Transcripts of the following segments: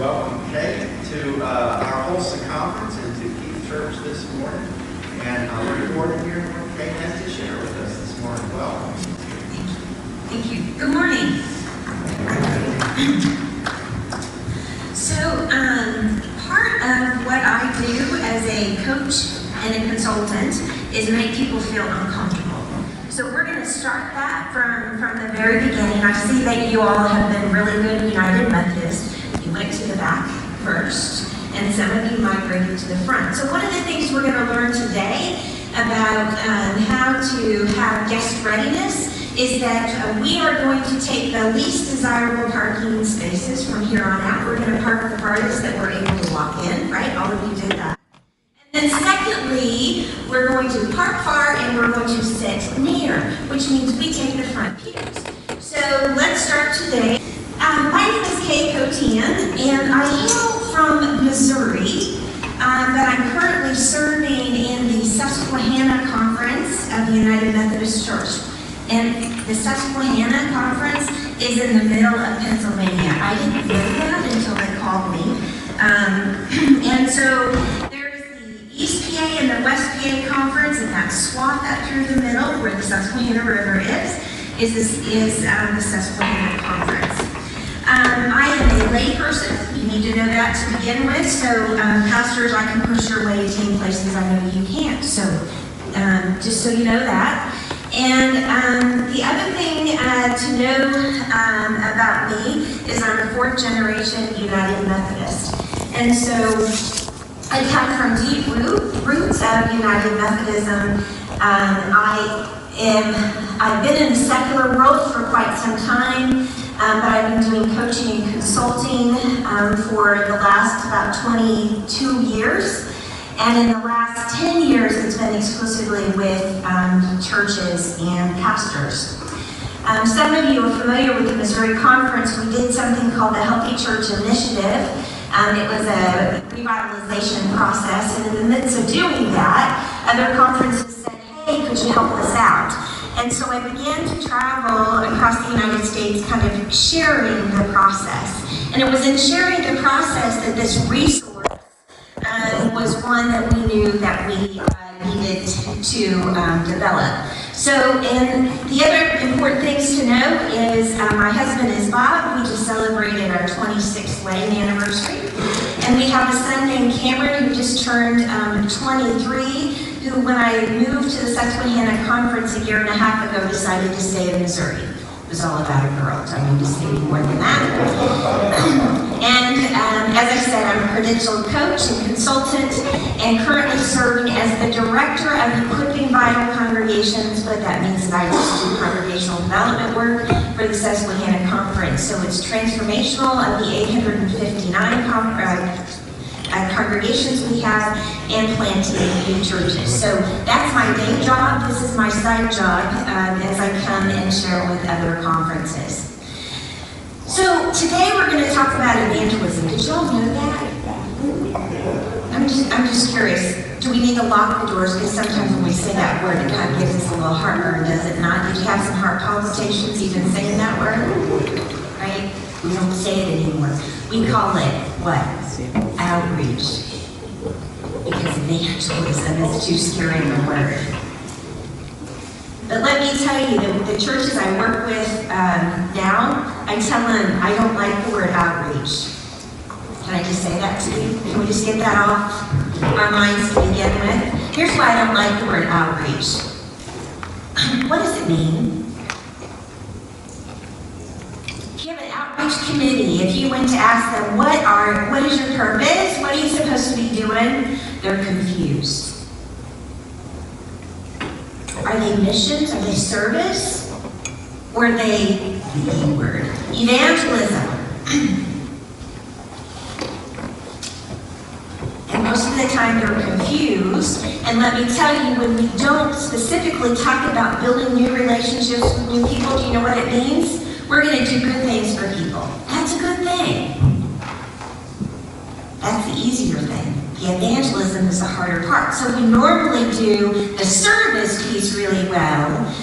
welcome Kay to our Wholesome Conference and to Keith Church this morning. And I'm looking forward to hearing what Kay has to share with us this morning. Welcome. Thank you. Good morning. So, part of what I do as a coach and a consultant is make people feel uncomfortable. So we're going to start that from the very beginning. I see that you all have been really good United Methodist. You went to the back first, and some of you migrated to the front. So one of the things we're going to learn today about how to have guest readiness is that we are going to take the least desirable parking spaces from here on out. We're going to park the farthest that we're able to walk in, right? All of you did that. And then secondly, we're going to park far and we're going to sit near, which means we take the front pews. So let's start today. My name is Kay Kotan, and I hail from Missouri, but I'm currently serving in the Susquehanna Conference of the United Methodist Church. And the Susquehanna Conference is in the middle of Pennsylvania. I didn't know that until they called me. And so there is the East PA and the West PA Conference, and that swath up through the middle where the Susquehanna River is the Susquehanna Conference. I am a lay person. You need to know that to begin with. So pastors, I can push your way to any places I know you can't. So just so you know that. And the other thing to know about me is I'm a fourth generation United Methodist. And so I come from deep roots of United Methodism. I've been in the secular world for quite some time, but I've been doing coaching and consulting for the last about 22 years. And in the last 10 years, it's been exclusively with churches and pastors. Some of you are familiar with the Missouri Conference. We did something called the Healthy Church Initiative. It was a revitalization process, and in the midst of doing that, other conferences said, hey, could you help us out? And so I began to travel across the United States kind of sharing the process. And it was in sharing the process that this resource was one that we knew that we needed to develop. So, and the other important things to know is my husband is Bob. We just celebrated our 26th wedding anniversary. And we have a son named Cameron who just turned 23, who when I moved to the Susquehanna Conference a year and a half ago decided to stay in Missouri. It was all about a girl, so I need to say more than that. And as I said, I'm a credentialed coach and consultant and currently serving as the director of equipping vital congregations, but that means that I just do congregational development work for the Susquehanna Conference. So it's transformational of the 859 congregations we have and planting new churches. So that's my day job. This is my side job as I come and share with other conferences. So today we're going to talk about evangelism. Did y'all know that? I'm just curious. Do we need to lock the doors? Because sometimes when we say that word, it kind of gives us a little heartburn, does it not? Did you have some heart palpitations even saying that word? Right? We don't say it anymore. We call it what? Outreach. Because evangelism is too scary of a word. But let me tell you, the churches I work with now, I tell them I don't like the word outreach. Can I just say that to you? Can we just get that off our minds to begin with? Here's why I don't like the word outreach. What does it mean? If you have an outreach committee, if you went to ask them, what is your purpose? What are you supposed to be doing? They're confused. Are they missions? Are they service? Or are they the word? Evangelism. And most of the time they're confused. And let me tell you, when we don't specifically talk about building new relationships with new people, do you know what it means? We're going to do good things for people. That's a good thing. That's the easier thing. The evangelism is the harder part. So we normally do the service piece really well,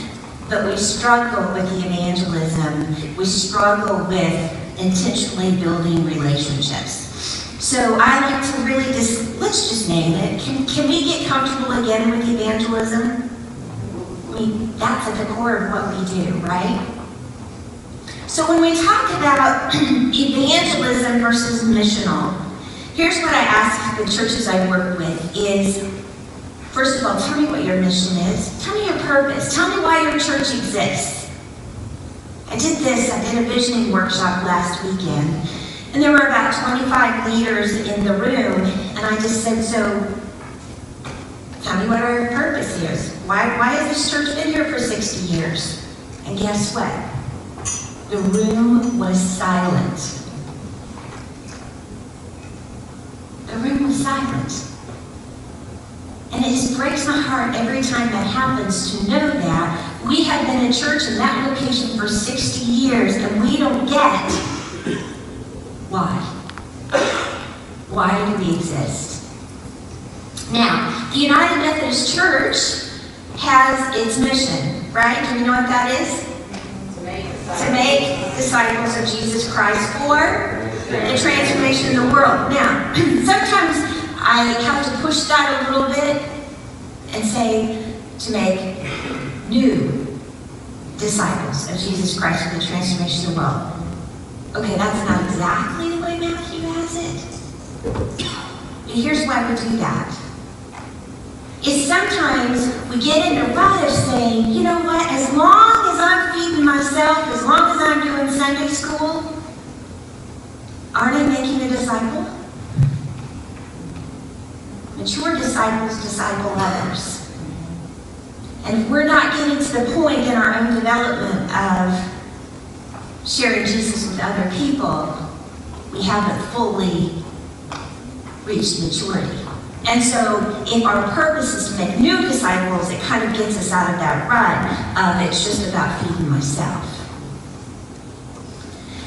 but we struggle with the evangelism. We struggle with intentionally building relationships. So I like to really let's just name it. Can we get comfortable again with evangelism? I mean, that's at the core of what we do, right? So when we talk about evangelism versus missional, here's what I ask the churches I work with is, first of all, tell me what your mission is. Tell me your purpose. Tell me why your church exists. I did a visioning workshop last weekend, and there were about 25 leaders in the room, and I just said, so tell me what our purpose is. Why has this church been here for 60 years? And guess what? The room was silent. The room was silent. And it just breaks my heart every time that happens to know that we have been a church in that location for 60 years and we don't get why. Why do we exist? Now, the United Methodist Church has its mission, right? Do you know what that is? To make disciples of Jesus Christ for the transformation of the world. Now, sometimes I have to push that a little bit and say to make new disciples of Jesus Christ for the transformation of the world. Okay, that's not exactly the way Matthew has it. But here's why we do that. Is sometimes we get in a rut of saying, you know what, as long as I'm feeding myself, as long as I'm doing Sunday school, aren't I making a disciple? Mature disciples disciple others. And if we're not getting to the point in our own development of sharing Jesus with other people, we haven't fully reached maturity. And so if our purpose is to make new disciples, it kind of gets us out of that rut of it's just about feeding myself.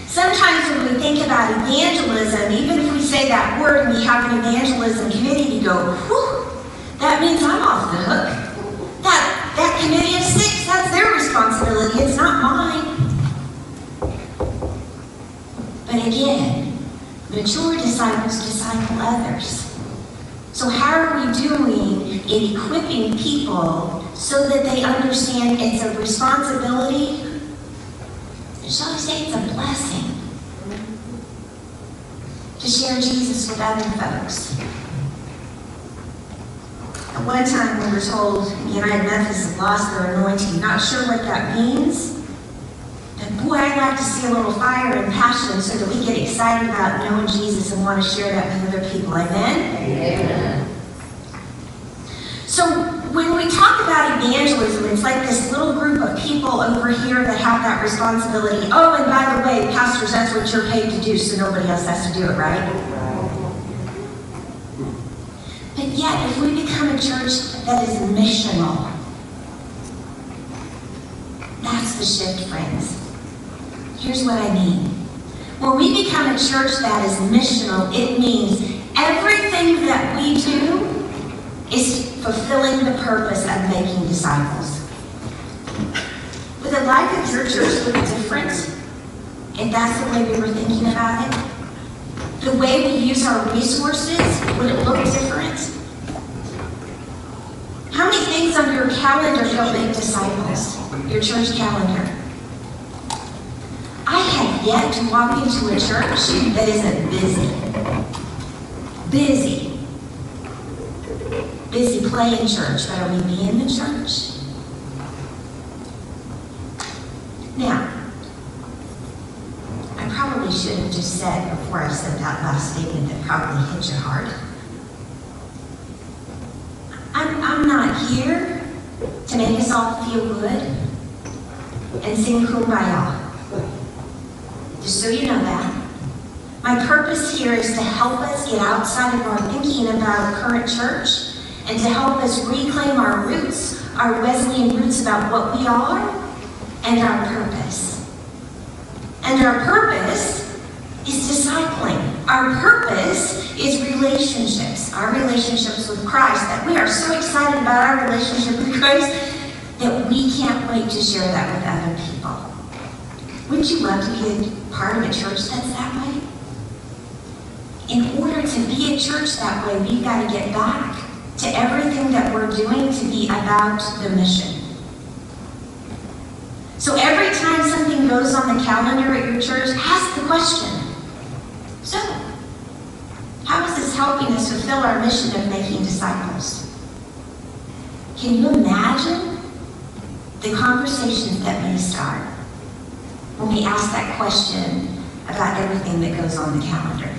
Sometimes when we think about evangelism, even if we say that word and we have an evangelism committee, we go, whew, that means I'm off the hook. That committee of 6, that's their responsibility, it's not mine. But again, mature disciples disciple others. So how are we doing in equipping people so that they understand it's a responsibility? Shall I say it's a blessing to share Jesus with other folks? At one time we were told United Methodists have lost their anointing. Not sure what that means. But boy, I'd like to see a little fire and passion so that we get excited about knowing Jesus and want to share that with other people. Amen? Amen. So when we talk about evangelism, it's like this little group of people over here that have that responsibility. Oh, and by the way, pastors, that's what you're paid to do, so nobody else has to do it, right? But yet, if we become a church that is missional, that's the shift, friends. Here's what I mean. When we become a church that is missional, it means everything that we do is fulfilling the purpose of making disciples. Would the life of your church look different if that's the way we were thinking about it? The way we use our resources, would it look different? How many things on your calendar don't make disciples? Your church calendar. I have yet to walk into a church that isn't busy. Busy playing church, but are we being the church? Now, I probably should have just said before I said that last statement that probably hit you hard. I'm not here to make us all feel good and sing kumbaya. Just so you know that. My purpose here is to help us get outside of our thinking about current church and to help us reclaim our roots, our Wesleyan roots about what we are and our purpose. And our purpose is discipling. Our purpose is relationships, our relationships with Christ, that we are so excited about our relationship with Christ that we can't wait to share that with other people. Wouldn't you love to be part of a church that's that way? In order to be a church that way, we've got to get back to everything that we're doing to be about the mission. So every time something goes on the calendar at your church, ask the question, so, how is this helping us fulfill our mission of making disciples? Can you imagine the conversations that may start when we ask that question about everything that goes on the calendar?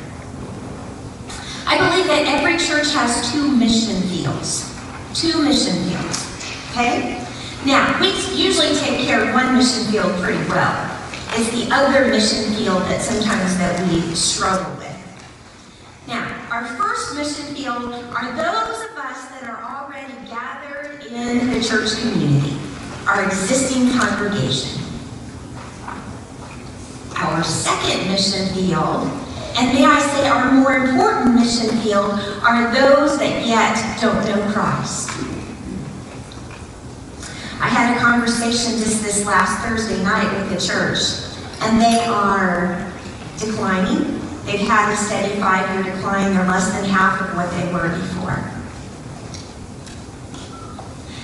I believe that every church has two mission fields. Two mission fields, okay? Now, we usually take care of one mission field pretty well. It's the other mission field that sometimes that we struggle with. Now, our first mission field are those of us that are already gathered in the church community, our existing congregation. Our second mission field, and may I say our more important mission field, are those that yet don't know Christ. I had a conversation just this last Thursday night with the church, and they are declining. They've had a steady 5-year decline. They're less than half of what they were before.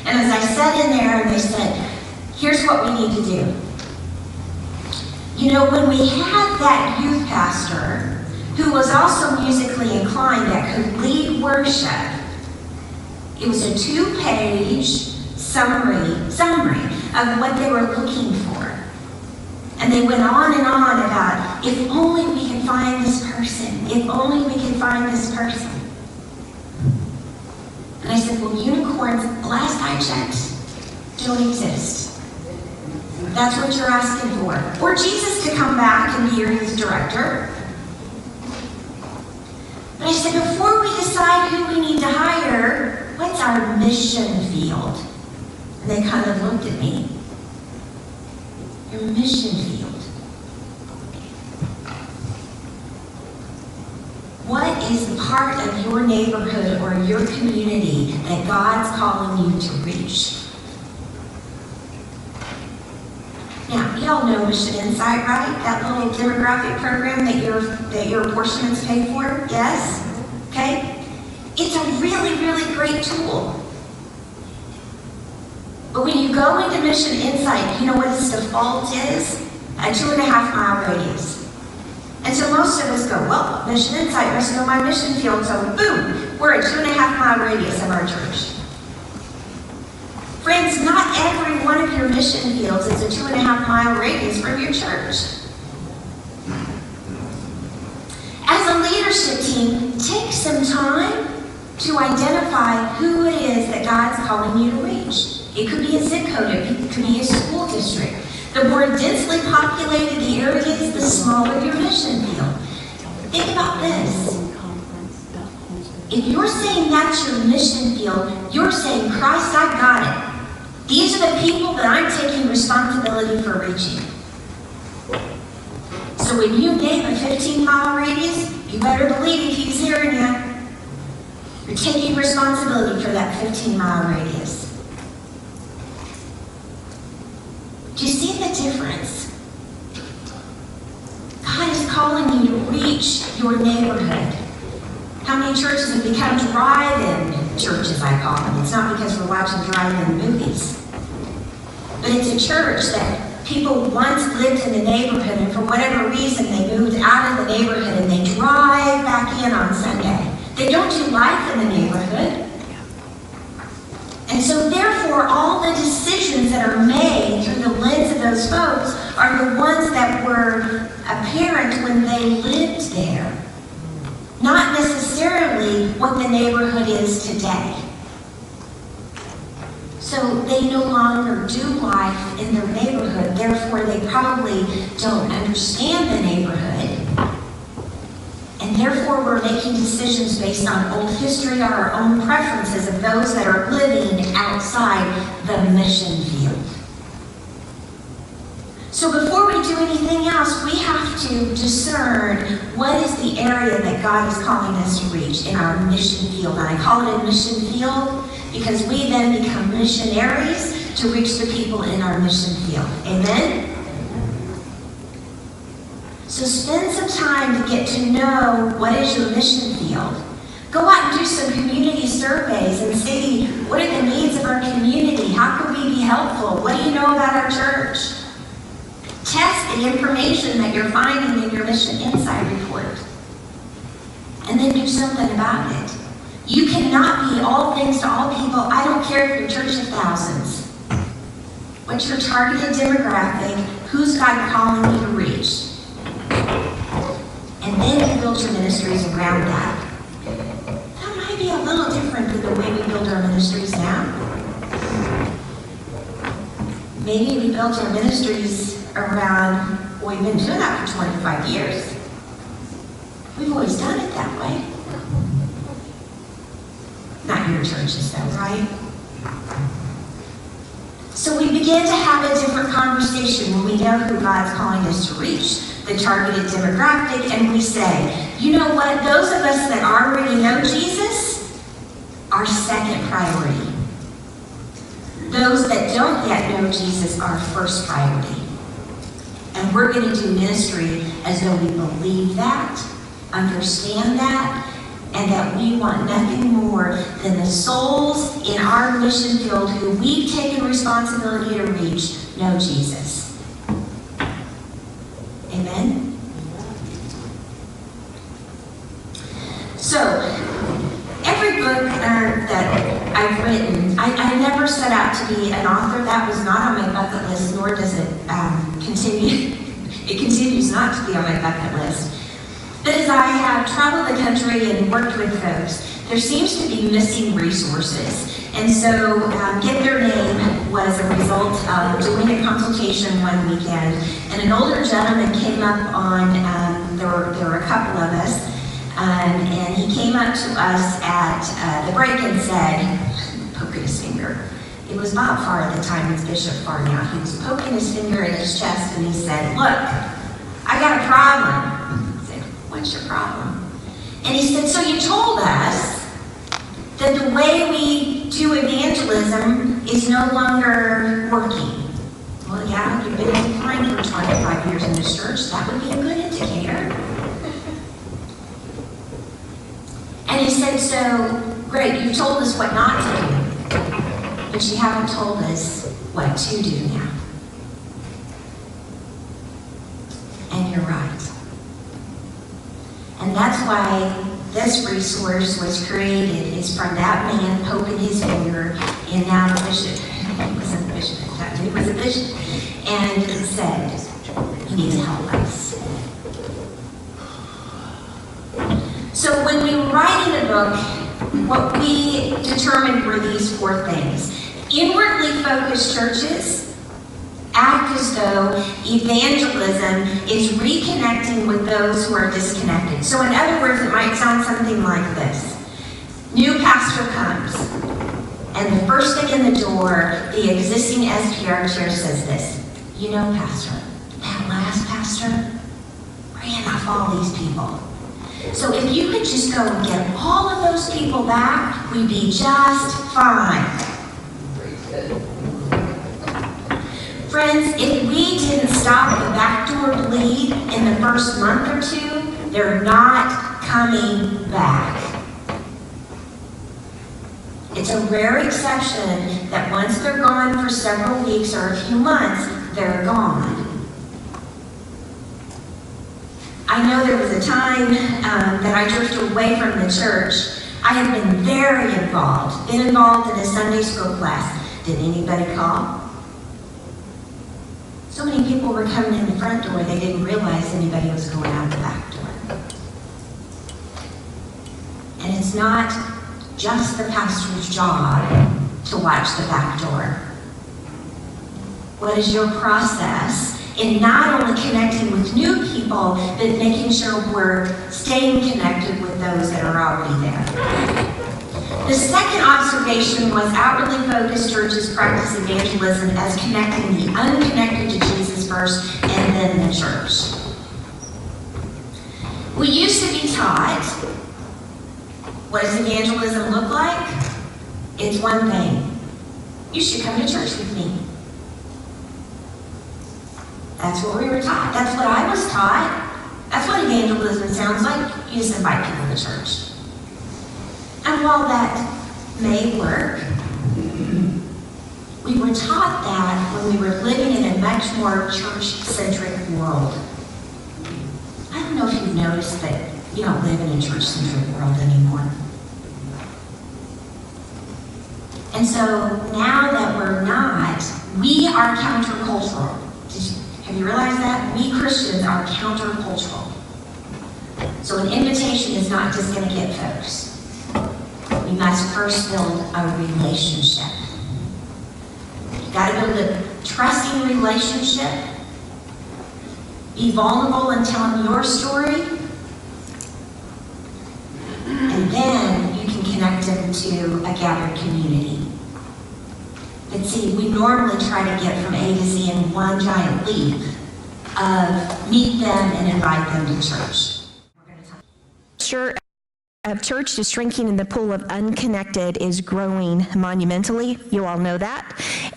And as I sat in there and they said, here's what we need to do. You know, when we had that youth pastor who was also musically inclined that could lead worship, it was a 2-page summary of what they were looking for. And they went on and on about, if only we can find this person, if only we can find this person. And I said, well, unicorns, last I checked, don't exist. That's what you're asking for. Or Jesus to come back and be your youth director. But I said, before we decide who we need to hire, what's our mission field? And they kind of looked at me. Your mission field. What is the part of your neighborhood or your community that God's calling you to reach? Now, you all know Mission Insight, right? That little demographic program that your apportionments pay for? Yes? Okay? It's a really, really great tool. But when you go into Mission Insight, you know what its default is? A 2.5-mile radius. And so most of us go, well, Mission Insight must know my mission field, so boom, we're a 2.5-mile radius of our church. Friends, not every one of your mission fields is a 2.5-mile radius from your church. As a leadership team, take some time to identify who it is that God's calling you to reach. It could be a zip code, it could be a school district. The more densely populated the area is, the smaller your mission field. Think about this. If you're saying that's your mission field, you're saying, Christ, I got it. These are the people that I'm taking responsibility for reaching. So when you gave a 15-mile radius, you better believe he He's hearing you. You're taking responsibility for that 15-mile radius. Do you see the difference? God is calling you to reach your neighborhood. How many churches have become drive-in churches, I call them? It's not because we're watching drive-in movies. But it's a church that people once lived in the neighborhood, and for whatever reason, they moved out of the neighborhood and they drive back in on Sunday. They don't do life in the neighborhood. And so therefore, all the decisions that are made through the lens of those folks are the ones that were apparent when they lived there. Not necessarily what the neighborhood is today. So they no longer do life in their neighborhood, therefore they probably don't understand the neighborhood. And therefore we're making decisions based on old history or our own preferences of those that are living outside the mission field. So before we do anything else, we have to discern what is the area that God is calling us to reach in our mission field. And I call it a mission field because we then become missionaries to reach the people in our mission field. Amen? So spend some time to get to know what is your mission field. Go out and do some community surveys and see what are the needs of our community. How can we be helpful? What do you know about our church? Test the information that you're finding in your Mission Insight Report. And then do something about it. You cannot be all things to all people. I don't care if you're church of thousands. What's your targeted demographic? Who's God calling you to reach? And then you build your ministries around that. That might be a little different than the way we build our ministries now. Maybe we built our ministries around, well, we've been doing that for 25 years. We've always done it that way. Not your churches though, right? So we begin to have a different conversation when we know who God's calling us to reach, the targeted demographic, and we say, you know what, those of us that already know Jesus, our second priority. Those that don't yet know Jesus, our first priority. And we're going to do ministry as though we believe that, understand that, and that we want nothing more than the souls in our mission field who we've taken responsibility to reach know Jesus. Amen? So, every book that I've written, I never set out to be an author. That was not on my bucket list, nor does it continue. It continues not to be on my bucket list. But as I have traveled the country and worked with folks, there seems to be missing resources. And so Get Their Name was a result of doing a consultation one weekend. And an older gentleman came up on, there were a couple of us, and he came up to us at the break and said, poking his finger. It was Bob Farr at the time, it's Bishop Farr now. He was poking his finger in his chest and he said, look, I got a problem. What's your problem? And he said, so you told us that the way we do evangelism is no longer working. Well, yeah, you've been in decline for 25 years in this church. That would be a good indicator. And he said, so, great, you told us what not to do, but you haven't told us what to do now. And you're right. And that's why this resource was created. It's from that man poking his finger, and now the bishop, he wasn't a bishop at that time, he was a bishop, and said, you need to help us. So when we were writing a book, what we determined were these four things. Inwardly focused churches act as though evangelism is reconnecting with those who are disconnected. So in other words, it might sound something like this. New pastor comes, and the first thing in the door, the existing SPR chair says this, you know, pastor, that last pastor ran off all these people. So if you could just go and get all of those people back, we'd be just fine. Friends, if we didn't stop the backdoor bleed in the first month or two, they're not coming back. It's a rare exception that once they're gone for several weeks or a few months, they're gone. I know there was a time that I drifted away from the church. I have been very involved, been involved in a Sunday school class. Did anybody call? So many people were coming in the front door, they didn't realize anybody was going out the back door. And it's not just the pastor's job to watch the back door. What is your process in not only connecting with new people, but making sure we're staying connected with those that are already there? The second observation was outwardly focused churches practice evangelism as connecting the unconnected to Jesus first and then the church. We used to be taught, what does evangelism look like? It's one thing. You should come to church with me. That's what we were taught. That's what I was taught. That's what evangelism sounds like. You just invite people to church. And while that may work, we were taught that when we were living in a much more church-centric world. I don't know if you've noticed that you don't live in a church-centric world anymore. And so now that we're not, we are countercultural. Have you realized that? We Christians are countercultural. So an invitation is not just going to get folks. We must first build a relationship. You've got to build a trusting relationship. Be vulnerable and tell them your story. And then you can connect them to a gathered community. But see, we normally try to get from A to Z in one giant leap of meet them and invite them to church. Sure. Of church is shrinking and the pool of unconnected is growing monumentally. You all know that.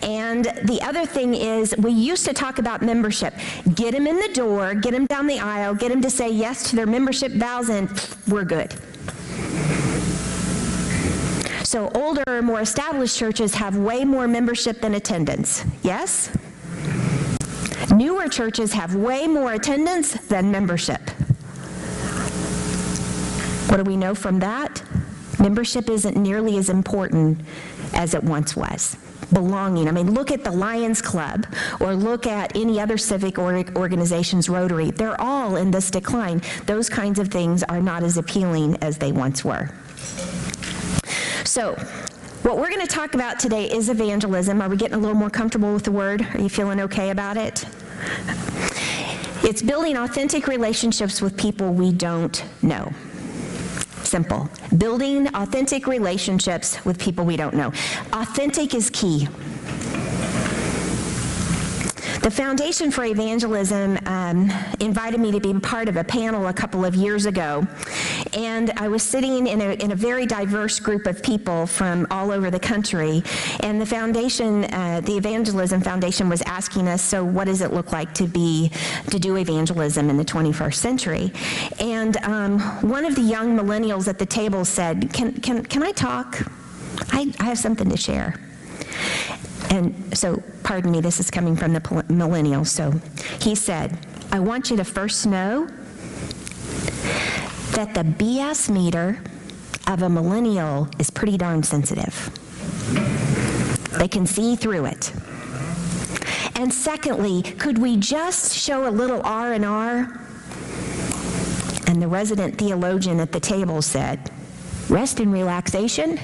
And the other thing is we used to talk about membership. Get them in the door, get them down the aisle, get them to say yes to their membership vows, and we're good. So older, more established churches have way more membership than attendance. Yes? Newer churches have way more attendance than membership. What do we know from that? Membership isn't nearly as important as it once was. Belonging. I mean, look at the Lions Club or look at any other civic organizations, Rotary. They're all in this decline. Those kinds of things are not as appealing as they once were. So, what we're going to talk about today is evangelism. Are we getting a little more comfortable with the word? Are you feeling okay about it? It's building authentic relationships with people we don't know. Simple. Building authentic relationships with people we don't know. Authentic is key. The Foundation for Evangelism invited me to be part of a panel a couple of years ago, and I was sitting in a very diverse group of people from all over the country, and the foundation, the Evangelism Foundation, was asking us, so what does it look like to do evangelism in the 21st century? And one of the young millennials at the table said, can I talk? I have something to share. And so, pardon me, this is coming from the millennials. So he said, I want you to first know that the BS meter of a millennial is pretty darn sensitive. They can see through it. And secondly, could we just show a little R&R? And the resident theologian at the table said, rest and relaxation?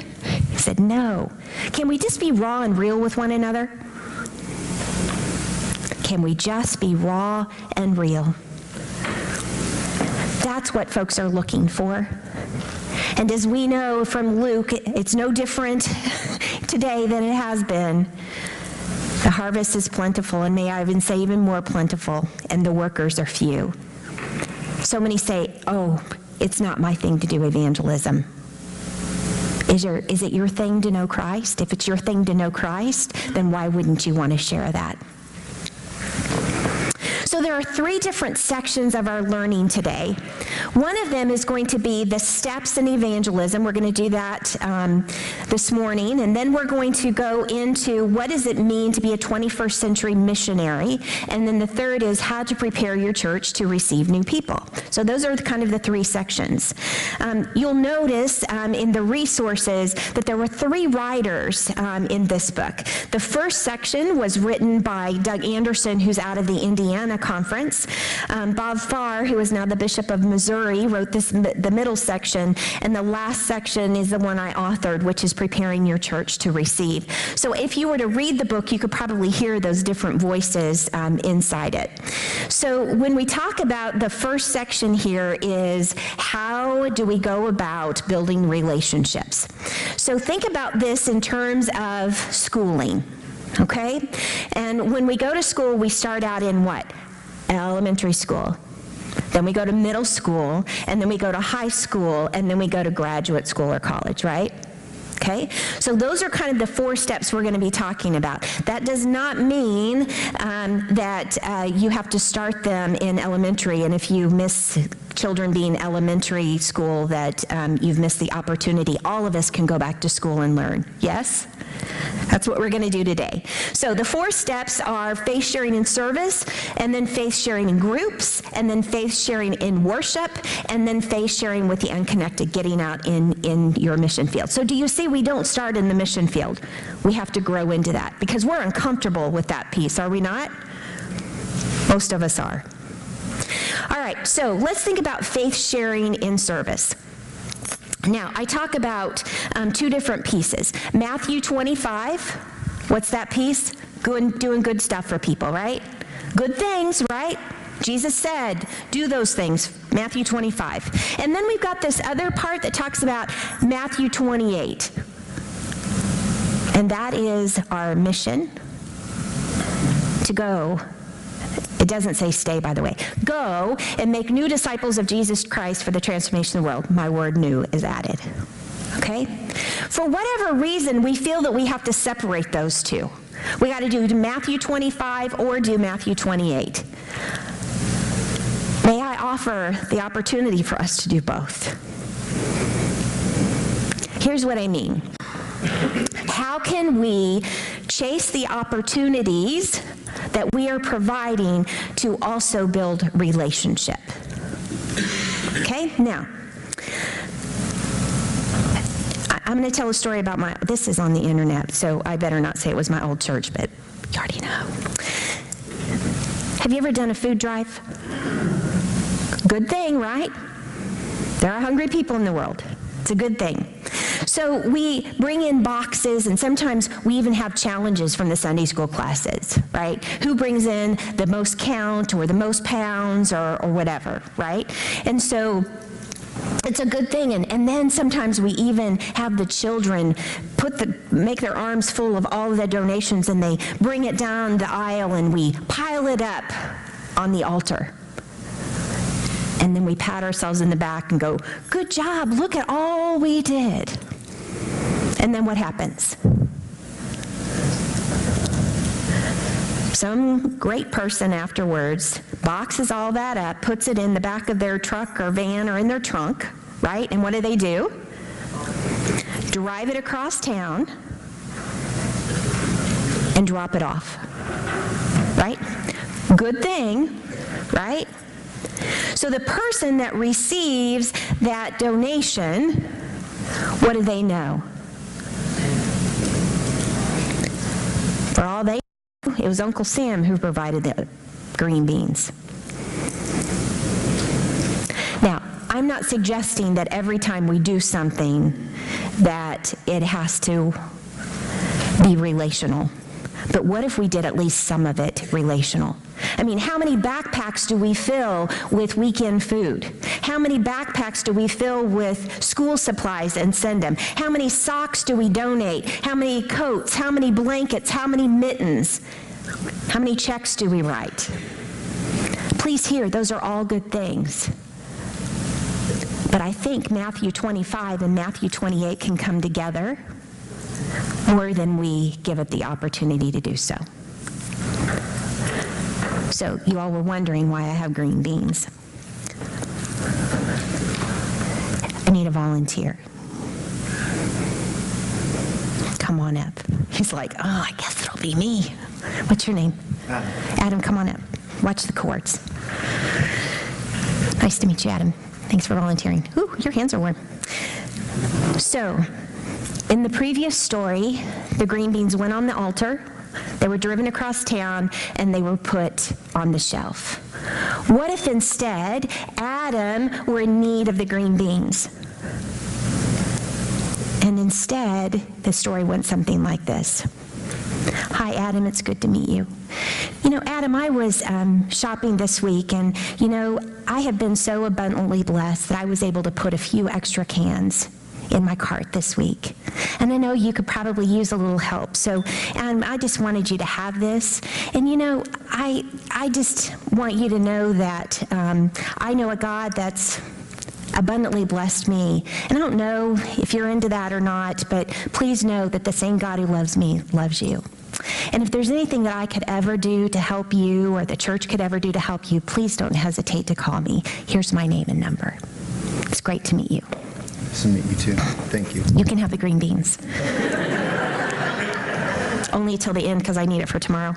He said, no. Can we just be raw and real with one another? Can we just be raw and real? That's what folks are looking for. And as we know from Luke, it's no different today than it has been. The harvest is plentiful, and may I even say even more plentiful, and the workers are few. So many say, oh, it's not my thing to do evangelism. Is it your thing to know Christ? If it's your thing to know Christ, then why wouldn't you want to share that? So there are 3 different sections of our learning today. One of them is going to be the steps in evangelism. We're going to do that this morning. And then we're going to go into what does it mean to be a 21st century missionary. And then the third is how to prepare your church to receive new people. So those are kind of the 3 sections. You'll notice in the resources that there were 3 writers in this book. The first section was written by Doug Anderson, who's out of the Indiana Conference. Bob Farr, who is now the Bishop of Missouri, wrote the middle section, and the last section is the one I authored, which is preparing your church to receive. So if you were to read the book, you could probably hear those different voices inside it. So when we talk about the first section here is how do we go about building relationships? So think about this in terms of schooling, okay? And when we go to school, we start out in what? Elementary school. Then we go to middle school, and then we go to high school, and then we go to graduate school or college, right? Okay, so those are kind of the 4 steps we're going to be talking about. That does not mean that you have to start them in elementary, and if you miss children being elementary school, that you've missed the opportunity. All of us can go back to school and learn. Yes? That's what we're going to do today. So the 4 steps are faith sharing in service, and then faith sharing in groups, and then faith sharing in worship, and then faith sharing with the unconnected, getting out in your mission field. So do you see, we don't start in the mission field. We have to grow into that because we're uncomfortable with that piece, are we not? Most of us are. All right, so let's think about faith sharing in service. Now, I talk about 2 different pieces. Matthew 25, what's that piece? Doing good stuff for people, right? Good things, right? Jesus said, do those things, Matthew 25. And then we've got this other part that talks about Matthew 28. And that is our mission to go. It doesn't say stay, by the way. Go and make new disciples of Jesus Christ for the transformation of the world. My word new is added. Okay? For whatever reason, we feel that we have to separate those 2. We got to do Matthew 25 or do Matthew 28. May I offer the opportunity for us to do both? Here's what I mean. How can we chase the opportunities that we are providing to also build relationship? Okay, now, I'm going to tell a story about this is on the internet, so I better not say it was my old church, but you already know. Have you ever done a food drive? Good thing, right? There are hungry people in the world. It's a good thing. So we bring in boxes, and sometimes we even have challenges from the Sunday school classes, right? Who brings in the most count or the most pounds or whatever, right? And so it's a good thing. And then sometimes we even have the children make their arms full of all of the donations, and they bring it down the aisle, and we pile it up on the altar. And then we pat ourselves in the back and go, good job, look at all we did. And then what happens? Some great person afterwards boxes all that up, puts it in the back of their truck or van or in their trunk, right? And what do? Drive it across town and drop it off, right? Good thing, right? So the person that receives that donation, what do they know? For all they know, it was Uncle Sam who provided the green beans. Now, I'm not suggesting that every time we do something that it has to be relational. But what if we did at least some of it relational? I mean, how many backpacks do we fill with weekend food? How many backpacks do we fill with school supplies and send them? How many socks do we donate? How many coats? How many blankets? How many mittens? How many checks do we write? Please hear, those are all good things. But I think Matthew 25 and Matthew 28 can come together more than we give it the opportunity to do so. So you all were wondering why I have green beans. I need a volunteer. Come on up. He's like, oh, I guess it'll be me. What's your name? Adam, come on up. Watch the cords. Nice to meet you, Adam. Thanks for volunteering. Ooh, your hands are warm. So, in the previous story, the green beans went on the altar, they were driven across town, and they were put on the shelf. What if instead Adam were in need of the green beans? And instead, the story went something like this. Hi, Adam, it's good to meet you. You know, Adam, I was shopping this week, and, you know, I have been so abundantly blessed that I was able to put a few extra cans in my cart this week. And I know you could probably use a little help, so I just wanted you to have this. And, you know, I just want you to know that I know a God that's abundantly blessed me. And I don't know if you're into that or not, but please know that the same God who loves me loves you. And if there's anything that I could ever do to help you or the church could ever do to help you, please don't hesitate to call me. Here's my name and number. It's great to meet you. Nice to meet you too. Thank you. You can have the green beans. Only till the end because I need it for tomorrow.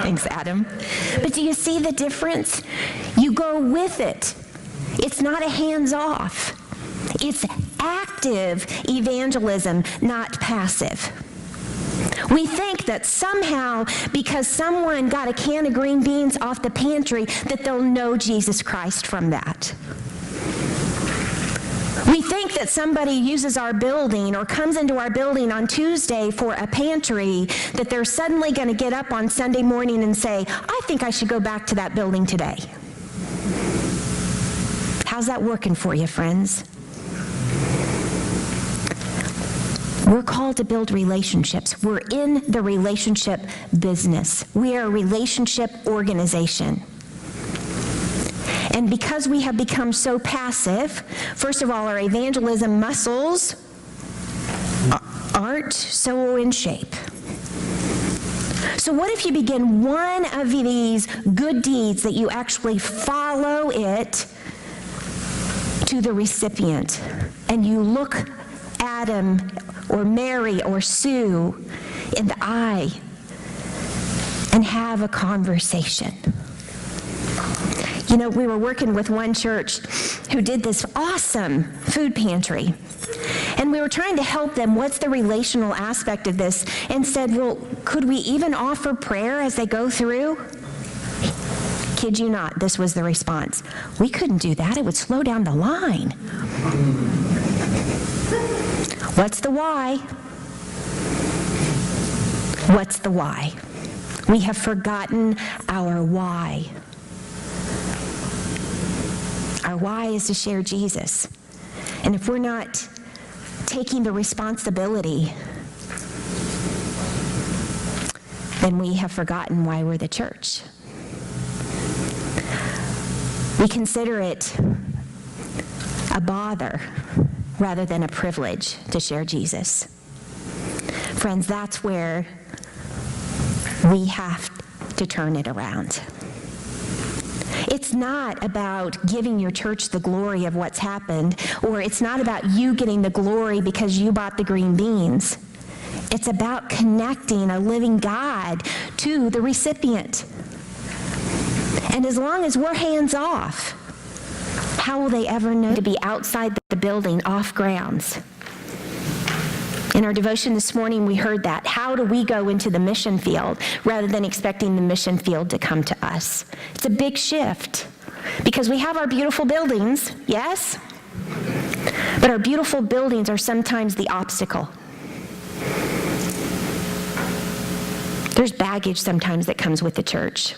Thanks, Adam. But do you see the difference? You go with it. It's not a hands-off. It's active evangelism, not passive. We think that somehow, because someone got a can of green beans off the pantry, that they'll know Jesus Christ from that. We think that somebody uses our building or comes into our building on Tuesday for a pantry, that they're suddenly going to get up on Sunday morning and say, I think I should go back to that building today. How's that working for you, friends? We're called to build relationships. We're in the relationship business. We are a relationship organization. And because we have become so passive, first of all, our evangelism muscles aren't so in shape. So what if you begin one of these good deeds that you actually follow it to the recipient, and you look Adam or Mary or Sue in the eye and have a conversation? You know, we were working with one church who did this awesome food pantry. And we were trying to help them, what's the relational aspect of this? And said, well, could we even offer prayer as they go through? Kid you not, this was the response. We couldn't do that. It would slow down the line. What's the why? What's the why? We have forgotten our why. Our why is to share Jesus. And if we're not taking the responsibility, then we have forgotten why we're the church. We consider it a bother rather than a privilege to share Jesus. Friends, that's where we have to turn it around. It's not about giving your church the glory of what's happened, or it's not about you getting the glory because you bought the green beans. It's about connecting a living God to the recipient. And as long as we're hands off, how will they ever know to be outside the building, off grounds? In our devotion this morning, we heard that. How do we go into the mission field rather than expecting the mission field to come to us? It's a big shift because we have our beautiful buildings, yes? But our beautiful buildings are sometimes the obstacle. There's baggage sometimes that comes with the church.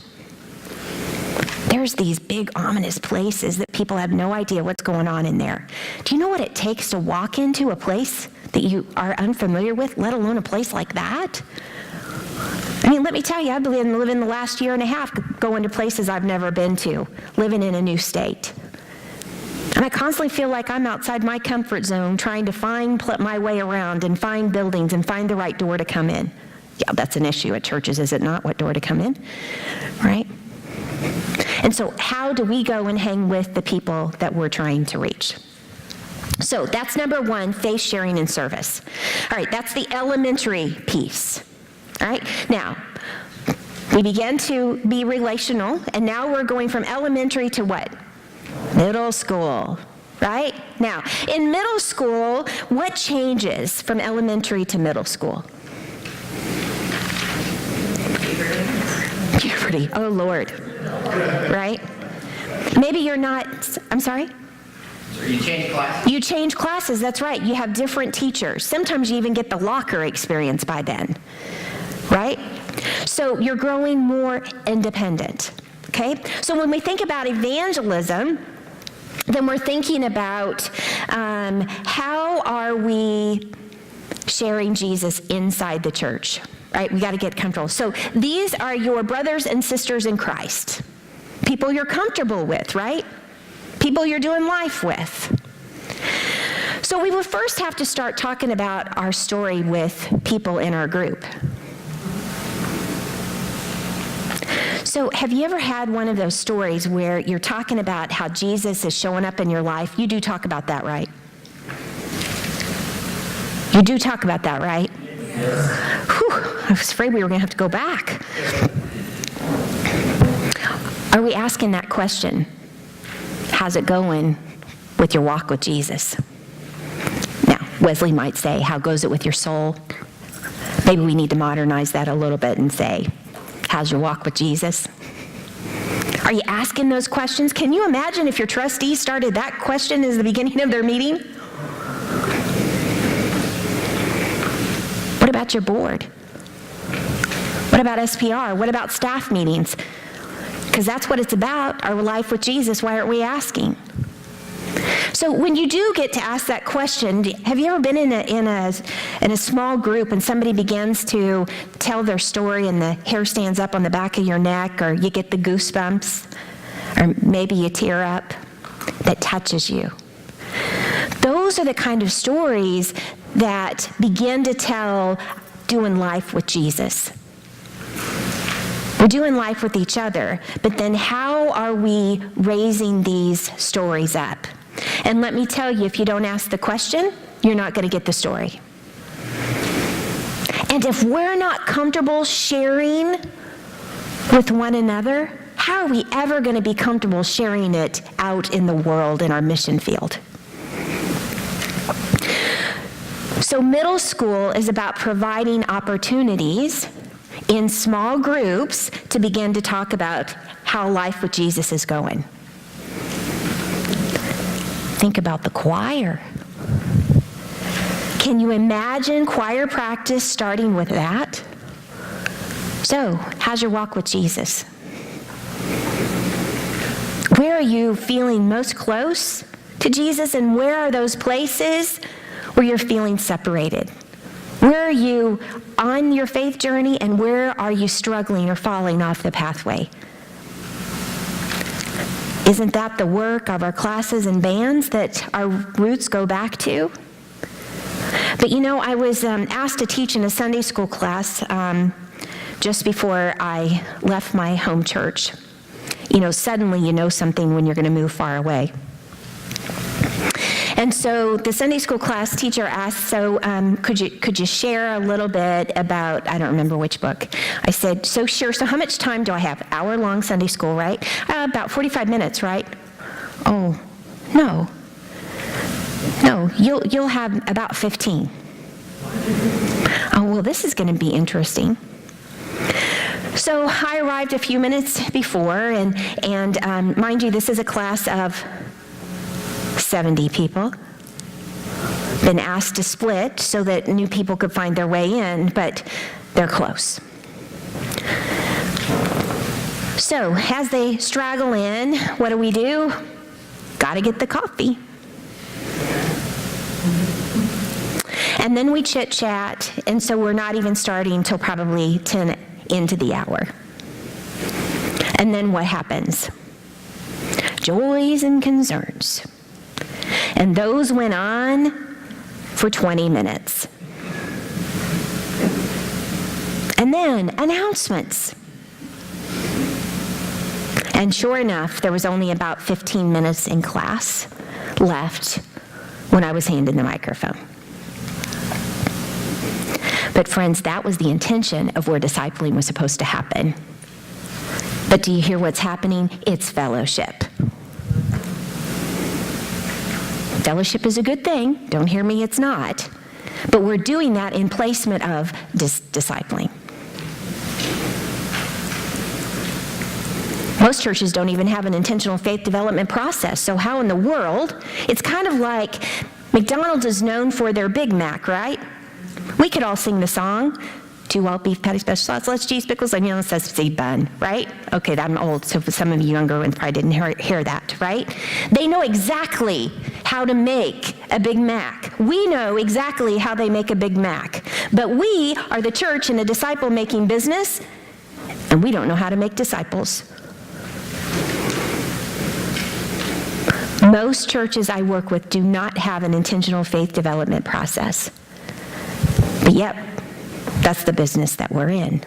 There's these big ominous places that people have no idea what's going on in there. Do you know what it takes to walk into a place that you are unfamiliar with, let alone a place like that? I mean, let me tell you, I've been living the last year and a half going to places I've never been to, living in a new state. And I constantly feel like I'm outside my comfort zone trying to find my way around and find buildings and find the right door to come in. Yeah, that's an issue at churches, is it not? What door to come in, right? And so how do we go and hang with the people that we're trying to reach? So that's number one, faith sharing and service. All right, that's the elementary piece. All right, now, we began to be relational, and now we're going from elementary to what? Middle school, right? Now, in middle school, what changes from elementary to middle school? Puberty. Oh, Lord. Right? Maybe you're not, I'm sorry? So you change classes? You change classes, that's right. You have different teachers. Sometimes you even get the locker experience by then, right? So you're growing more independent, okay? So when we think about evangelism, then we're thinking about how are we sharing Jesus inside the church, right? We got to get comfortable. So these are your brothers and sisters in Christ. People you're comfortable with, right? People you're doing life with. So we will first have to start talking about our story with people in our group. So have you ever had one of those stories where you're talking about how Jesus is showing up in your life? You do talk about that, right? You do talk about that, right? Yes. Whew, I was afraid we were going to have to go back. Are we asking that question? How's it going with your walk with Jesus? Now, Wesley might say, how goes it with your soul? Maybe we need to modernize that a little bit and say, how's your walk with Jesus? Are you asking those questions? Can you imagine if your trustees started that question as the beginning of their meeting? What about your board? What about SPR? What about staff meetings? Because that's what it's about, our life with Jesus. Why aren't we asking? So when you do get to ask that question, have you ever been in a small group and somebody begins to tell their story and the hair stands up on the back of your neck, or you get the goosebumps, or maybe you tear up? That touches you. Those are the kind of stories that begin to tell doing life with Jesus. We're doing life with each other, but then how are we raising these stories up? And let me tell you, if you don't ask the question, you're not going to get the story. And if we're not comfortable sharing with one another, how are we ever going to be comfortable sharing it out in the world in our mission field? So middle school is about providing opportunities in small groups to begin to talk about how life with Jesus is going. Think about the choir. Can you imagine choir practice starting with that? So, how's your walk with Jesus? Where are you feeling most close to Jesus, and where are those places where you're feeling separated? Where are you on your faith journey, and where are you struggling or falling off the pathway? Isn't that the work of our classes and bands that our roots go back to? But you know, I was asked to teach in a Sunday school class just before I left my home church. You know, suddenly you know something when you're going to move far away. And so the Sunday school class teacher asked, so could you share a little bit about, I don't remember which book. I said, so sure, so how much time do I have? Hour-long Sunday school, right? About 45 minutes, right? Oh, no. No, you'll have about 15. Oh, well, this is going to be interesting. So I arrived a few minutes before, and mind you, this is a class of 70 people. Been asked to split so that new people could find their way in, but they're close. So as they straggle in, what do? Got to get the coffee. And then we chit-chat, and so we're not even starting till probably 10 into the hour. And then what happens? Joys and concerns. And those went on for 20 minutes. And then announcements. And sure enough, there was only about 15 minutes in class left when I was handed the microphone. But friends, that was the intention of where discipling was supposed to happen. But do you hear what's happening? It's fellowship. Fellowship is a good thing. Don't hear me, it's not. But we're doing that in placement of discipling. Most churches don't even have an intentional faith development process. So how in the world? It's kind of like McDonald's is known for their Big Mac, right? We could all sing the song, 2 all beef patty, special sauce, let's cheese, pickles, onion, sesame bun, right? Okay, I'm old, so for some of you younger ones probably didn't hear that, right? They know exactly how to make a Big Mac. We know exactly how they make a Big Mac. But we are the church in a disciple-making business, and we don't know how to make disciples. Most churches I work with do not have an intentional faith development process. But yep, that's the business that we're in.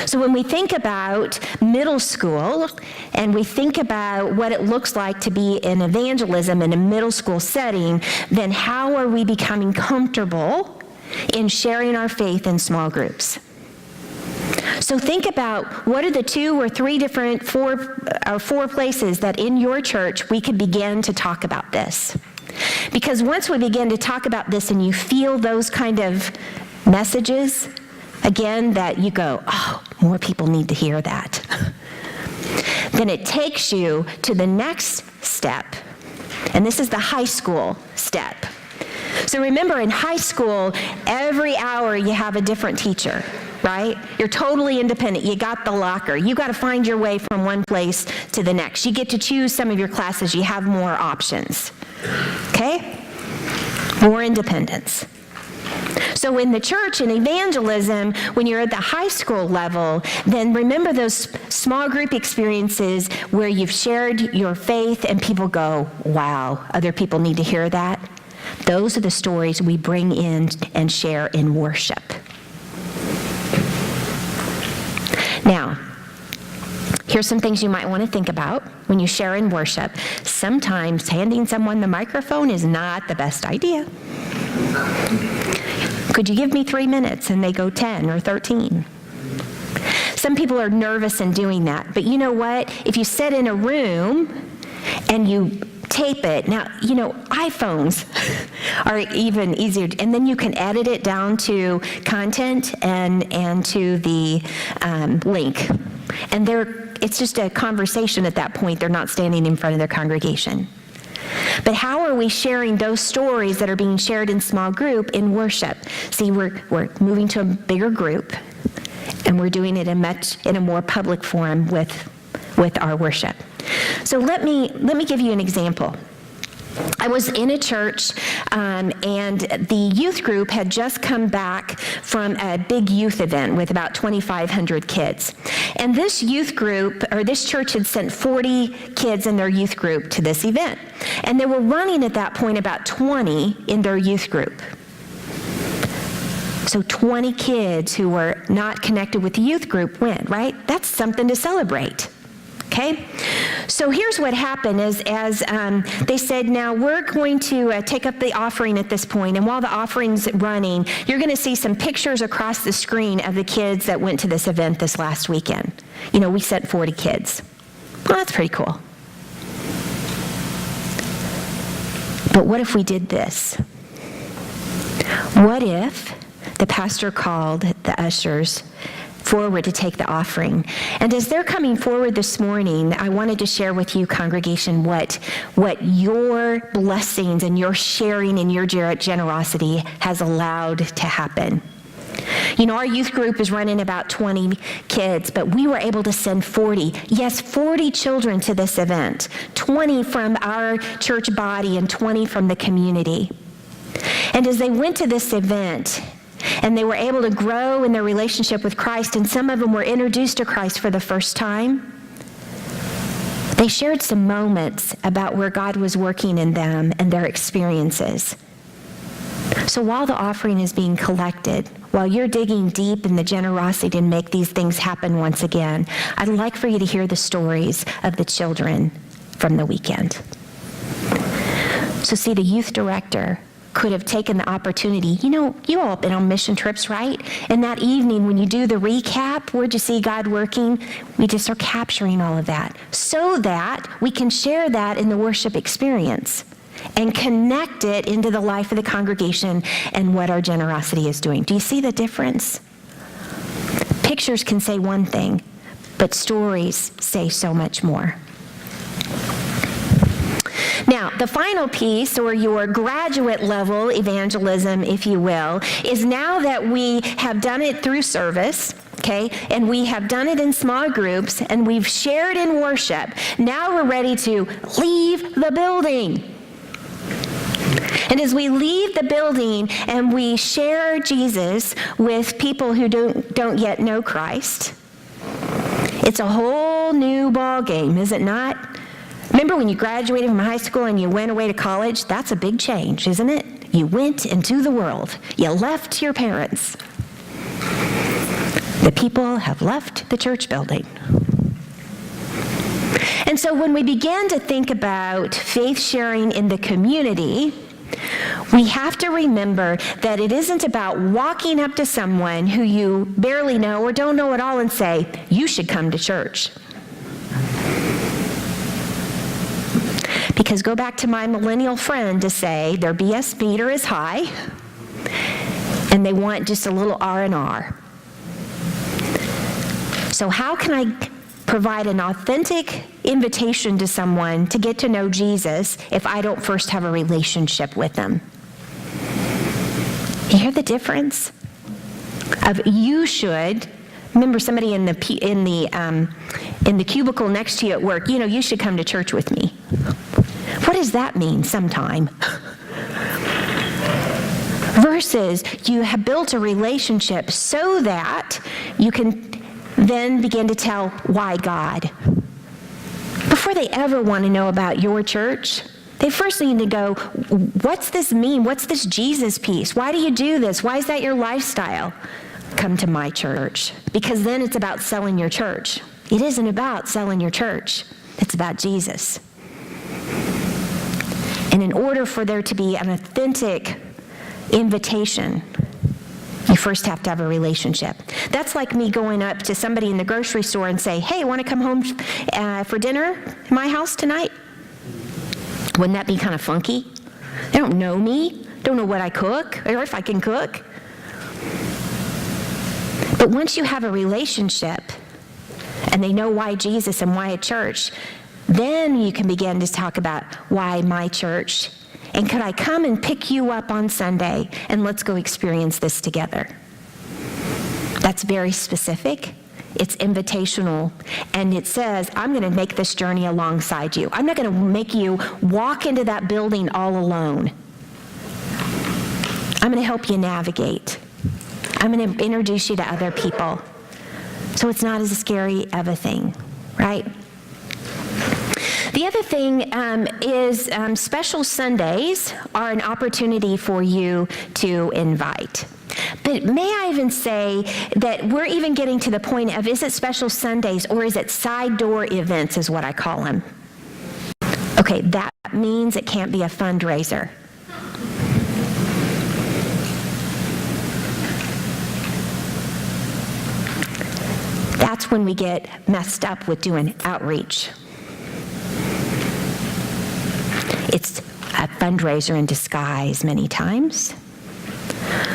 So when we think about middle school and we think about what it looks like to be in evangelism in a middle school setting, then how are we becoming comfortable in sharing our faith in small groups? So think about what are the 2 or 3 different four places that in your church we could begin to talk about this. Because once we begin to talk about this and you feel those kind of messages, again, that you go, oh, more people need to hear that. Then it takes you to the next step. And this is the high school step. So remember, in high school, every hour you have a different teacher, right? You're totally independent. You got the locker. You got to find your way from one place to the next. You get to choose some of your classes. You have more options. Okay? More independence. So in the church and evangelism, when you're at the high school level, then remember those small group experiences where you've shared your faith and people go, wow, other people need to hear that. Those are the stories we bring in and share in worship. Now, here's some things you might want to think about when you share in worship. Sometimes handing someone the microphone is not the best idea. Could you give me 3 minutes? And they go 10 or 13. Some people are nervous in doing that. But you know what? If you sit in a room and you tape it, now, you know, iPhones are even easier. And then you can edit it down to content and to the link. And it's just a conversation at that point. They're not standing in front of their congregation. But how are we sharing those stories that are being shared in small group in worship? See, we're moving to a bigger group, and we're doing it in a more public forum with our worship. So let me give you an example. I was in a church, and the youth group had just come back from a big youth event with about 2,500 kids. And this youth group, or this church, had sent 40 kids in their youth group to this event. And they were running at that point about 20 in their youth group. So 20 kids who were not connected with the youth group went, right? That's something to celebrate. Okay? So here's what happened is as they said, now we're going to take up the offering at this point, and while the offering's running, you're going to see some pictures across the screen of the kids that went to this event this last weekend. You know, we sent 40 kids. Well, that's pretty cool. But what if we did this? What if the pastor called the ushers forward to take the offering? And as they're coming forward this morning, I wanted to share with you, congregation, what your blessings and your sharing and your generosity has allowed to happen. You know, our youth group is running about 20 kids, but we were able to send 40, yes, 40 children to this event, 20 from our church body and 20 from the community. And as they went to this event, and they were able to grow in their relationship with Christ, and some of them were introduced to Christ for the first time, they shared some moments about where God was working in them and their experiences. So while the offering is being collected, while you're digging deep in the generosity to make these things happen once again, I'd like for you to hear the stories of the children from the weekend. So see, the youth director could have taken the opportunity. You know, you all have been on mission trips, right? And that evening when you do the recap, where'd you see God working? We just are capturing all of that so that we can share that in the worship experience and connect it into the life of the congregation and what our generosity is doing. Do you see the difference? Pictures can say one thing, but stories say so much more. Now, the final piece, or your graduate level evangelism, if you will, is now that we have done it through service, okay, and we have done it in small groups, and we've shared in worship, now we're ready to leave the building. And as we leave the building and we share Jesus with people who don't yet know Christ, it's a whole new ball game, is it not? Remember when you graduated from high school and you went away to college? That's a big change, isn't it? You went into the world. You left your parents. The people have left the church building. And so when we begin to think about faith sharing in the community, we have to remember that it isn't about walking up to someone who you barely know or don't know at all and say, you should come to church. Because go back to my millennial friend to say their BS meter is high and they want just a little R&R. So how can I provide an authentic invitation to someone to get to know Jesus if I don't first have a relationship with them? You hear the difference? Of you should. Remember somebody in the cubicle next to you at work, you should come to church with me. What does that mean sometime? Versus you have built a relationship so that you can then begin to tell why God. Before they ever want to know about your church, they first need to go, what's this mean? What's this Jesus piece? Why do you do this? Why is that your lifestyle? Come to my church. Because then it's about selling your church. It isn't about selling your church. It's about Jesus. And in order for there to be an authentic invitation, you first have to have a relationship. That's like me going up to somebody in the grocery store and say, hey, want to come home for dinner at my house tonight? Wouldn't that be kind of funky? They don't know me, don't know what I cook, or if I can cook. But once you have a relationship, and they know why Jesus and why a church, then you can begin to talk about why my church. And could I come and pick you up on Sunday and let's go experience this together? That's very specific. It's invitational. And it says, I'm going to make this journey alongside you. I'm not going to make you walk into that building all alone. I'm going to help you navigate. I'm going to introduce you to other people. So it's not as scary of a thing, right? The other thing is special Sundays are an opportunity for you to invite. But may I even say that we're even getting to the point of, is it special Sundays or is it side door events is what I call them? Okay, that means it can't be a fundraiser. That's when we get messed up with doing outreach. It's a fundraiser in disguise many times.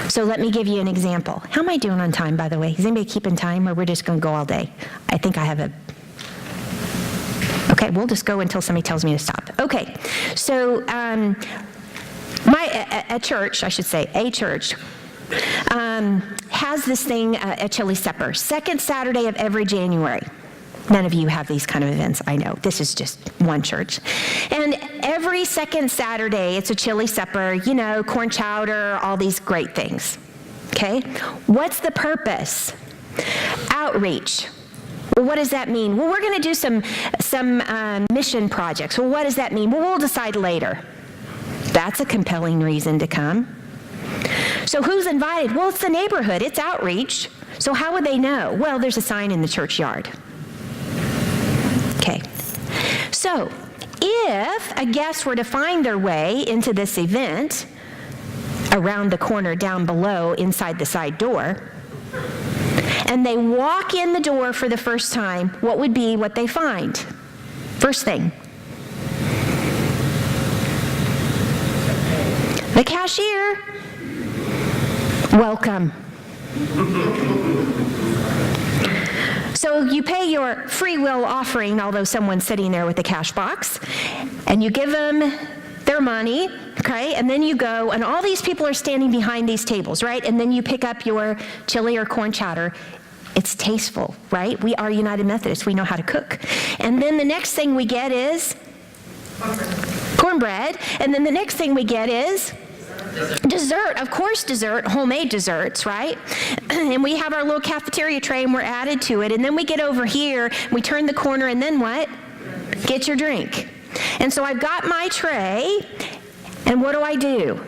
So let me give you an example. How am I doing on time, by the way? Is anybody keeping time, or we're just going to go all day? I think I have a... Okay, we'll just go until somebody tells me to stop. Okay, so a church has this thing, a chili supper, second Saturday of every January. None of you have these kind of events, I know. This is just one church. And every second Saturday, it's a chili supper, corn chowder, all these great things. Okay? What's the purpose? Outreach. Well, what does that mean? Well, we're going to do some mission projects. Well, what does that mean? Well, we'll decide later. That's a compelling reason to come. So who's invited? Well, it's the neighborhood. It's outreach. So how would they know? Well, there's a sign in the churchyard. Okay. So if a guest were to find their way into this event around the corner down below inside the side door, and they walk in the door for the first time, what would be what they find? First thing. The cashier. Welcome. So you pay your free will offering, although someone's sitting there with a cash box, and you give them their money, okay? And then you go, and all these people are standing behind these tables, right? And then you pick up your chili or corn chowder. It's tasteful, right? We are United Methodists. We know how to cook. And then the next thing we get is cornbread. And then the next thing we get is dessert. Of course, dessert, homemade desserts, right? And we have our little cafeteria tray and we're added to it. And then we get over here, we turn the corner, and then what? Get your drink. And so I've got my tray, and what do?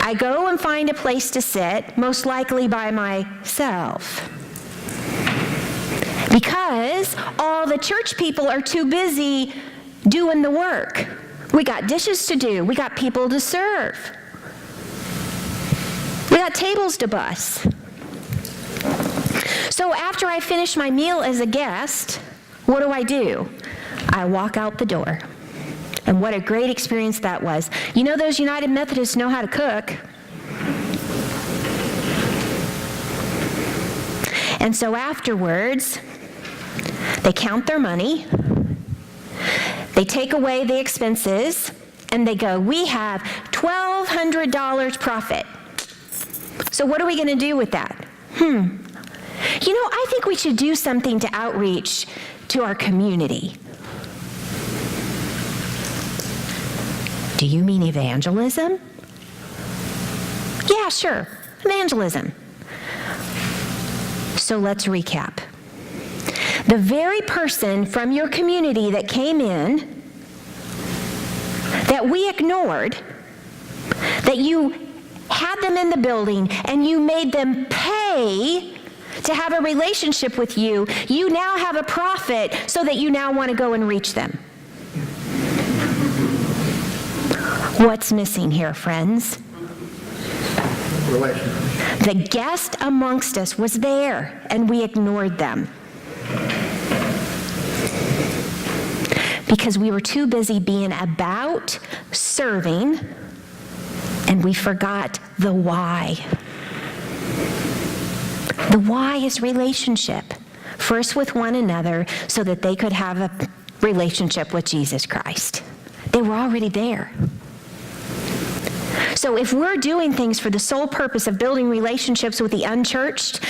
I go and find a place to sit, most likely by myself. Because all the church people are too busy doing the work. We got dishes to do. We got people to serve. We got tables to bus. So after I finish my meal as a guest, what do? I walk out the door. And what a great experience that was. You know, those United Methodists know how to cook. And so afterwards, they count their money, they take away the expenses, and they go, we have $1,200 profit. So what are we going to do with that? You know, I think we should do something to outreach to our community. Do you mean evangelism? Yeah, sure, evangelism. So let's recap. The very person from your community that came in, that we ignored, that you had them in the building and you made them pay to have a relationship with you, you now have a profit so that you now want to go and reach them. What's missing here, friends? Relationship. The guest amongst us was there, and we ignored them. Because we were too busy being about serving, and we forgot the why. The why is relationship. First with one another, so that they could have a relationship with Jesus Christ. They were already there. So if we're doing things for the sole purpose of building relationships with the unchurched,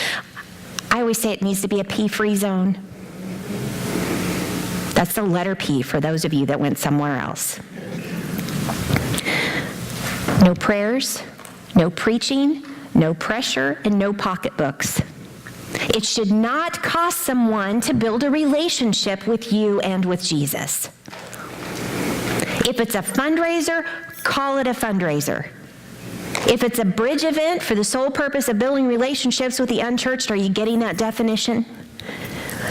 I always say it needs to be a P-free zone. That's the letter P for those of you that went somewhere else. No prayers, no preaching, no pressure, and no pocketbooks. It should not cost someone to build a relationship with you and with Jesus. If it's a fundraiser, call it a fundraiser. If it's a bridge event for the sole purpose of building relationships with the unchurched, are you getting that definition?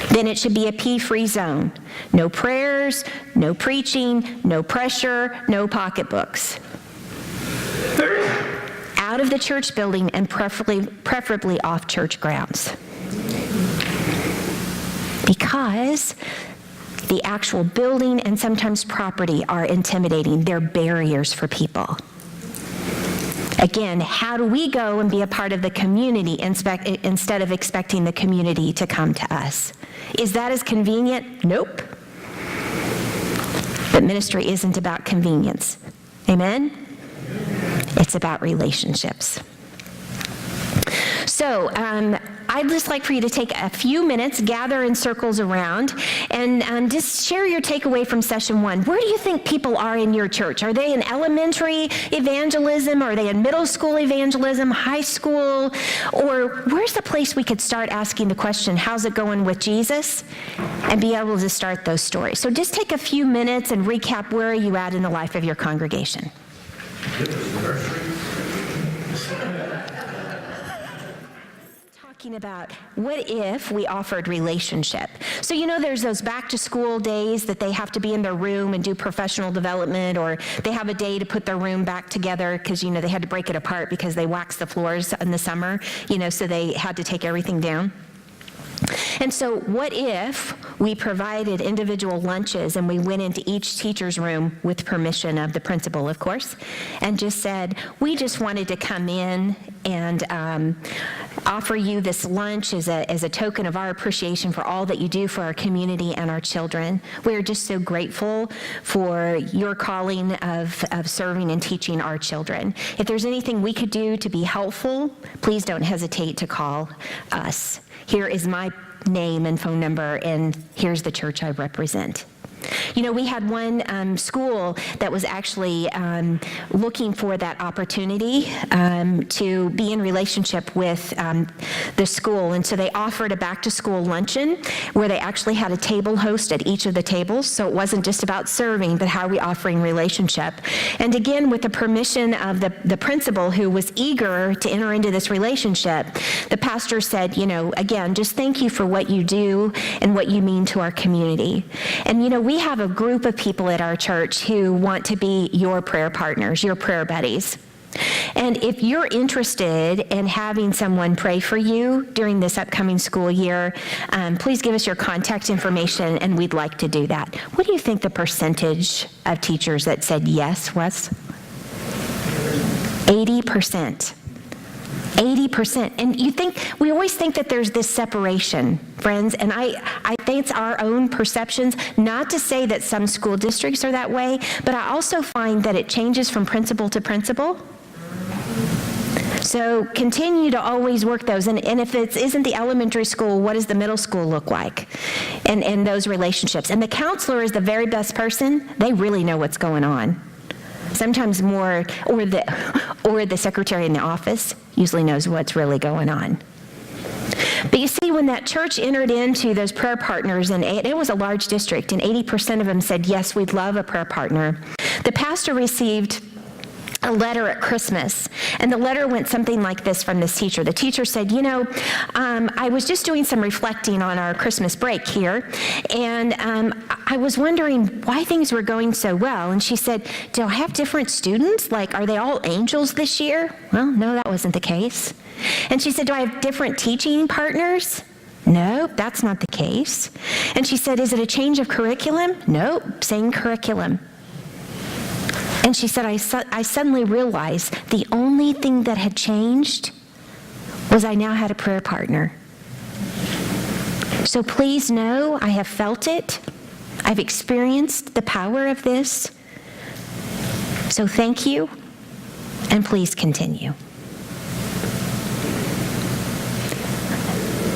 Then it should be a P-free zone. No prayers, no preaching, no pressure, no pocketbooks. Out of the church building and preferably off church grounds. Because the actual building and sometimes property are intimidating. They're barriers for people. Again, how do we go and be a part of the community instead of expecting the community to come to us? Is that as convenient? Nope. But ministry isn't about convenience. Amen? It's about relationships. So, I'd just like for you to take a few minutes, gather in circles around, and just share your takeaway from session 1. Where do you think people are in your church? Are they in elementary evangelism? Are they in middle school evangelism, high school? Or where's the place we could start asking the question, how's it going with Jesus? And be able to start those stories. So just take a few minutes and recap, where are you at in the life of your congregation? Talking about what if we offered relationship. So you know there's those back to school days that they have to be in their room and do professional development, or they have a day to put their room back together because you know they had to break it apart because they waxed the floors in the summer, you know, so they had to take everything down. And so what if we provided individual lunches and we went into each teacher's room with permission of the principal, of course, and just said, we just wanted to come in and offer you this lunch as a token of our appreciation for all that you do for our community and our children. We are just so grateful for your calling of serving and teaching our children. If there's anything we could do to be helpful, please don't hesitate to call us. Here is my name and phone number, and here's the church I represent. We had one school that was actually looking for that opportunity to be in relationship with the school. And so they offered a back-to-school luncheon where they actually had a table host at each of the tables. So it wasn't just about serving, but how are we offering relationship? And again, with the permission of the principal who was eager to enter into this relationship, the pastor said, again, just thank you for what you do and what you mean to our community. And we have a group of people at our church who want to be your prayer partners, your prayer buddies. And if you're interested in having someone pray for you during this upcoming school year, please give us your contact information, and we'd like to do that. What do you think the percentage of teachers that said yes was? 80%. 80%. And we always think that there's this separation, friends, and I think it's our own perceptions, not to say that some school districts are that way, but I also find that it changes from principal to principal. So continue to always work those. And if it isn't the elementary school, what does the middle school look like? And those relationships. And the counselor is the very best person. They really know what's going on. Sometimes more, or the secretary in the office usually knows what's really going on. But you see, when that church entered into those prayer partners, and it was a large district, and 80% of them said, yes, we'd love a prayer partner, the pastor received a letter at Christmas, and the letter went something like this from this teacher. The teacher said, I was just doing some reflecting on our Christmas break here, and I was wondering why things were going so well. And she said, do I have different students? Like, are they all angels this year? Well, no, that wasn't the case. And she said, do I have different teaching partners? No, that's not the case. And she said, is it a change of curriculum? Nope, same curriculum. And she said, I suddenly realized the only thing that had changed was I now had a prayer partner. So please know I have felt it. I've experienced the power of this. So thank you, and please continue.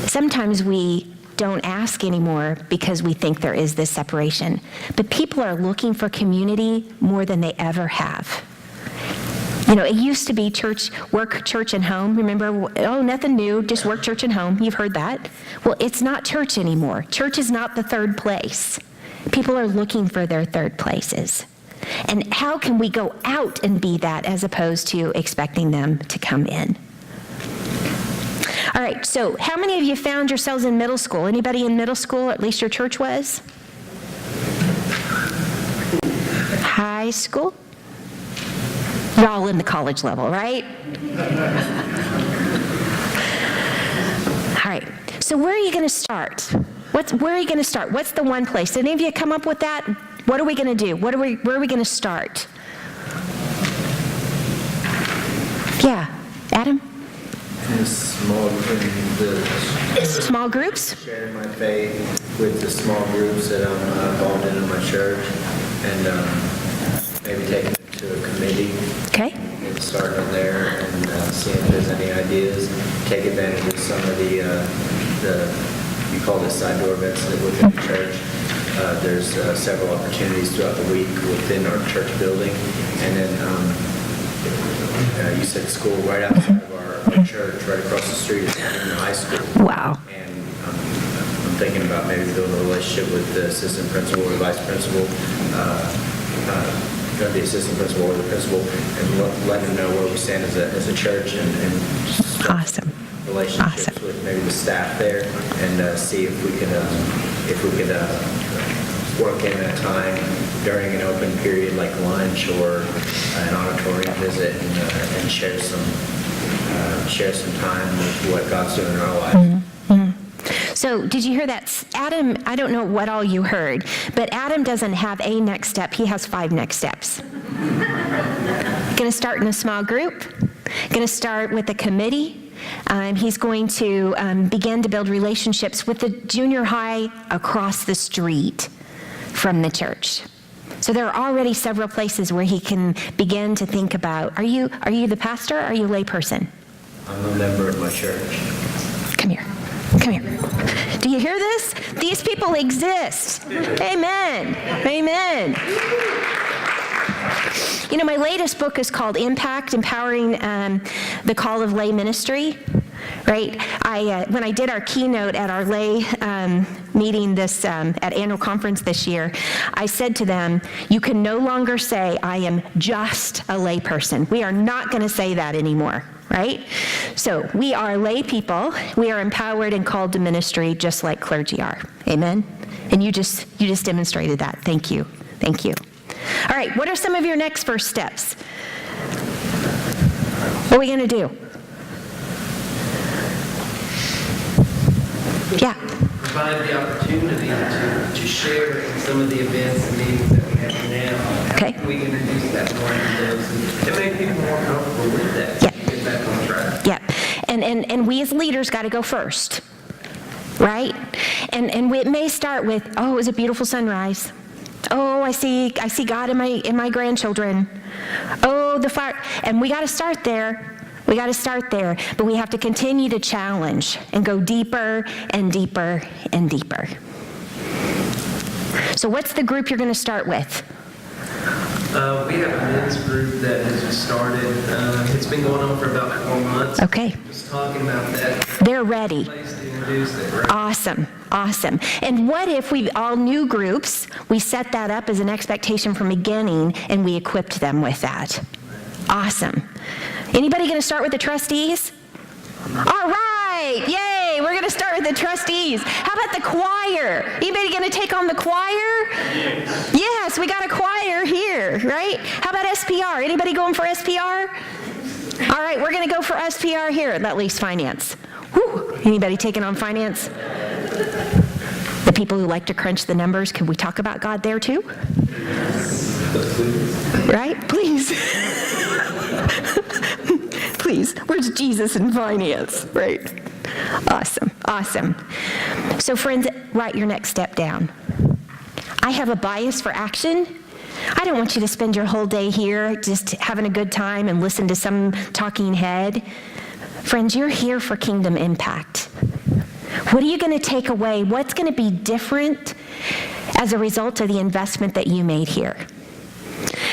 Sometimes we don't ask anymore because we think there is this separation. But people are looking for community more than they ever have. It used to be work, church, and home. Remember, nothing new, just work, church, and home. You've heard that. Well, it's not church anymore. Church is not the third place. People are looking for their third places. And how can we go out and be that as opposed to expecting them to come in? All right, so how many of you found yourselves in middle school? Anybody in middle school, at least your church was? High school? You're all in the college level, right? All right, so where are you going to start? Where are you going to start? What's the one place? Did any of you come up with that? What are we going to do? Where are we going to start? Yeah, Adam? Small groups? Sharing my faith with the small groups that I'm involved in my church, and maybe taking it to a committee. Okay. Get started there and see if there's any ideas. Take advantage of some of the you call this side door events that within the church. There's several opportunities throughout the week within our church building, and then you said school right outside of our church, right across the street is Athens High School. Wow. And I'm thinking about maybe building a relationship with the assistant principal or the vice principal, the assistant principal or the principal, and let them know where we stand as a church, and Awesome. relationships Awesome. with maybe the staff there, and see if we could work in a time during an open period like lunch or an auditorium visit, and share some time with what God's doing in our lives. Mm-hmm. So did you hear that? Adam, I don't know what all you heard, but Adam doesn't have a next step. He has 5 next steps. Going to start in a small group. Going to start with a committee. He's going to begin to build relationships with the junior high across the street from the church. So there are already several places where he can begin to think about, are you the pastor or are you a lay person? I'm a member of my church. Come here. Do you hear this? These people exist. Amen. Amen. You know, my latest book is called Impact, Empowering the Call of Lay Ministry, right? When I did our keynote at our lay meeting at annual conference this year, I said to them, you can no longer say, I am just a lay person. We are not going to say that anymore, right? So we are lay people. We are empowered and called to ministry just like clergy are. Amen? And you just demonstrated that. Thank you. Thank you. All right, what are some of your next first steps? What are we going to do? Yeah. Provide the opportunity to share in some of the events and meetings that we have now. Okay. We can introduce that more into those and make people more comfortable with that. Yeah. Get back on track. Yeah. And we as leaders got to go first, right? And it may start with, oh, it was a beautiful sunrise. Oh, I see God in my grandchildren. Oh, the fire. And we got to start there. We got to start there, but we have to continue to challenge and go deeper and deeper and deeper. So what's the group you're going to start with? We have a men's group that has just started. It's been going on for about 4 months. Okay. Just talking about that. They're ready. Place to introduce it, right? Awesome. Awesome. And what if we all new groups, we set that up as an expectation from beginning and we equipped them with that? Awesome. Anybody going to start with the trustees? All right. Yay. We're going to start with the trustees. How about the choir? Anybody going to take on the choir? Yes, we got a choir here, right? How about SPR? Anybody going for SPR? All right, we're going to go for SPR here at Least Finance. Whew. Anybody taking on finance? The people who like to crunch the numbers, can we talk about God there too? Right? Please. Please. Where's Jesus in finance? Right. Awesome. Awesome. So friends, write your next step down. I have a bias for action. I don't want you to spend your whole day here just having a good time and listen to some talking head. Friends, you're here for kingdom impact. What are you going to take away? What's going to be different as a result of the investment that you made here?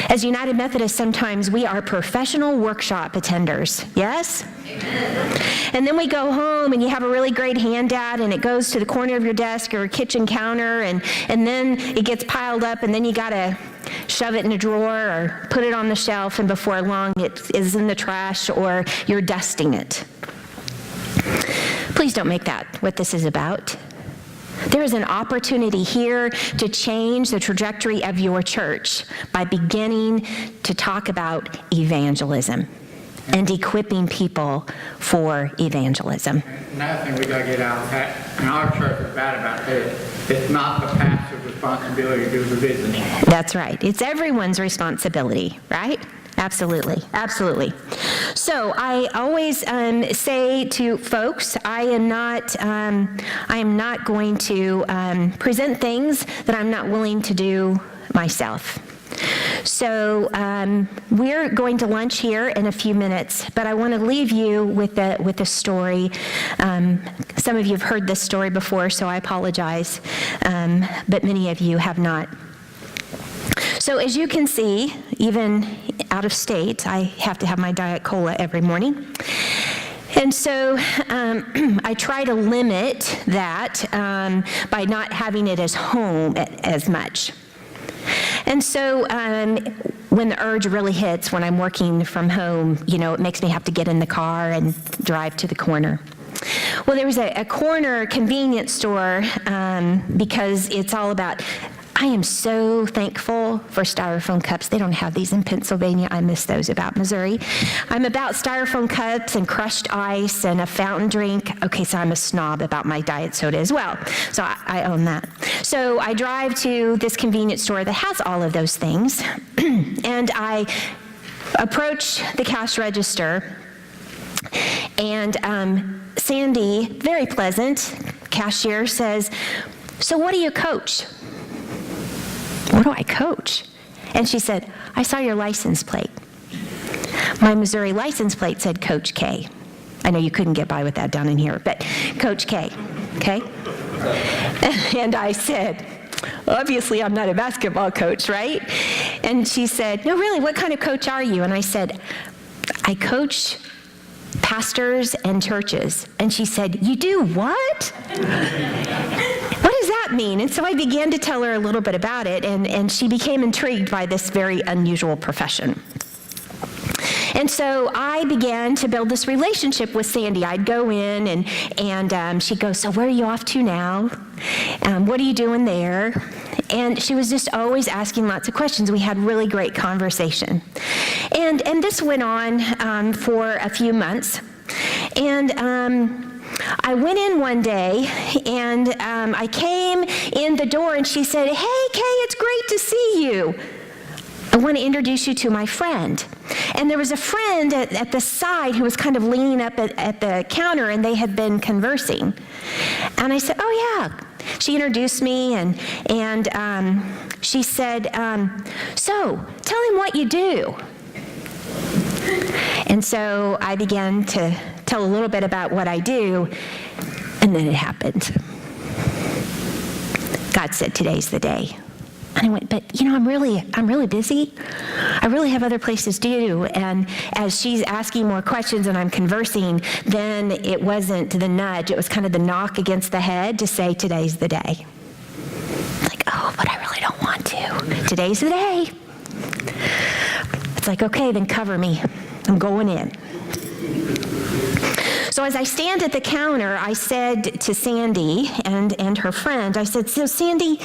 As United Methodists, sometimes we are professional workshop attenders. Yes? Amen. And then we go home and you have a really great handout and it goes to the corner of your desk or kitchen counter and then it gets piled up and then you got to shove it in a drawer or put it on the shelf and before long it is in the trash or you're dusting it. Please don't make that what this is about. There is an opportunity here to change the trajectory of your church by beginning to talk about evangelism and equipping people for evangelism. Another thing we got to get out of that, and our church is bad about this, it's not the pastor's responsibility to do the business. That's right. It's everyone's responsibility, right? Absolutely, absolutely. So I always say to folks, I am not going to present things that I'm not willing to do myself. So we're going to lunch here in a few minutes, but I want to leave you with a story. Some of you have heard this story before, so I apologize, but many of you have not. So as you can see, even out of state, I have to have my Diet Cola every morning. And so I try to limit that by not having it as home as much. And so when the urge really hits, when I'm working from home, it makes me have to get in the car and drive to the corner. Well, there was a corner convenience store because it's all about, I am so thankful for styrofoam cups. They don't have these in Pennsylvania. I miss those about Missouri. I'm about styrofoam cups and crushed ice and a fountain drink. Okay, so I'm a snob about my diet soda as well. So I own that. So I drive to this convenience store that has all of those things. And I approach the cash register. And Sandy, very pleasant, cashier, says, "So what do you coach?" "What do I coach?" And she said, "I saw your license plate." My Missouri license plate said Coach K. I know you couldn't get by with that down in here, but Coach K, okay? And I said, obviously I'm not a basketball coach, right? And she said, no, really, what kind of coach are you? And I said, I coach pastors and churches. And she said, you do what? What does that mean? And so I began to tell her a little bit about it, and she became intrigued by this very unusual profession. And so I began to build this relationship with Sandy. I'd go in, and she'd go, so where are you off to now? What are you doing there? And she was just always asking lots of questions. We had really great conversation. And this went on for a few months. And I went in one day, and I came in the door, and she said, hey, Kay, it's great to see you. I want to introduce you to my friend. And there was a friend at the side who was kind of leaning up at the counter, and they had been conversing. And I said, oh, yeah. She introduced me, and she said, so tell him what you do. And so I began to tell a little bit about what I do, and then it happened. God said, today's the day. And I went, but I'm really busy. I really have other places to do. And as she's asking more questions and I'm conversing, then it wasn't the nudge, it was kind of the knock against the head to say, today's the day. Like, oh, but I really don't want to. Today's the day. It's like, okay, then cover me. I'm going in. So as I stand at the counter, I said to Sandy and her friend, I said, so Sandy,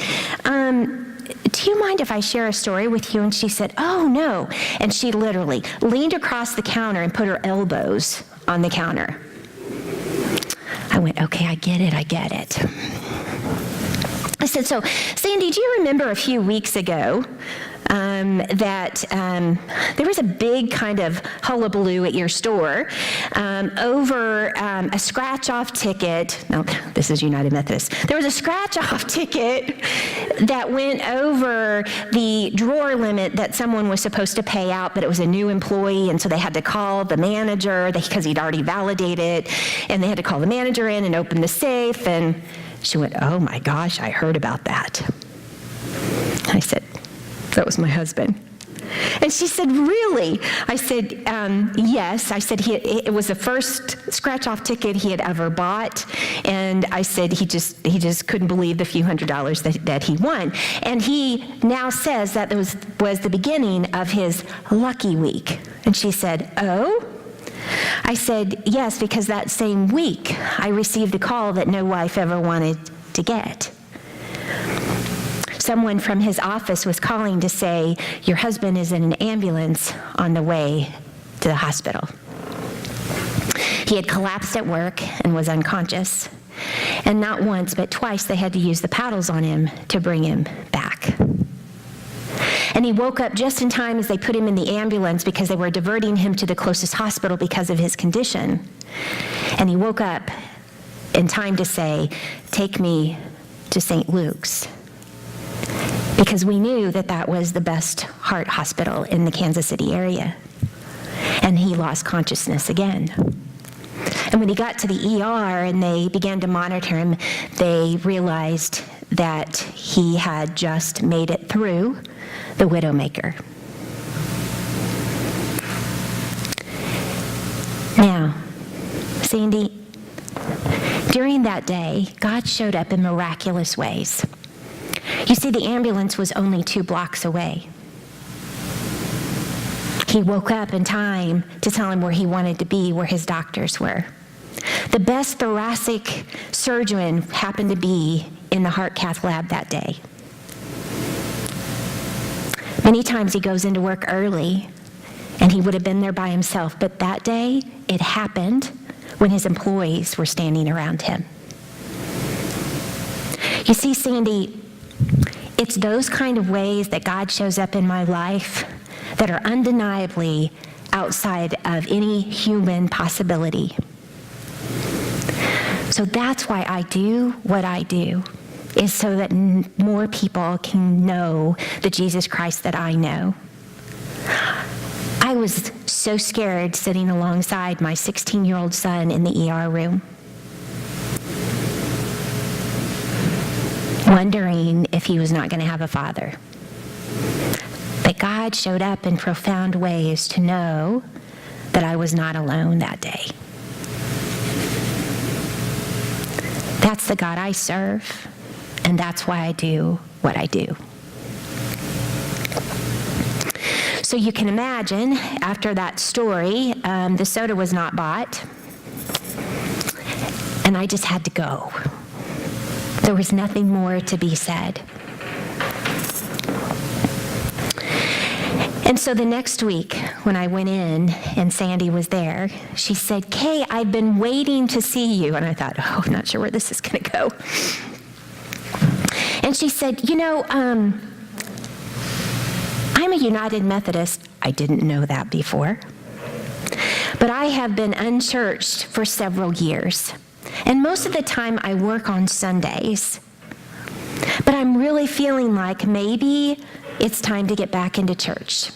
do you mind if I share a story with you? And she said, oh, no. And she literally leaned across the counter and put her elbows on the counter. I went, okay, I get it. I said, so Sandy, do you remember a few weeks ago that there was a big kind of hullabaloo at your store over a scratch-off ticket. No, this is United Methodist. There was a scratch-off ticket that went over the drawer limit that someone was supposed to pay out, but it was a new employee, and so they had to call the manager because he'd already validated, and they had to call the manager in and open the safe, and she went, oh my gosh, I heard about that. I said, that was my husband. And she said, really? I said, yes. I said, it was the first scratch-off ticket he had ever bought. And I said, he just couldn't believe the few $100s that he won. And he now says that was the beginning of his lucky week. And she said, oh? I said, yes, because that same week I received a call that no wife ever wanted to get. Someone from his office was calling to say, your husband is in an ambulance on the way to the hospital. He had collapsed at work and was unconscious. And not once, but twice, they had to use the paddles on him to bring him back. And he woke up just in time as they put him in the ambulance because they were diverting him to the closest hospital because of his condition. And he woke up in time to say, take me to St. Luke's. Because we knew that was the best heart hospital in the Kansas City area. And he lost consciousness again. And when he got to the ER and they began to monitor him, they realized that he had just made it through the Widowmaker. Now, Sandy, during that day, God showed up in miraculous ways. You see, the ambulance was only 2 blocks away. He woke up in time to tell him where he wanted to be, where his doctors were. The best thoracic surgeon happened to be in the heart cath lab that day. Many times he goes into work early, and he would have been there by himself, but that day, it happened when his employees were standing around him. You see, Sandy, it's those kind of ways that God shows up in my life that are undeniably outside of any human possibility. So that's why I do what I do, is so that more people can know the Jesus Christ that I know. I was so scared sitting alongside my 16-year-old son in the ER room. wondering if he was not going to have a father. But God showed up in profound ways to know that I was not alone that day. That's the God I serve, and that's why I do what I do. So you can imagine, after that story, the soda was not bought, and I just had to go. There was nothing more to be said. And so the next week, when I went in and Sandy was there, she said, "Kay, I've been waiting to see you." And I thought, oh, I'm not sure where this is going to go. And she said, I'm a United Methodist. I didn't know that before. But I have been unchurched for several years. And most of the time I work on Sundays. But I'm really feeling like maybe it's time to get back into church.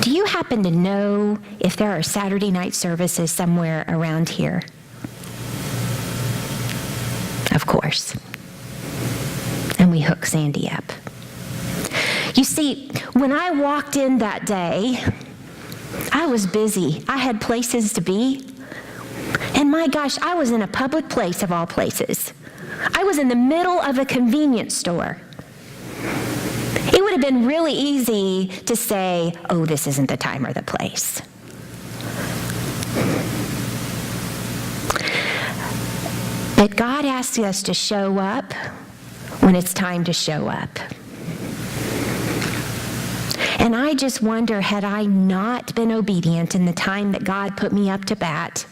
Do you happen to know if there are Saturday night services somewhere around here? Of course. And we hook Sandy up. You see, when I walked in that day, I was busy. I had places to be. And my gosh, I was in a public place of all places. I was in the middle of a convenience store. It would have been really easy to say, oh, this isn't the time or the place. But God asks us to show up when it's time to show up. And I just wonder, had I not been obedient in the time that God put me up to bat,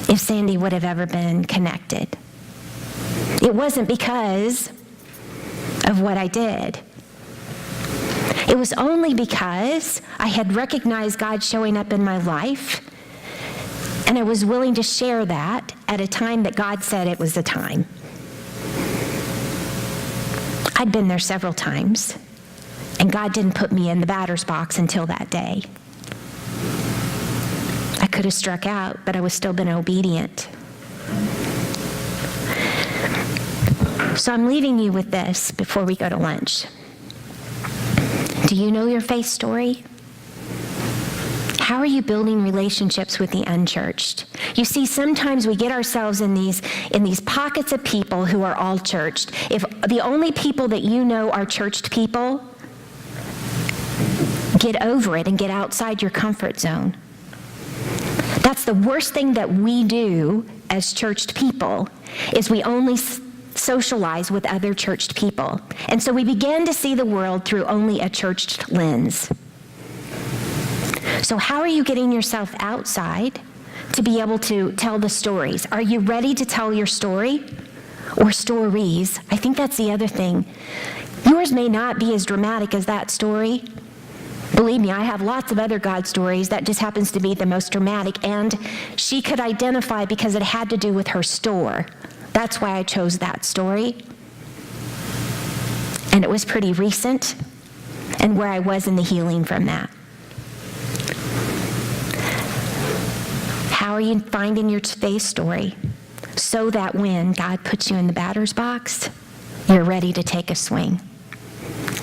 if Sandy would have ever been connected. It wasn't because of what I did. It was only because I had recognized God showing up in my life, and I was willing to share that at a time that God said it was the time. I'd been there several times, and God didn't put me in the batter's box until that day. I could have struck out, but I was still been obedient. So I'm leaving you with this before we go to lunch. Do you know your faith story? How are you building relationships with the unchurched? You see, sometimes we get ourselves in these pockets of people who are all churched. If the only people that you know are churched people, get over it and get outside your comfort zone. That's the worst thing that we do as churched people, is we only socialize with other churched people. And so we begin to see the world through only a churched lens. So how are you getting yourself outside to be able to tell the stories? Are you ready to tell your story or stories? I think that's the other thing. Yours may not be as dramatic as that story. Believe me, I have lots of other God stories. That just happens to be the most dramatic. And she could identify because it had to do with her store. That's why I chose that story. And it was pretty recent, and where I was in the healing from that. How are you finding your faith story so that when God puts you in the batter's box, you're ready to take a swing?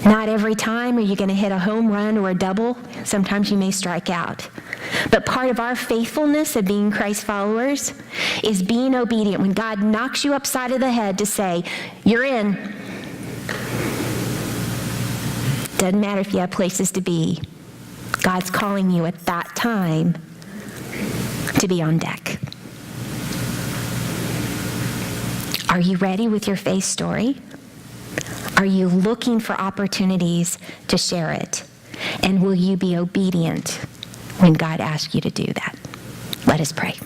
Not every time are you going to hit a home run or a double. Sometimes you may strike out. But part of our faithfulness of being Christ followers is being obedient. When God knocks you upside of the head to say, you're in. Doesn't matter if you have places to be. God's calling you at that time to be on deck. Are you ready with your faith story? Are you looking for opportunities to share it? And will you be obedient when God asks you to do that? Let us pray.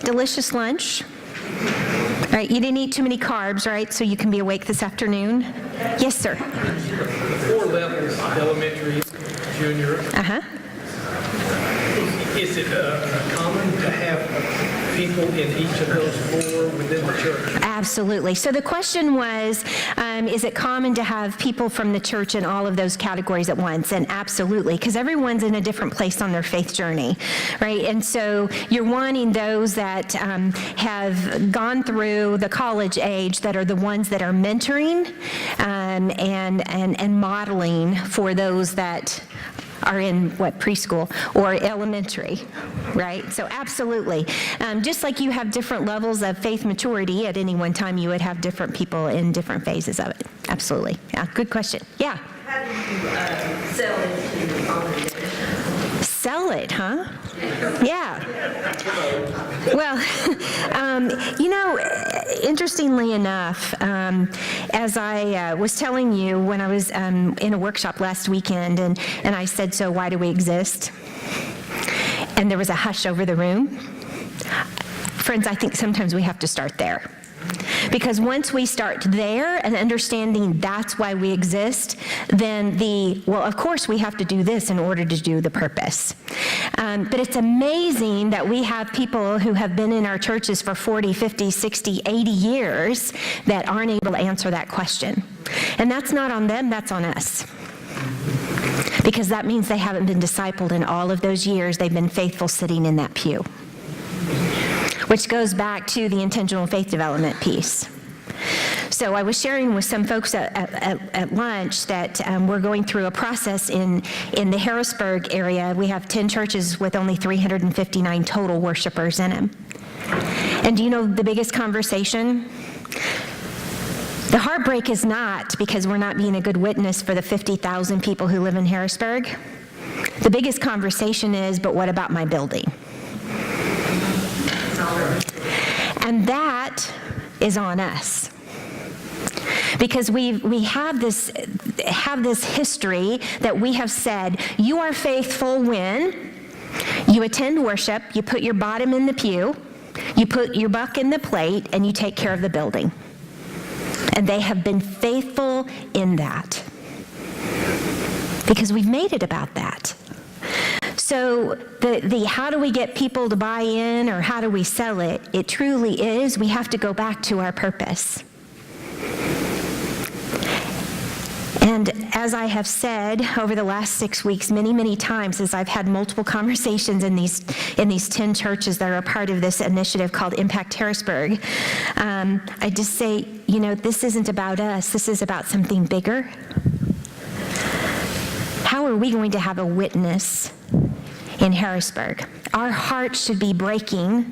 Delicious lunch. All right, you didn't eat too many carbs, right? So you can be awake this afternoon. Yes, sir. 4 levels, elementary, junior. Uh-huh. Is it common to have people in each of those 4 within the church. Absolutely. So the question was, is it common to have people from the church in all of those categories at once? And absolutely, because everyone's in a different place on their faith journey, right? And so you're wanting those that have gone through the college age, that are the ones that are mentoring and modeling for those that are in preschool or elementary, right? So absolutely. Just like you have different levels of faith maturity at any one time, you would have different people in different phases of it. Absolutely. Yeah, good question. Yeah. How do you sell it to the congregation? Sell it, huh? Yeah. Well, interestingly enough, as I was telling you when I was in a workshop last weekend, and I said, so why do we exist? And there was a hush over the room. Friends, I think sometimes we have to start there. Because once we start there and understanding that's why we exist, then of course we have to do this in order to do the purpose. But it's amazing that we have people who have been in our churches for 40, 50, 60, 80 years that aren't able to answer that question. And that's not on them, that's on us. Because that means they haven't been discipled in all of those years they've been faithful sitting in that pew. Which goes back to the intentional faith development piece. So I was sharing with some folks at lunch that we're going through a process in the Harrisburg area. We have 10 churches with only 359 total worshipers in them. And do you know the biggest conversation? The heartbreak is not because we're not being a good witness for the 50,000 people who live in Harrisburg. The biggest conversation is, but what about my building? And that is on us. Because we have this history that we have said, you are faithful when you attend worship, you put your bottom in the pew, you put your buck in the plate, and you take care of the building. And they have been faithful in that. Because we've made it about that. So the how do we get people to buy in or how do we sell it? It truly is, we have to go back to our purpose. And as I have said over the last 6 weeks, many, many times as I've had multiple conversations in these 10 churches that are a part of this initiative called Impact Harrisburg, I just say, this isn't about us. This is about something bigger. How are we going to have a witness in Harrisburg? Our hearts should be breaking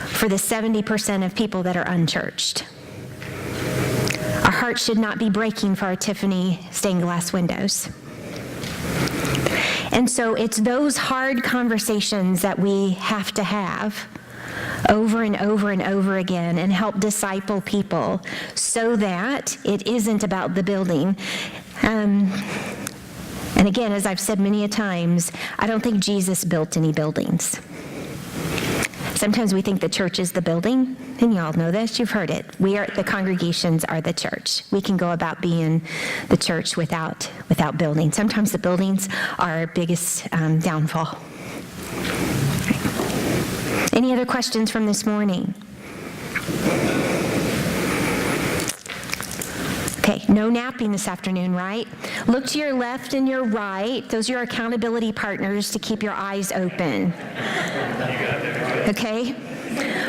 for the 70% of people that are unchurched. Our hearts should not be breaking for our Tiffany stained glass windows. And so it's those hard conversations that we have to have over and over and over again and help disciple people so that it isn't about the building. And again, as I've said many a times, I don't think Jesus built any buildings. Sometimes we think the church is the building, and you all know this, you've heard it. The congregations are the church. We can go about being the church without building. Sometimes the buildings are our biggest downfall. Any other questions from this morning? Okay, no napping this afternoon, right? Look to your left and your right. Those are your accountability partners to keep your eyes open. Okay?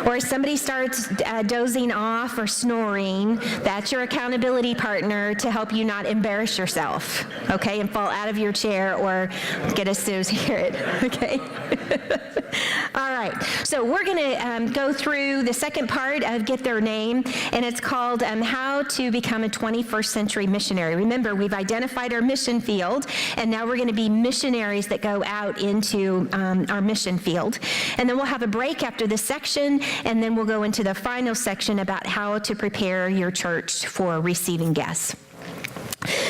Or if somebody starts dozing off or snoring, that's your accountability partner to help you not embarrass yourself, okay, and fall out of your chair or get a snooze hear it, okay? All right, so we're going to go through the second part of Get Their Name, and it's called How to Become a 21st Century Missionary. Remember, we've identified our mission field, and now we're going to be missionaries that go out into our mission field. And then we'll have a break after this section, and then we'll go into the final section about how to prepare your church for receiving guests.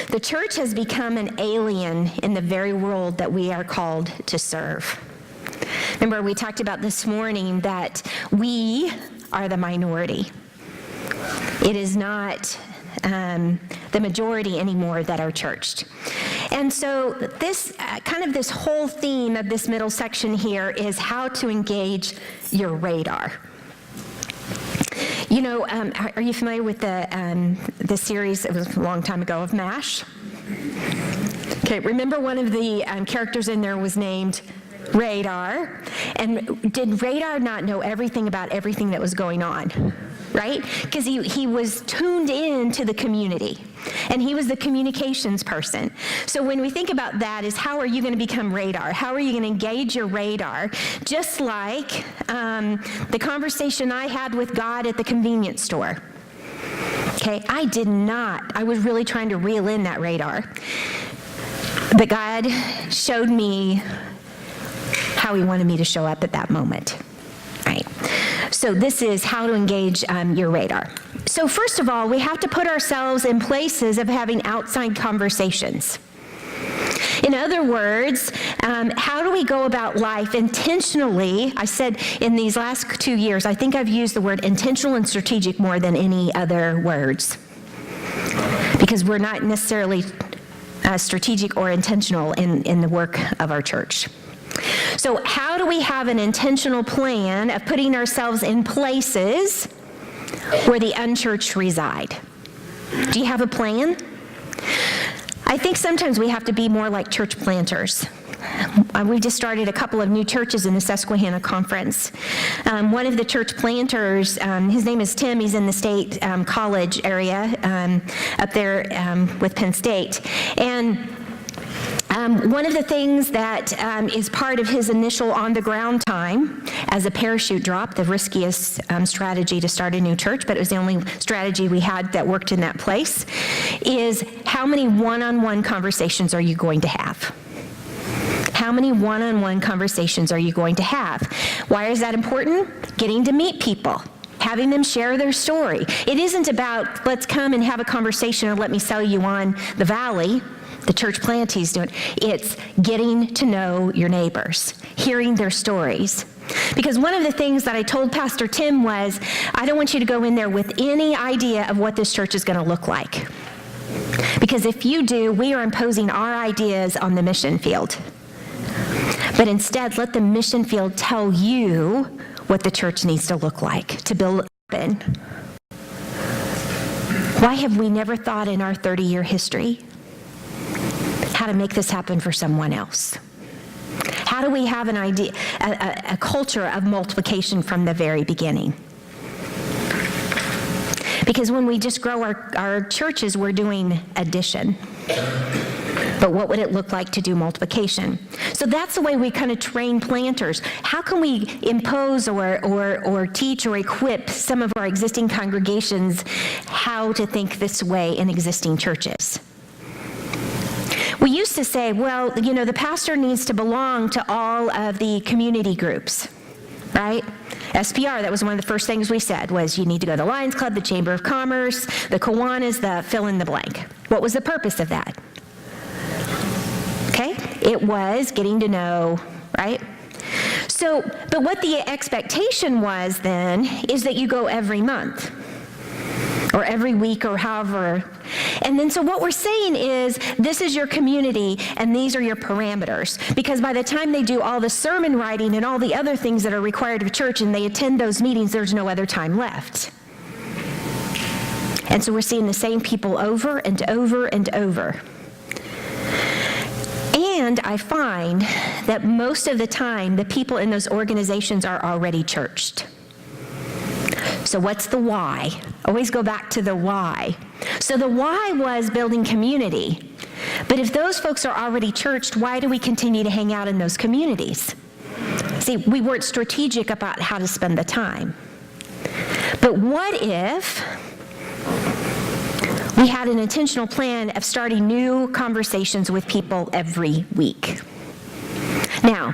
The church has become an alien in the very world that we are called to serve. Remember, we talked about this morning that we are the minority. It is not the majority anymore that are churched. And so this this whole theme of this middle section here is how to engage your radar. You know, are you familiar with the series, it was a long time ago, of MASH? Okay, remember one of the characters in there was named Radar. And did Radar not know everything about everything that was going on? Right? Because he was tuned in to the community, and he was the communications person. So when we think about that, is how are you going to become Radar? How are you going to engage your radar? Just like the conversation I had with God at the convenience store. Okay, I was really trying to reel in that radar. But God showed me how he wanted me to show up at that moment. Right. So this is how to engage your radar. So first of all, we have to put ourselves in places of having outside conversations. In other words, how do we go about life intentionally? I said in these last 2 years, I think I've used the word intentional and strategic more than any other words. Because we're not necessarily strategic or intentional in the work of our church. So how do we have an intentional plan of putting ourselves in places where the unchurched reside? Do you have a plan? I think sometimes we have to be more like church planters. We've just started a couple of new churches in the Susquehanna Conference. One of the church planters, his name is Tim, he's in the State College area up there with Penn State. And one of the things that is part of his initial on-the-ground time as a parachute drop, the riskiest strategy to start a new church, but it was the only strategy we had that worked in that place, is how many one-on-one conversations are you going to have? How many one-on-one conversations are you going to have? Why is that important? Getting to meet people. Having them share their story. It isn't about, let's come and have a conversation or let me sell you on the valley. The church plantees do it. It's getting to know your neighbors, hearing their stories. Because one of the things that I told Pastor Tim was, I don't want you to go in there with any idea of what this church is going to look like. Because if you do, we are imposing our ideas on the mission field. But instead, let the mission field tell you what the church needs to look like to build up in. Why have we never thought in our 30-year history how to make this happen for someone else? How do we have an idea, a culture of multiplication from the very beginning? Because when we just grow our churches, we're doing addition. But what would it look like to do multiplication? So that's the way we kind of train planters. How can we impose or teach or equip some of our existing congregations how to think this way in existing churches? We used to say, well, you know, the pastor needs to belong to all of the community groups, right? SPR, that was one of the first things we said, was you need to go to the Lions Club, the Chamber of Commerce, the Kiwanis, the fill in the blank. What was the purpose of that? Okay, it was getting to know, right? So, but what the expectation was then is that you go every month or every week or however. And then so what we're saying is this is your community and these are your parameters. Because by the time they do all the sermon writing and all the other things that are required of church and they attend those meetings, there's no other time left. And so we're seeing the same people over and over and over. And I find that most of the time, the people in those organizations are already churched. So what's the why? Always go back to the why. So the why was building community. But if those folks are already churched, why do we continue to hang out in those communities? See, we weren't strategic about how to spend the time. But what if we had an intentional plan of starting new conversations with people every week? Now,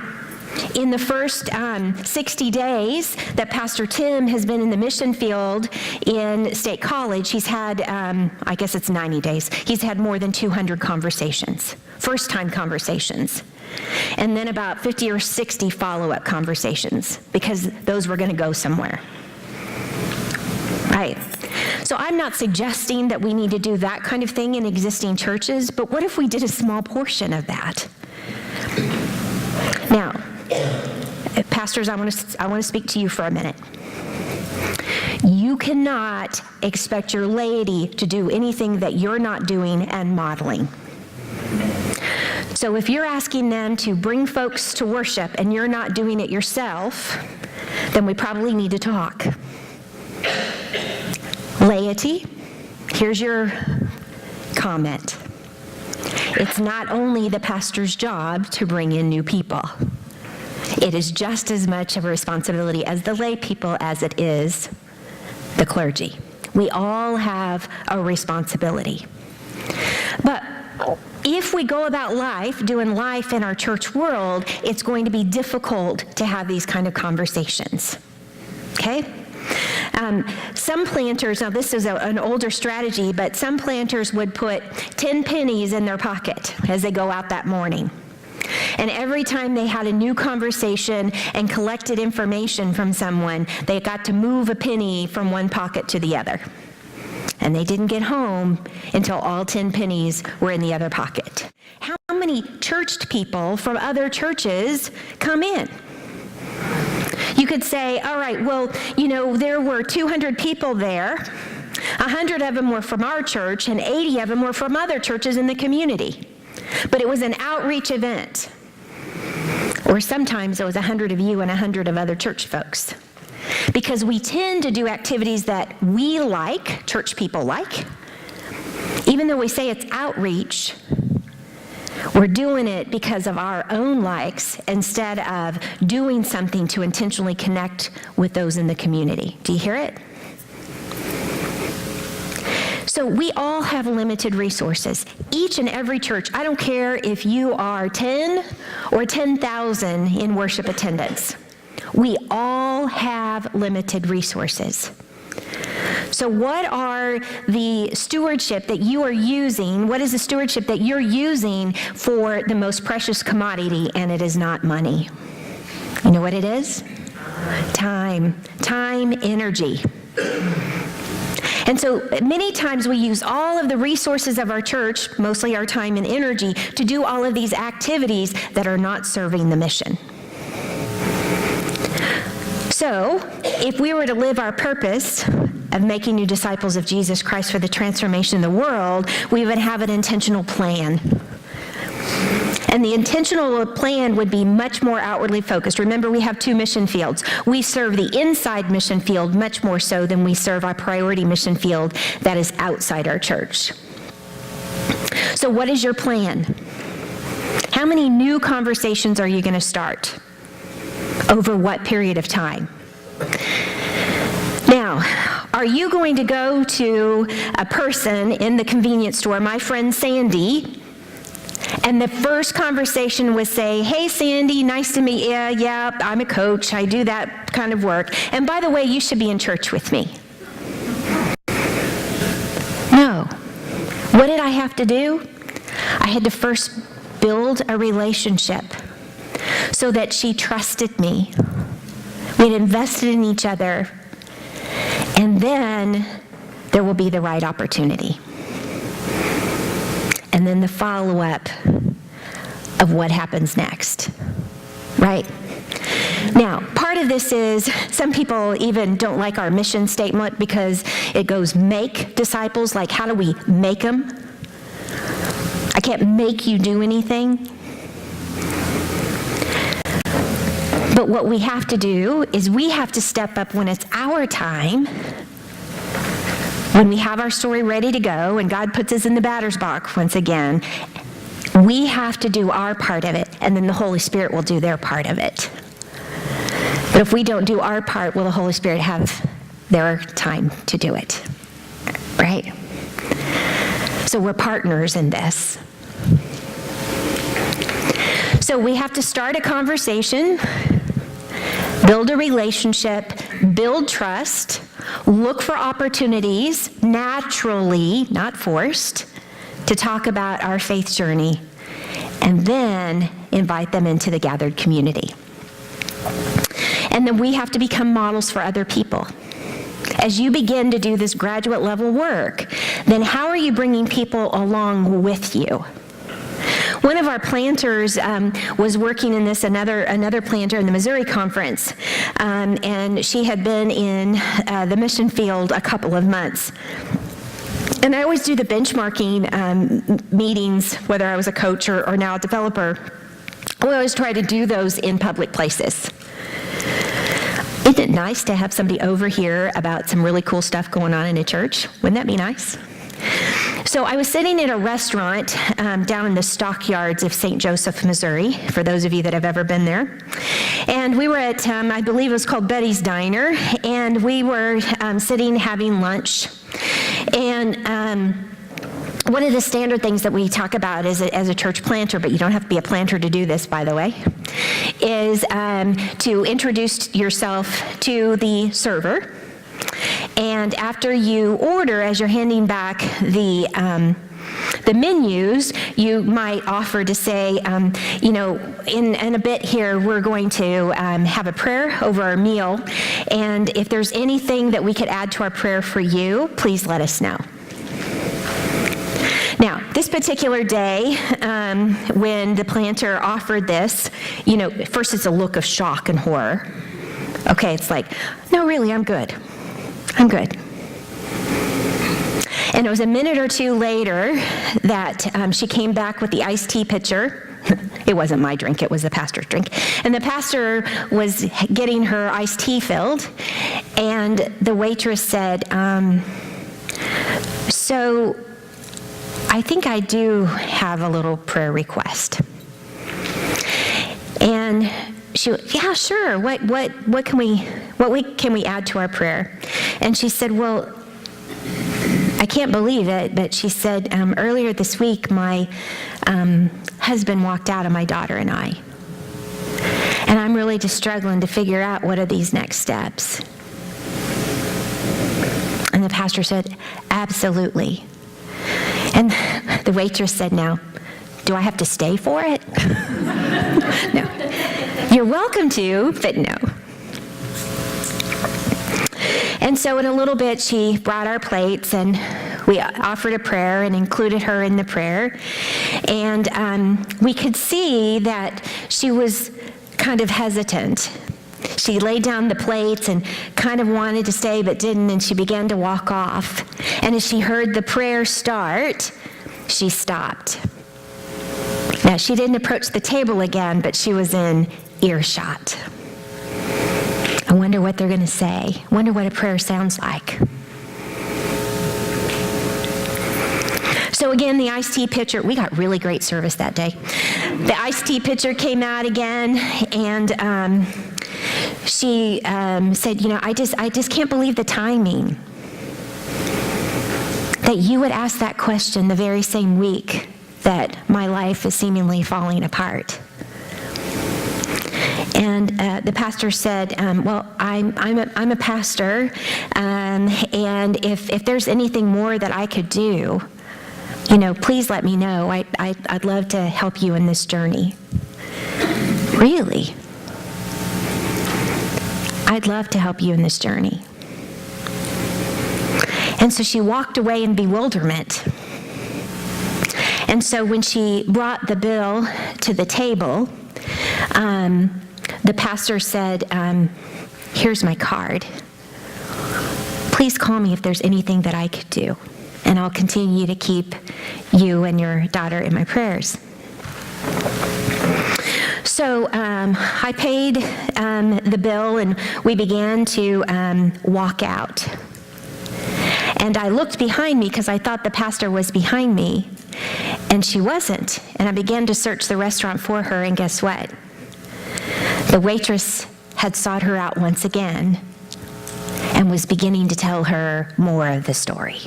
in the first 60 days that Pastor Tim has been in the mission field in State College, he's had, I guess it's 90 days, he's had more than 200 conversations, first-time conversations, and then about 50 or 60 follow-up conversations, because those were going to go somewhere. Right. So I'm not suggesting that we need to do that kind of thing in existing churches, but what if we did a small portion of that? Now, pastors, I want to speak to you for a minute. You cannot expect your laity to do anything that you're not doing and modeling. So if you're asking them to bring folks to worship and you're not doing it yourself, then we probably need to talk. Laity, here's your comment. It's not only the pastor's job to bring in new people. It is just as much of a responsibility as the lay people as it is the clergy. We all have a responsibility. But if we go about life, doing life in our church world, it's going to be difficult to have these kind of conversations. Okay? Some planters, now this is an older strategy, but some planters would put 10 pennies in their pocket as they go out that morning. And every time they had a new conversation and collected information from someone, they got to move a penny from one pocket to the other. And they didn't get home until all 10 pennies were in the other pocket. How many churched people from other churches come in? You could say, all right, well, there were 200 people there. 100 of them were from our church, and 80 of them were from other churches in the community. But it was an outreach event. Or sometimes it was 100 of you and 100 of other church folks. Because we tend to do activities that we like, church people like. Even though we say it's outreach, we're doing it because of our own likes instead of doing something to intentionally connect with those in the community. Do you hear it? So we all have limited resources. Each and every church, I don't care if you are 10 or 10,000 in worship attendance. We all have limited resources. So what are the stewardship that you are using? What is the stewardship that you're using for the most precious commodity? And it is not money. You know what it is? Time, energy. And so many times we use all of the resources of our church, mostly our time and energy, to do all of these activities that are not serving the mission. So, if we were to live our purpose of making new disciples of Jesus Christ for the transformation of the world, we would have an intentional plan. And the intentional plan would be much more outwardly focused. Remember, we have two mission fields. We serve the inside mission field much more so than we serve our priority mission field that is outside our church. So what is your plan? How many new conversations are you going to start? Over what period of time? Now, are you going to go to a person in the convenience store, my friend Sandy, and the first conversation was say, hey Sandy, nice to meet you. Yeah, I'm a coach. I do that kind of work. And by the way, you should be in church with me. No. What did I have to do? I had to first build a relationship so that she trusted me. We had invested in each other, and then there will be the right opportunity. And then the follow-up of what happens next, right? Now, part of this is some people even don't like our mission statement because it goes make disciples, like how do we make them? I can't make you do anything. But what we have to do is we have to step up when it's our time, when we have our story ready to go and God puts us in the batter's box once again. We have to do our part of it, and then the Holy Spirit will do their part of it. But if we don't do our part, will the Holy Spirit have their time to do it? Right? So we're partners in this. So we have to start a conversation, build a relationship, build trust, look for opportunities, naturally, not forced, to talk about our faith journey, and then invite them into the gathered community. And then we have to become models for other people. As you begin to do this graduate level work, then how are you bringing people along with you? One of our planters was working in this, another planter in the Missouri Conference, and she had been in the mission field a couple of months. And I always do the benchmarking meetings, whether I was a coach or now a developer. We always try to do those in public places. Isn't it nice to have somebody overhear about some really cool stuff going on in a church? Wouldn't that be nice? So I was sitting at a restaurant down in the stockyards of St. Joseph, Missouri, for those of you that have ever been there. And we were at, I believe it was called Betty's Diner, and we were sitting having lunch. And one of the standard things that we talk about as a church planter, but you don't have to be a planter to do this, by the way, is to introduce yourself to the server. And after you order, as you're handing back the menus, you might offer to say, in a bit here, we're going to have a prayer over our meal. And if there's anything that we could add to our prayer for you, please let us know. Now, this particular day, when the planter offered this, first it's a look of shock and horror. Okay, it's like, no, really, I'm good. I'm good. And it was a minute or two later that she came back with the iced tea pitcher. It wasn't my drink, it was the pastor's drink. And the pastor was getting her iced tea filled, and the waitress said, so I think I do have a little prayer request. And she went, yeah, sure. What can we add to our prayer? And she said, well, I can't believe it, but she said, earlier this week, my husband walked out on my daughter and I. And I'm really just struggling to figure out what are these next steps. And the pastor said, absolutely. And the waitress said, now, do I have to stay for it? No. You're welcome to, but no. And so in a little bit, she brought our plates, and we offered a prayer and included her in the prayer. And we could see that she was kind of hesitant. She laid down the plates and kind of wanted to stay, but didn't, and she began to walk off. And as she heard the prayer start, she stopped. Now, she didn't approach the table again, but she was in earshot. I wonder what they're going to say. I wonder what a prayer sounds like. So again, the iced tea pitcher, we got really great service that day. The iced tea pitcher came out again, and she said, I just can't believe the timing. That you would ask that question the very same week that my life is seemingly falling apart. And the pastor said, well, I'm a pastor, and if there's anything more that I could do, please let me know. I'd love to help you in this journey. Really? I'd love to help you in this journey. And so she walked away in bewilderment. And so when she brought the bill to the table, the pastor said, here's my card. Please call me if there's anything that I could do, and I'll continue to keep you and your daughter in my prayers. So I paid the bill, and we began to walk out. And I looked behind me because I thought the pastor was behind me, and she wasn't. And I began to search the restaurant for her, and guess what? The waitress had sought her out once again and was beginning to tell her more of the story.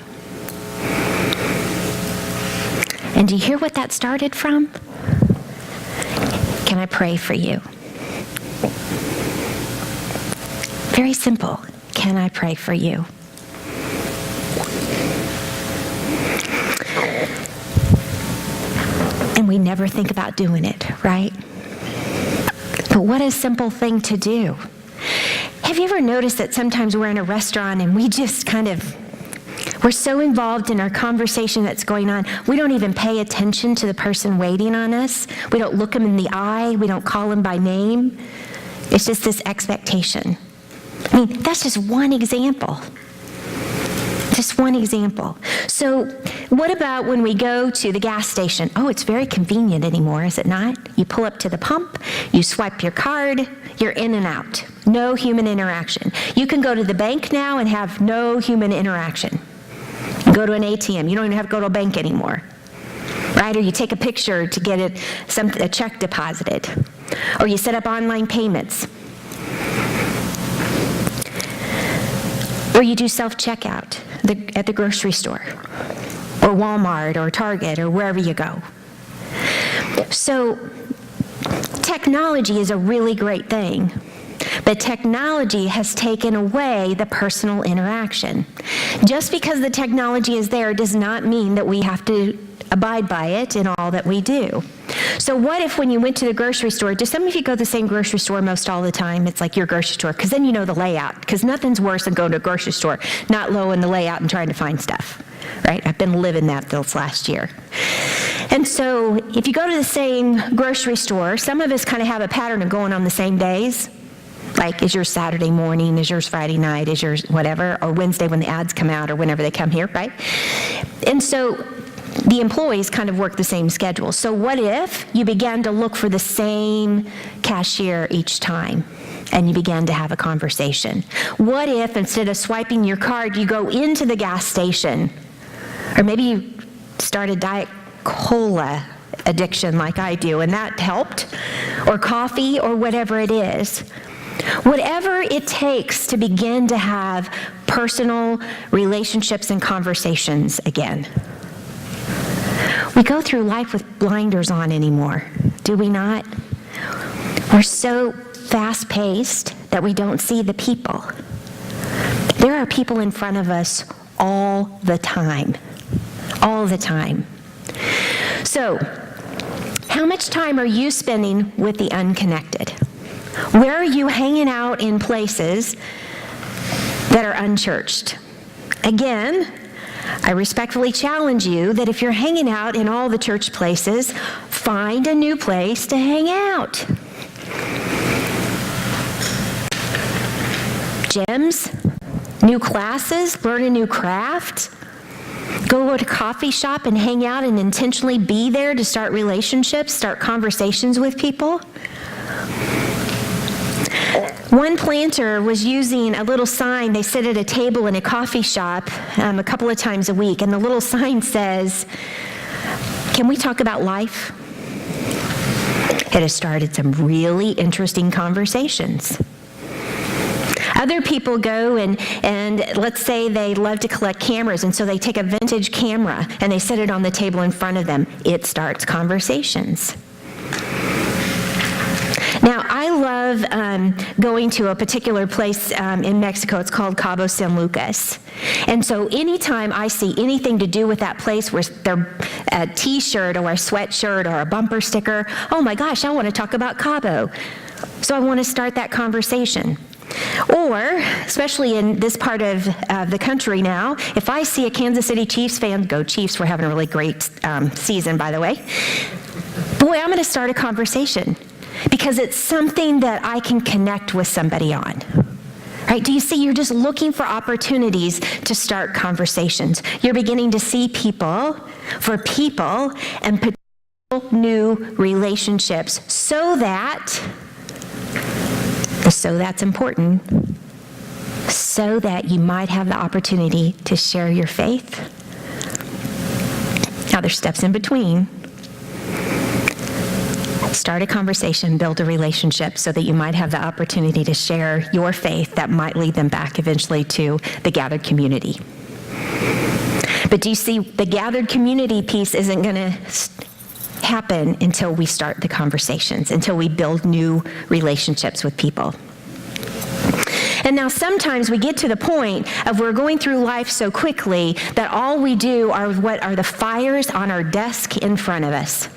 And do you hear what that started from? Can I pray for you? Very simple. Can I pray for you? And we never think about doing it, right? But what a simple thing to do. Have you ever noticed that sometimes we're in a restaurant and we just kind of, We're so involved in our conversation that's going on, we don't even pay attention to the person waiting on us. We don't look them in the eye. We don't call them by name. It's just this expectation. I mean, that's just one example. Just one example. So what about when we go to the gas station? Oh, it's very convenient anymore, is it not? You pull up to the pump, you swipe your card, you're in and out. No human interaction. You can go to the bank now and have no human interaction. You go to an ATM. You don't even have to go to a bank anymore. Right? Or you take a picture to get a check deposited. Or you set up online payments. Or you do self-checkout at the grocery store, or Walmart, or Target, or wherever you go. So technology is a really great thing, but technology has taken away the personal interaction. Just because the technology is there does not mean that we have to abide by it in all that we do. So what if when you went to the grocery store, do some of you go to the same grocery store most all the time? It's like your grocery store, because then you know the layout, because nothing's worse than going to a grocery store, not knowing the layout and trying to find stuff, right? I've been living that this last year. And so if you go to the same grocery store, some of us kind of have a pattern of going on the same days. Like, is yours Saturday morning, is yours Friday night, is yours whatever, or Wednesday when the ads come out, or whenever they come here, right? And so the employees kind of work the same schedule. So what if you began to look for the same cashier each time and you began to have a conversation? What if instead of swiping your card, you go into the gas station, or maybe you start a Diet Cola addiction like I do, and that helped, or coffee, or whatever it is. Whatever it takes to begin to have personal relationships and conversations again. We go through life with blinders on anymore, do we not? We're so fast-paced that we don't see the people. There are people in front of us all the time. All the time. So, how much time are you spending with the unconnected? Where are you hanging out in places that are unchurched? Again, I respectfully challenge you that if you're hanging out in all the church places, find a new place to hang out. Gyms, new classes, learn a new craft, go to a coffee shop and hang out and intentionally be there to start relationships, start conversations with people. One planter was using a little sign. They sit at a table in a coffee shop a couple of times a week, and the little sign says, "Can we talk about life?" It has started some really interesting conversations. Other people go and let's say they love to collect cameras, and so they take a vintage camera and they set it on the table in front of them. It starts conversations. Now, I love going to a particular place in Mexico. It's called Cabo San Lucas. And so anytime I see anything to do with that place, where they're a t-shirt or a sweatshirt or a bumper sticker, oh my gosh, I want to talk about Cabo. So I want to start that conversation. Or, especially in this part of the country now, if I see a Kansas City Chiefs fan, go Chiefs, we're having a really great season, by the way. Boy, I'm going to start a conversation. Because it's something that I can connect with somebody on. Right? Do you see? You're just looking for opportunities to start conversations. You're beginning to see people for people and potential new relationships. So that's important. So that you might have the opportunity to share your faith. Now there's steps in between. Start a conversation, build a relationship so that you might have the opportunity to share your faith that might lead them back eventually to the gathered community. But do you see, the gathered community piece isn't going to happen until we start the conversations, until we build new relationships with people. And now sometimes we get to the point of we're going through life so quickly that all we do are what are the fires on our desk in front of us.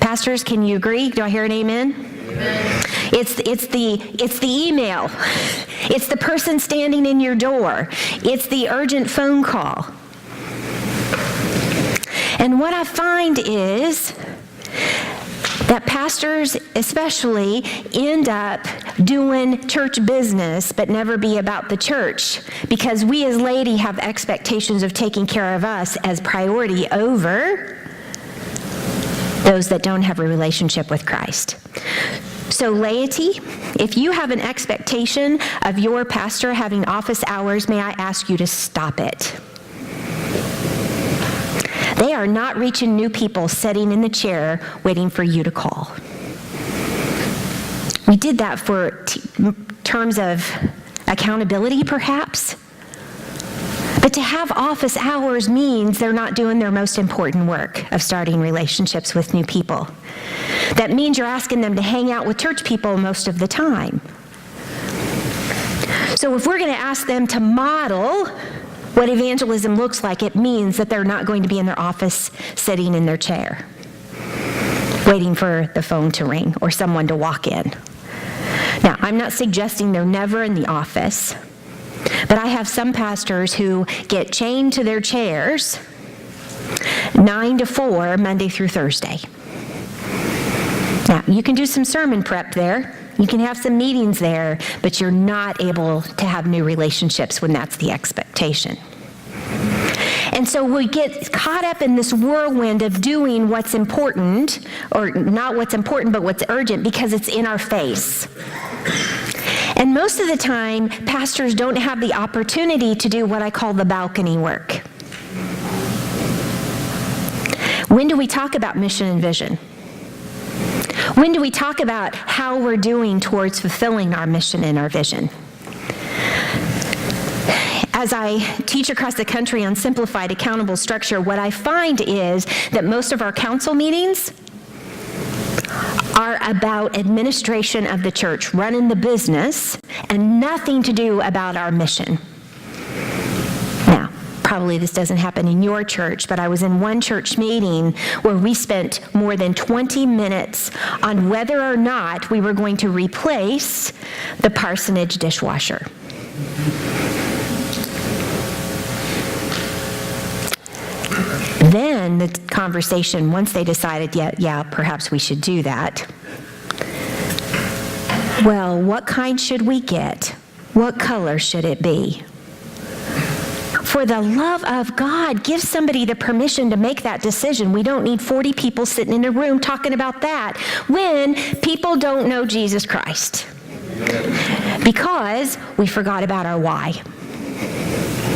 Pastors, can you agree? Do I hear an amen? Amen. It's the email. It's the person standing in your door. It's the urgent phone call. And what I find is that pastors especially end up doing church business but never be about the church, because we as laity have expectations of taking care of us as priority over those that don't have a relationship with Christ. So laity, if you have an expectation of your pastor having office hours, may I ask you to stop it. They are not reaching new people sitting in the chair waiting for you to call. We did that for terms of accountability, perhaps. But to have office hours means they're not doing their most important work of starting relationships with new people. That means you're asking them to hang out with church people most of the time. So if we're going to ask them to model what evangelism looks like, it means that they're not going to be in their office sitting in their chair, waiting for the phone to ring or someone to walk in. Now, I'm not suggesting they're never in the office, but I have some pastors who get chained to their chairs 9 to 4, Monday through Thursday. Now, you can do some sermon prep there. You can have some meetings there, but you're not able to have new relationships when that's the expectation. And so we get caught up in this whirlwind of doing what's important, or not what's important, but what's urgent, because it's in our face. And most of the time, pastors don't have the opportunity to do what I call the balcony work. When do we talk about mission and vision? When do we talk about how we're doing towards fulfilling our mission and our vision? As I teach across the country on simplified accountable structure, what I find is that most of our council meetings are about administration of the church, running the business, and nothing to do about our mission. Now, probably this doesn't happen in your church, but I was in one church meeting where we spent more than 20 minutes on whether or not we were going to replace the parsonage dishwasher. Then the conversation, once they decided, yeah, perhaps we should do that. Well, what kind should we get? What color should it be? For the love of God, give somebody the permission to make that decision. We don't need 40 people sitting in a room talking about that when people don't know Jesus Christ. Because we forgot about our why.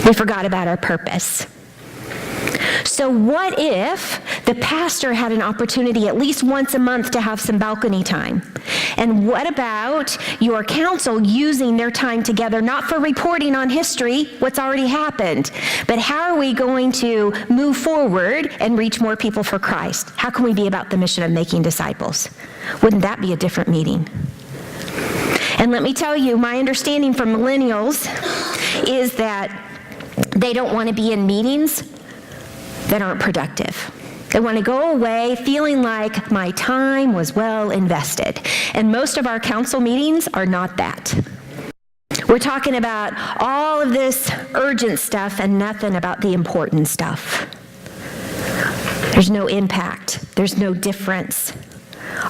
We forgot about our purpose. So what if the pastor had an opportunity at least once a month to have some balcony time? And what about your council using their time together, not for reporting on history, what's already happened, but how are we going to move forward and reach more people for Christ? How can we be about the mission of making disciples? Wouldn't that be a different meeting? And let me tell you, my understanding from millennials is that they don't want to be in meetings that aren't productive. They want to go away feeling like my time was well invested. And most of our council meetings are not that. We're talking about all of this urgent stuff and nothing about the important stuff. There's no impact. There's no difference.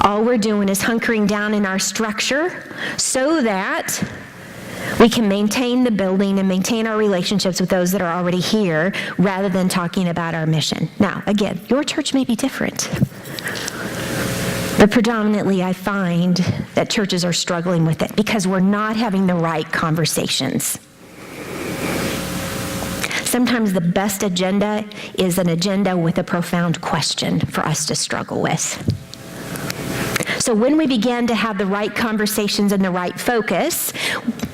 All we're doing is hunkering down in our structure so that we can maintain the building and maintain our relationships with those that are already here rather than talking about our mission. Now, again, your church may be different. But predominantly, I find that churches are struggling with it because we're not having the right conversations. Sometimes the best agenda is an agenda with a profound question for us to struggle with. So when we begin to have the right conversations and the right focus,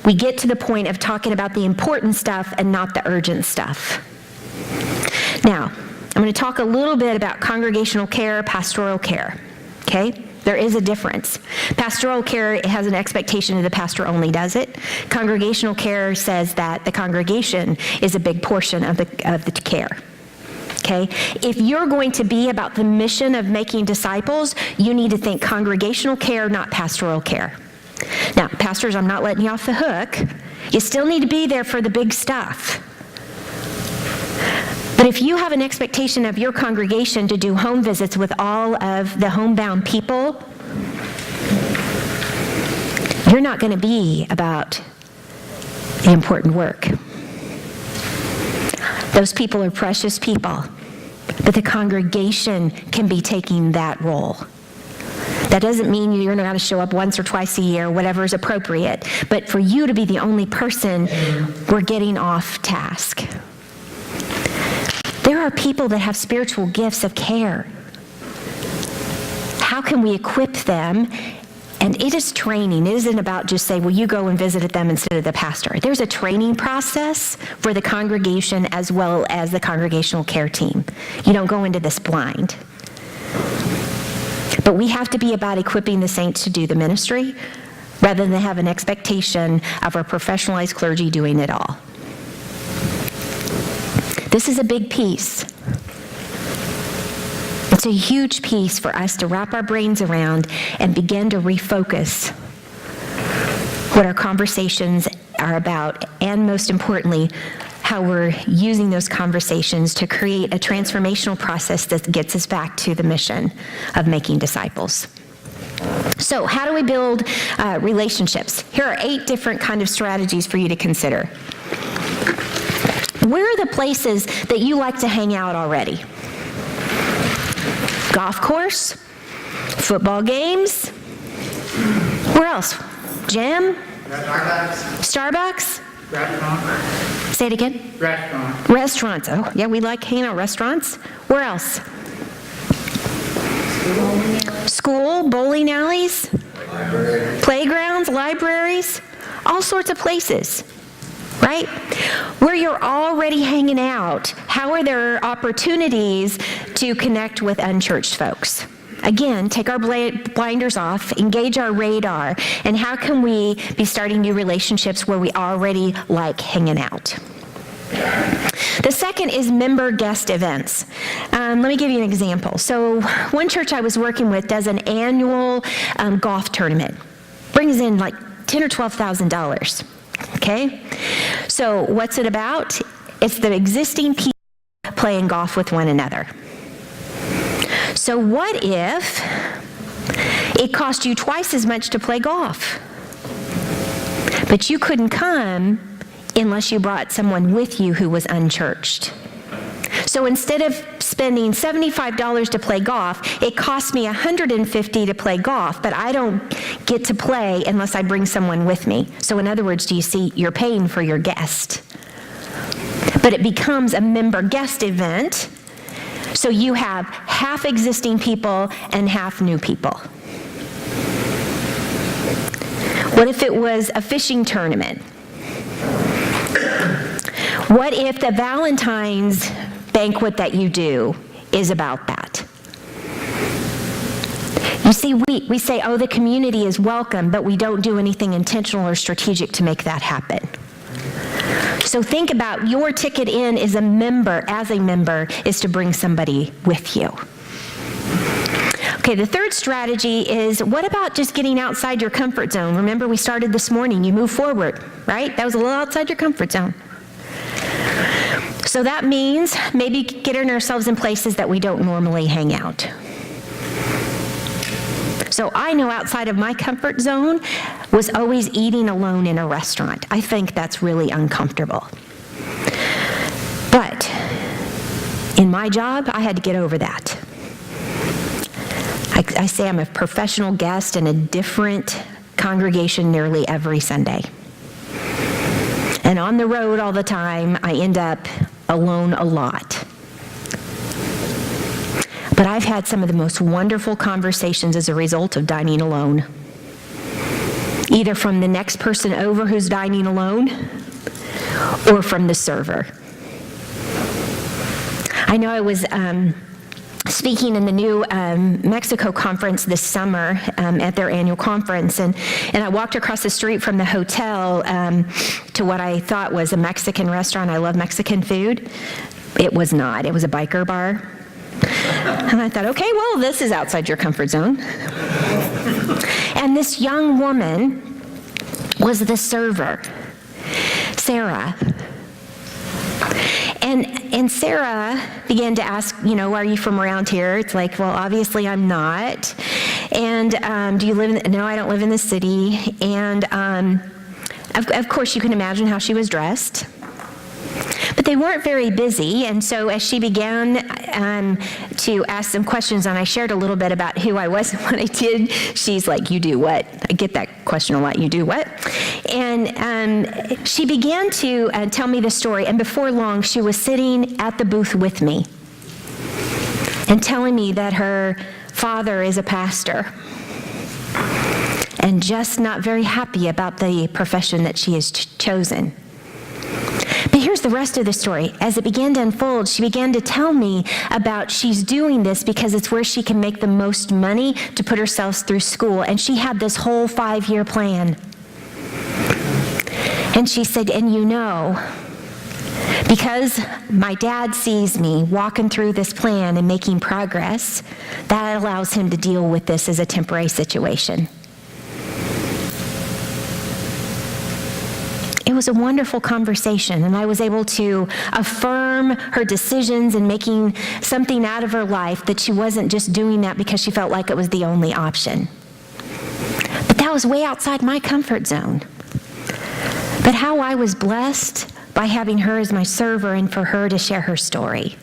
we get to the point of talking about the important stuff and not the urgent stuff. Now, I'm going to talk a little bit about congregational care, pastoral care, okay? There is a difference. Pastoral care has an expectation that the pastor only does it. Congregational care says that the congregation is a big portion of the care. Okay? If you're going to be about the mission of making disciples, you need to think congregational care, not pastoral care. Now, pastors, I'm not letting you off the hook. You still need to be there for the big stuff. But if you have an expectation of your congregation to do home visits with all of the homebound people, you're not going to be about the important work. Those people are precious people, but the congregation can be taking that role. That doesn't mean you're not going to show up once or twice a year, whatever is appropriate, but for you to be the only person, we're getting off task. There are people that have spiritual gifts of care. How can we equip them? And it is training. It isn't about just saying, well, you go and visit them instead of the pastor. There's a training process for the congregation as well as the congregational care team. You don't go into this blind. But we have to be about equipping the saints to do the ministry rather than have an expectation of our professionalized clergy doing it all. This is a big piece. It's a huge piece for us to wrap our brains around and begin to refocus what our conversations are about, and most importantly, how we're using those conversations to create a transformational process that gets us back to the mission of making disciples. So how do we build relationships? Here are 8 different kind of strategies for you to consider. Where are the places that you like to hang out already? Golf course? Football games? Where else? Gym? Starbucks? Restaurant. Say it again. Restaurant. Restaurants. Oh, yeah, we like hanging out at restaurants. Where else? School, bowling alleys, playgrounds, libraries, all sorts of places, right? Where you're already hanging out, how are there opportunities to connect with unchurched folks? Again, take our blinders off, engage our radar, and how can we be starting new relationships where we already like hanging out? The second is member guest events. Let me give you an example. So one church I was working with does an annual golf tournament. Brings in like $10,000 or $12,000. Okay? So what's it about? It's the existing people playing golf with one another. So what if it cost you twice as much to play golf, but you couldn't come unless you brought someone with you who was unchurched? So instead of spending $75 to play golf, it cost me $150 to play golf, but I don't get to play unless I bring someone with me. So in other words, do you see, you're paying for your guest. But it becomes a member guest event, so you have half existing people and half new people. What if it was a fishing tournament? What if the Valentine's banquet that you do is about that? You see, we say, oh, the community is welcome, but we don't do anything intentional or strategic to make that happen. So think about your ticket in as a member, is to bring somebody with you. Okay, the third strategy is, what about just getting outside your comfort zone? Remember, we started this morning, you move forward, right? That was a little outside your comfort zone. So that means maybe getting ourselves in places that we don't normally hang out. So I know outside of my comfort zone was always eating alone in a restaurant. I think that's really uncomfortable. But in my job, I had to get over that. I say I'm a professional guest in a different congregation nearly every Sunday. And on the road all the time, I end up alone a lot. But I've had some of the most wonderful conversations as a result of dining alone. Either from the next person over who's dining alone, or from the server. I know I was speaking in the new Mexico conference this summer at their annual conference, and I walked across the street from the hotel to what I thought was a Mexican restaurant. I love Mexican food. It was not. It was a biker bar. And I thought, okay, well, this is outside your comfort zone. And this young woman was the server, Sarah. And Sarah began to ask, are you from around here? It's like, well, obviously I'm not. And do you live no, I don't live in the city. And of course, you can imagine how she was dressed. But they weren't very busy, and so as she began to ask some questions, and I shared a little bit about who I was and what I did, she's like, you do what? I get that question a lot, you do what? And she began to tell me the story, and before long, she was sitting at the booth with me and telling me that her father is a pastor and just not very happy about the profession that she has chosen. But here's the rest of the story. As it began to unfold, she began to tell me about she's doing this because it's where she can make the most money to put herself through school. And she had this whole 5-year plan. And she said, and because my dad sees me walking through this plan and making progress, that allows him to deal with this as a temporary situation. It was a wonderful conversation, and I was able to affirm her decisions and making something out of her life, that she wasn't just doing that because she felt like it was the only option. But that was way outside my comfort zone. But how I was blessed by having her as my server and for her to share her story.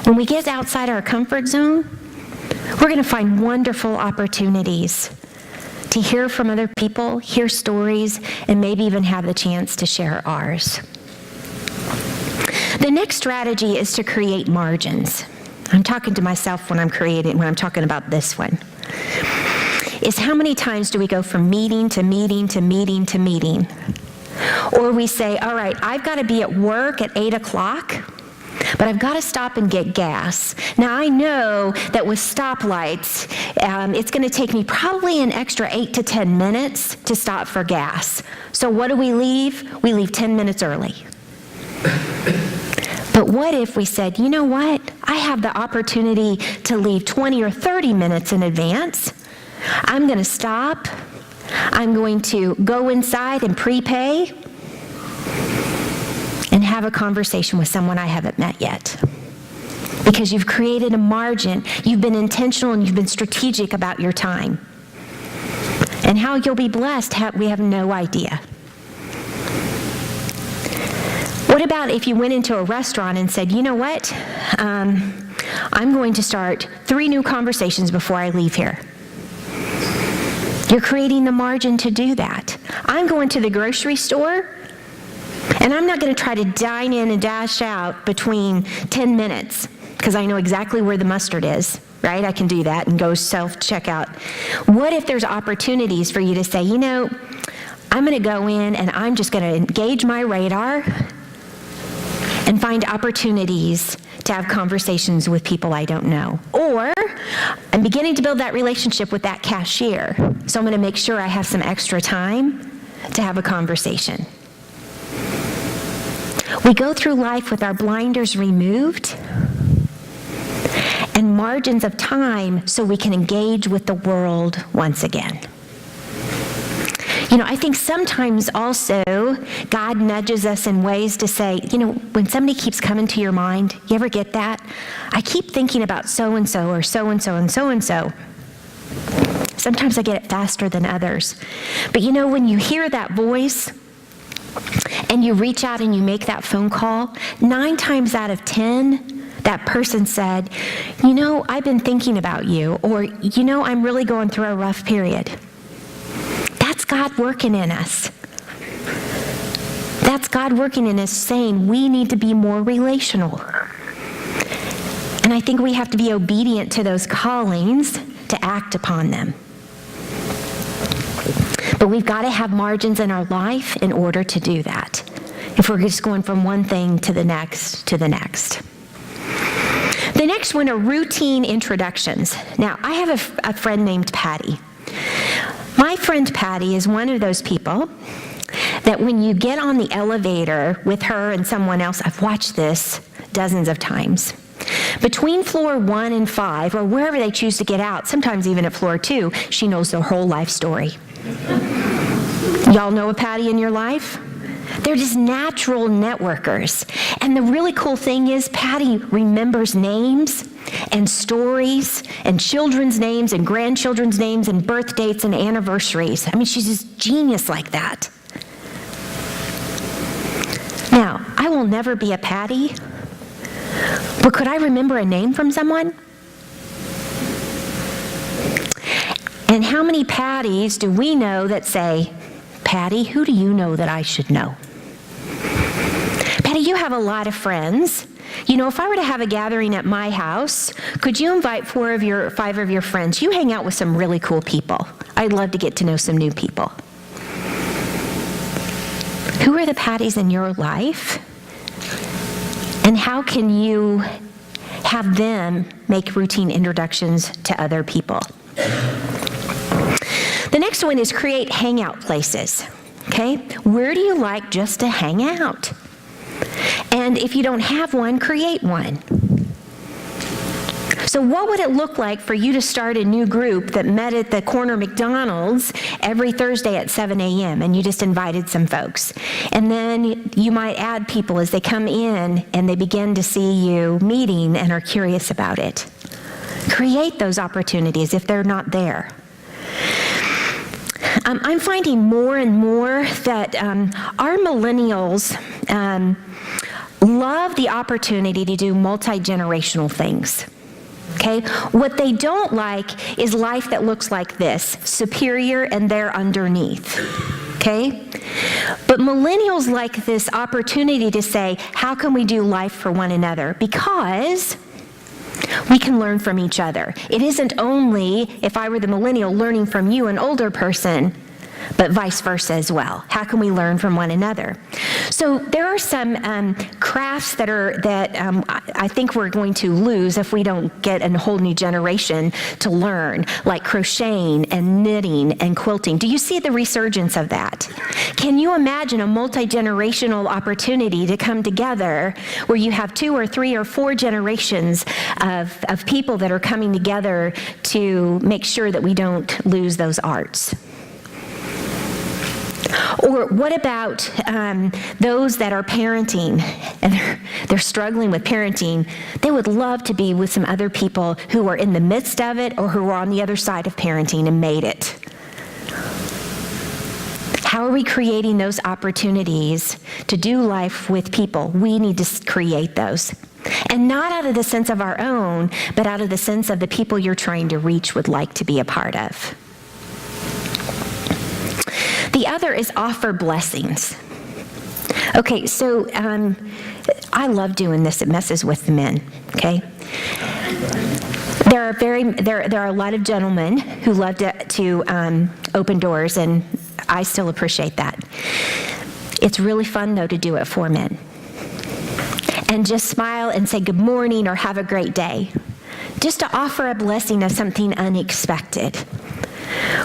When we get outside our comfort zone, we're going to find wonderful opportunities to hear from other people, hear stories, and maybe even have the chance to share ours. The next strategy is to create margins. I'm talking to myself when I'm talking about this one. Is how many times do we go from meeting to meeting to meeting to meeting? Or we say, all right, I've got to be at work at 8 o'clock, but I've got to stop and get gas. Now, I know that with stoplights, it's going to take me probably an extra 8 to 10 minutes to stop for gas. So what do we leave? We leave 10 minutes early. But what if we said, you know what? I have the opportunity to leave 20 or 30 minutes in advance. I'm going to stop. I'm going to go inside and prepay and have a conversation with someone I haven't met yet. Because you've created a margin, you've been intentional, and you've been strategic about your time. And how you'll be blessed, we have no idea. What about if you went into a restaurant and said, you know what, I'm going to start 3 new conversations before I leave here. You're creating the margin to do that. I'm going to the grocery store, and I'm not going to try to dine in and dash out between 10 minutes, because I know exactly where the mustard is, right? I can do that and go self-checkout. What if there's opportunities for you to say, I'm going to go in and I'm just going to engage my radar and find opportunities to have conversations with people I don't know. Or I'm beginning to build that relationship with that cashier, so I'm going to make sure I have some extra time to have a conversation. We go through life with our blinders removed and margins of time so we can engage with the world once again. I think sometimes also God nudges us in ways to say, when somebody keeps coming to your mind, you ever get that? I keep thinking about so-and-so or so-and-so and so-and-so. Sometimes I get it faster than others. But when you hear that voice and you reach out and you make that phone call, 9 times out of 10, that person said, I've been thinking about you, or, I'm really going through a rough period. That's God working in us. That's God working in us saying we need to be more relational. And I think we have to be obedient to those callings to act upon them. But we've got to have margins in our life in order to do that. If we're just going from one thing to the next to the next. The next one are routine introductions. Now, I have a friend named Patty. My friend Patty is one of those people that when you get on the elevator with her and someone else, I've watched this dozens of times. Between floor 1 and 5, or wherever they choose to get out, sometimes even at floor 2, she knows their whole life story. Y'all know a Patty in your life? They're just natural networkers. And the really cool thing is Patty remembers names and stories and children's names and grandchildren's names and birth dates and anniversaries. I mean, she's just genius like that. Now, I will never be a Patty, but could I remember a name from someone? And how many Patties do we know that say, Patty, who do you know that I should know? Patty, you have a lot of friends. You know, if I were to have a gathering at my house, could you invite 5 of your friends? You hang out with some really cool people. I'd love to get to know some new people. Who are the Patties in your life? And how can you have them make routine introductions to other people? The next one is create hangout places. Okay? Where do you like just to hang out? And if you don't have one, create one. So what would it look like for you to start a new group that met at the corner McDonald's every Thursday at 7 a.m. and you just invited some folks? And then you might add people as they come in and they begin to see you meeting and are curious about it. Create those opportunities if they're not there. I'm finding more and more that our millennials love the opportunity to do multi-generational things. Okay? What they don't like is life that looks like this, superior and they're underneath. Okay? But millennials like this opportunity to say, how can we do life for one another? Because we can learn from each other. It isn't only, if I were the millennial, learning from you, an older person, but vice versa as well. How can we learn from one another? So there are some crafts that I think we're going to lose if we don't get a whole new generation to learn, like crocheting and knitting and quilting. Do you see the resurgence of that? Can you imagine a multi-generational opportunity to come together where you have 2 or 3 or 4 generations of people that are coming together to make sure that we don't lose those arts? Or what about those that are parenting and they're struggling with parenting? They would love to be with some other people who are in the midst of it or who are on the other side of parenting and made it. How are we creating those opportunities to do life with people? We need to create those. And not out of the sense of our own, but out of the sense of the people you're trying to reach would like to be a part of. The other is offer blessings. Okay, so I love doing this. It messes with the men, okay? There are a lot of gentlemen who love to open doors, and I still appreciate that. It's really fun, though, to do it for men. And just smile and say good morning or have a great day. Just to offer a blessing of something unexpected.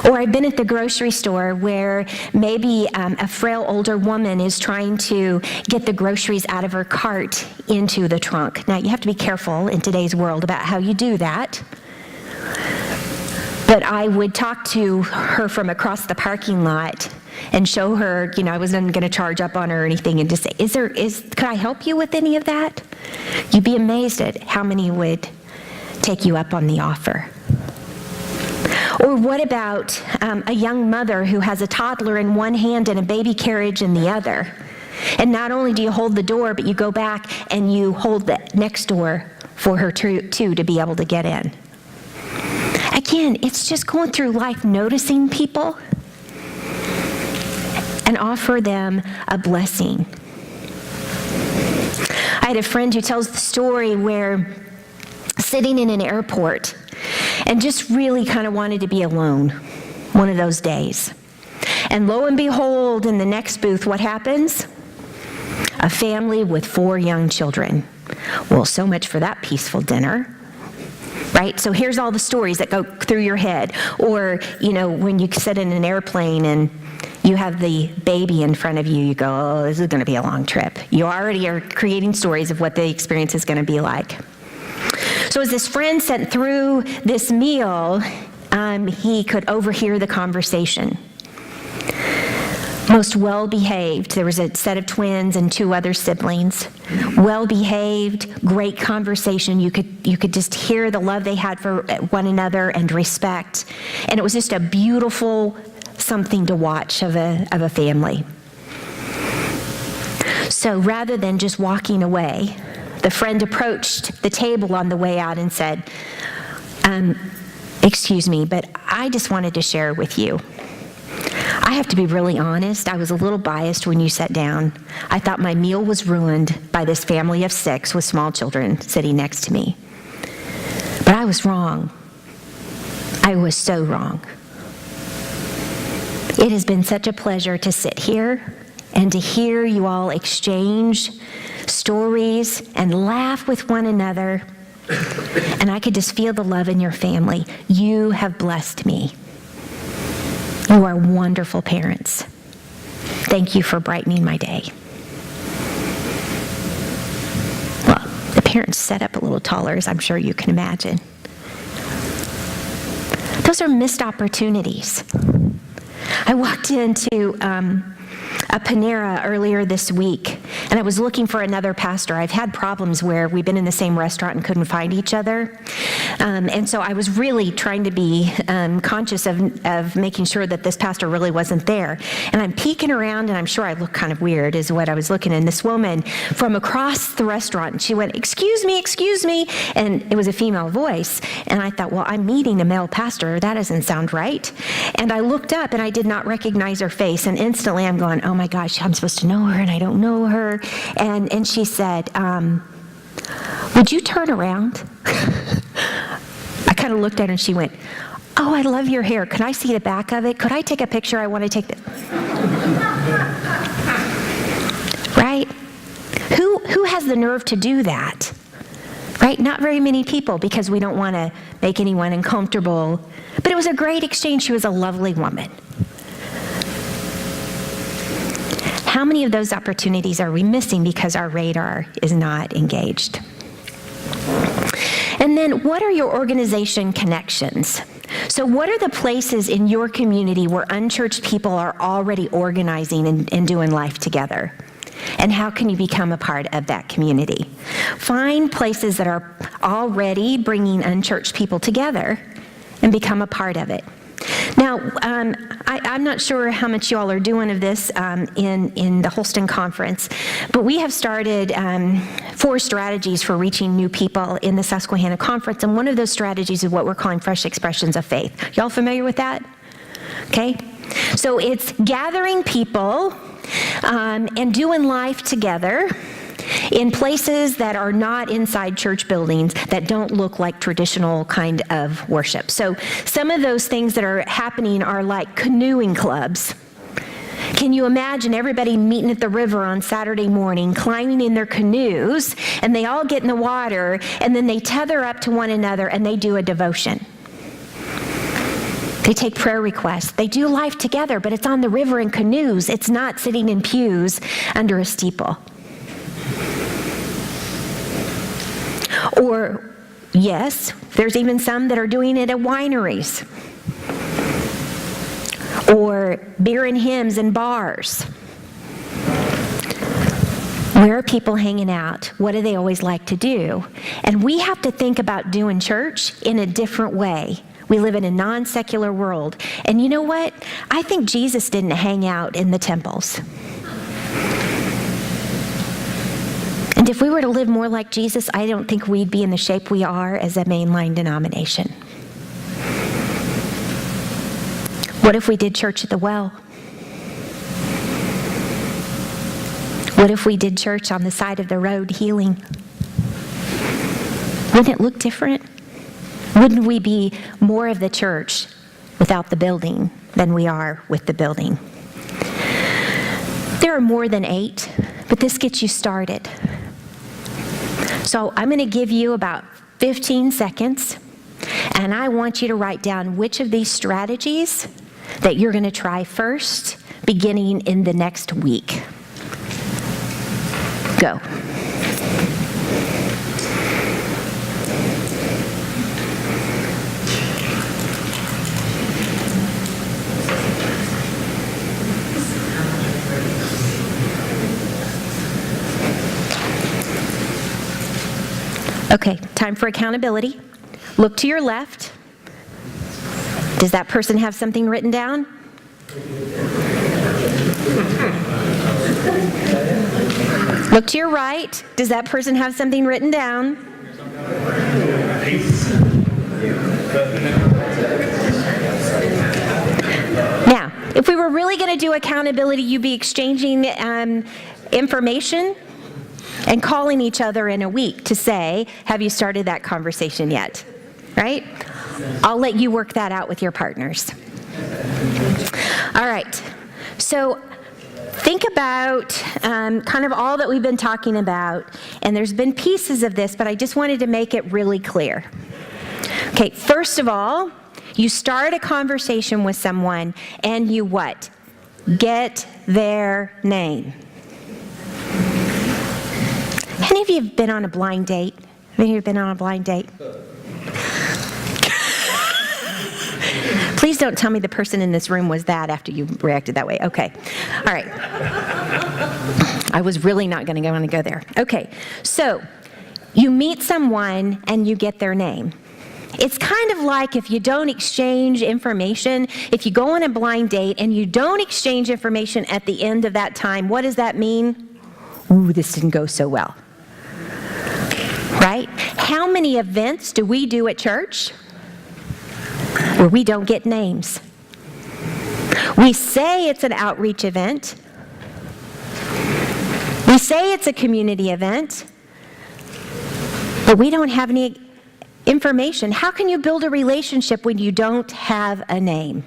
Or I've been at the grocery store where maybe a frail older woman is trying to get the groceries out of her cart into the trunk. Now, you have to be careful in today's world about how you do that. But I would talk to her from across the parking lot and show her, I wasn't going to charge up on her or anything, and just say, could I help you with any of that? You'd be amazed at how many would take you up on the offer. Or what about a young mother who has a toddler in one hand and a baby carriage in the other? And not only do you hold the door, but you go back and you hold the next door for her too to be able to get in. Again, it's just going through life noticing people and offer them a blessing. I had a friend who tells the story where sitting in an airport and just really kind of wanted to be alone one of those days. And lo and behold, in the next booth, what happens? A family with 4 young children. Well, so much for that peaceful dinner, right? So here's all the stories that go through your head. Or, when you sit in an airplane and you have the baby in front of you, you go, oh, this is going to be a long trip. You already are creating stories of what the experience is going to be like. So as this friend sat through this meal, he could overhear the conversation. most well-behaved. There was a set of twins and 2 other siblings. Well-behaved, great conversation. You could just hear the love they had for one another and respect. And it was just a beautiful something to watch of a family. So rather than just walking away, the friend approached the table on the way out and said, excuse me, but I just wanted to share with you. I have to be really honest, I was a little biased when you sat down. I thought my meal was ruined by this family of 6 with small children sitting next to me. But I was wrong. I was so wrong. It has been such a pleasure to sit here and to hear you all exchange stories and laugh with one another. And I could just feel the love in your family. You have blessed me. You are wonderful parents. Thank you for brightening my day. Well, the parents sat up a little taller, as I'm sure you can imagine. Those are missed opportunities. I walked into a Panera earlier this week, and I was looking for another pastor. I've had problems where we've been in the same restaurant and couldn't find each other. And so I was really trying to be conscious of making sure that this pastor really wasn't there. And I'm peeking around, and I'm sure I look kind of weird is what I was looking at. And this woman from across the restaurant, and she went, excuse me, and it was a female voice. And I thought, well, I'm meeting a male pastor. That doesn't sound right. And I looked up, and I did not recognize her face. And instantly I'm going, oh my gosh, I'm supposed to know her, and I don't know her. And she said, would you turn around? I kind of looked at her, and she went, oh, I love your hair. Can I see the back of it? Could I take a picture? I want to take the... Right? Who has the nerve to do that? Right? Not very many people, because we don't want to make anyone uncomfortable. But it was a great exchange. She was a lovely woman. How many of those opportunities are we missing because our radar is not engaged? And then, what are your organization connections? So what are the places in your community where unchurched people are already organizing and doing life together? And how can you become a part of that community? Find places that are already bringing unchurched people together and become a part of it. Now, I'm not sure how much you all are doing of this in the Holston Conference, but we have started 4 strategies for reaching new people in the Susquehanna Conference, and one of those strategies is what we're calling Fresh Expressions of Faith. Y'all familiar with that? Okay? So it's gathering people and doing life together in places that are not inside church buildings, that don't look like traditional kind of worship. So some of those things that are happening are like canoeing clubs. Can you imagine everybody meeting at the river on Saturday morning, climbing in their canoes, and they all get in the water, and then they tether up to one another and they do a devotion. They take prayer requests. They do life together, but it's on the river in canoes. It's not sitting in pews under a steeple. Or, yes, there's even some that are doing it at wineries. Or beer and hymns in bars. Where are people hanging out? What do they always like to do? And we have to think about doing church in a different way. We live in a non-secular world. And you know what? I think Jesus didn't hang out in the temples. And if we were to live more like Jesus, I don't think we'd be in the shape we are as a mainline denomination. What if we did church at the well? What if we did church on the side of the road healing? Wouldn't it look different? Wouldn't we be more of the church without the building than we are with the building? There are more than 8, but this gets you started. So I'm going to give you about 15 seconds, and I want you to write down which of these strategies that you're going to try first, beginning in the next week. Go. Okay, time for accountability. Look to your left. Does that person have something written down? Look to your right. Does that person have something written down? Now, if we were really going to do accountability, you'd be exchanging information and calling each other in a week to say, have you started that conversation yet? Right? I'll let you work that out with your partners. All right. So think about kind of all that we've been talking about, and there's been pieces of this, but I just wanted to make it really clear. Okay, first of all, you start a conversation with someone and you what? Get their name. Any of you have been on a blind date? Any of you have been on a blind date? Please don't tell me the person in this room was that after you reacted that way. Okay. All right. I was really not going to want to go there. Okay. So you meet someone and you get their name. It's kind of like if you don't exchange information, if you go on a blind date and you don't exchange information at the end of that time, what does that mean? Ooh, this didn't go so well. Right? How many events do we do at church where we don't get names? We say it's an outreach event. We say it's a community event, but we don't have any information. How can you build a relationship when you don't have a name?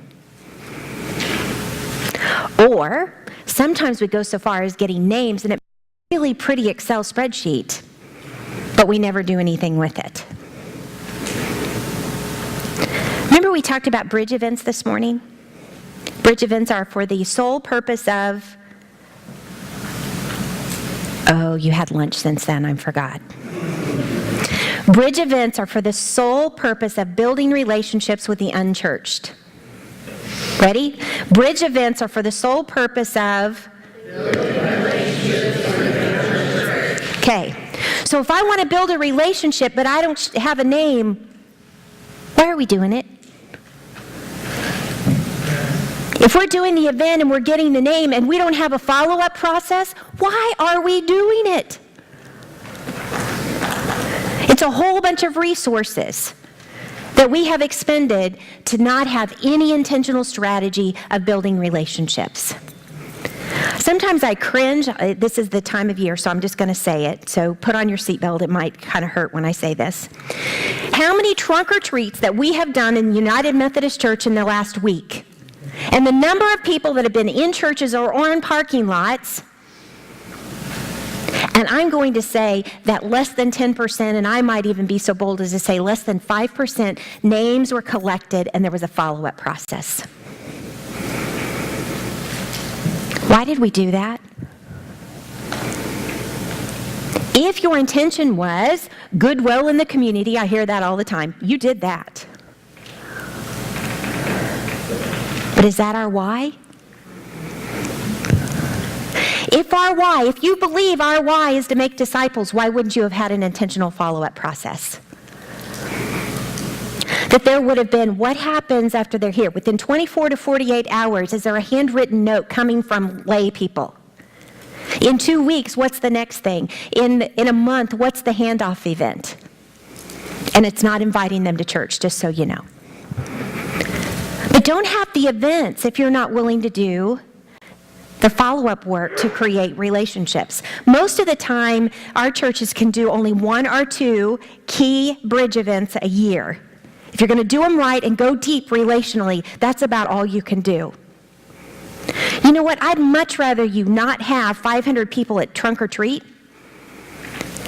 Or sometimes we go so far as getting names in a really pretty Excel spreadsheet, but we never do anything with it. Remember we talked about bridge events this morning? Bridge events are for the sole purpose of... Oh, you had lunch since then, I forgot. Bridge events are for the sole purpose of building relationships with the unchurched. Ready? Bridge events are for the sole purpose of building relationships with the unchurched. Okay. So if I want to build a relationship but I don't have a name, why are we doing it? If we're doing the event and we're getting the name and we don't have a follow-up process, why are we doing it? It's a whole bunch of resources that we have expended to not have any intentional strategy of building relationships. Sometimes I cringe. This is the time of year, so I'm just going to say it. So put on your seatbelt. It might kind of hurt when I say this. How many trunk or treats that we have done in United Methodist Church in the last week? And the number of people that have been in churches or on parking lots, and I'm going to say that less than 10%, and I might even be so bold as to say less than 5%, names were collected and there was a follow-up process. Why did we do that? If your intention was goodwill in the community, I hear that all the time, you did that. But is that our why? If you believe our why is to make disciples, why wouldn't you have had an intentional follow-up process? That there would have been, what happens after they're here? Within 24 to 48 hours, is there a handwritten note coming from lay people? In 2 weeks, what's the next thing? In a month, what's the handoff event? And it's not inviting them to church, just so you know. But don't have the events if you're not willing to do the follow-up work to create relationships. Most of the time, our churches can do only 1 or 2 key bridge events a year. If you're going to do them right and go deep relationally, that's about all you can do. You know what? I'd much rather you not have 500 people at trunk or treat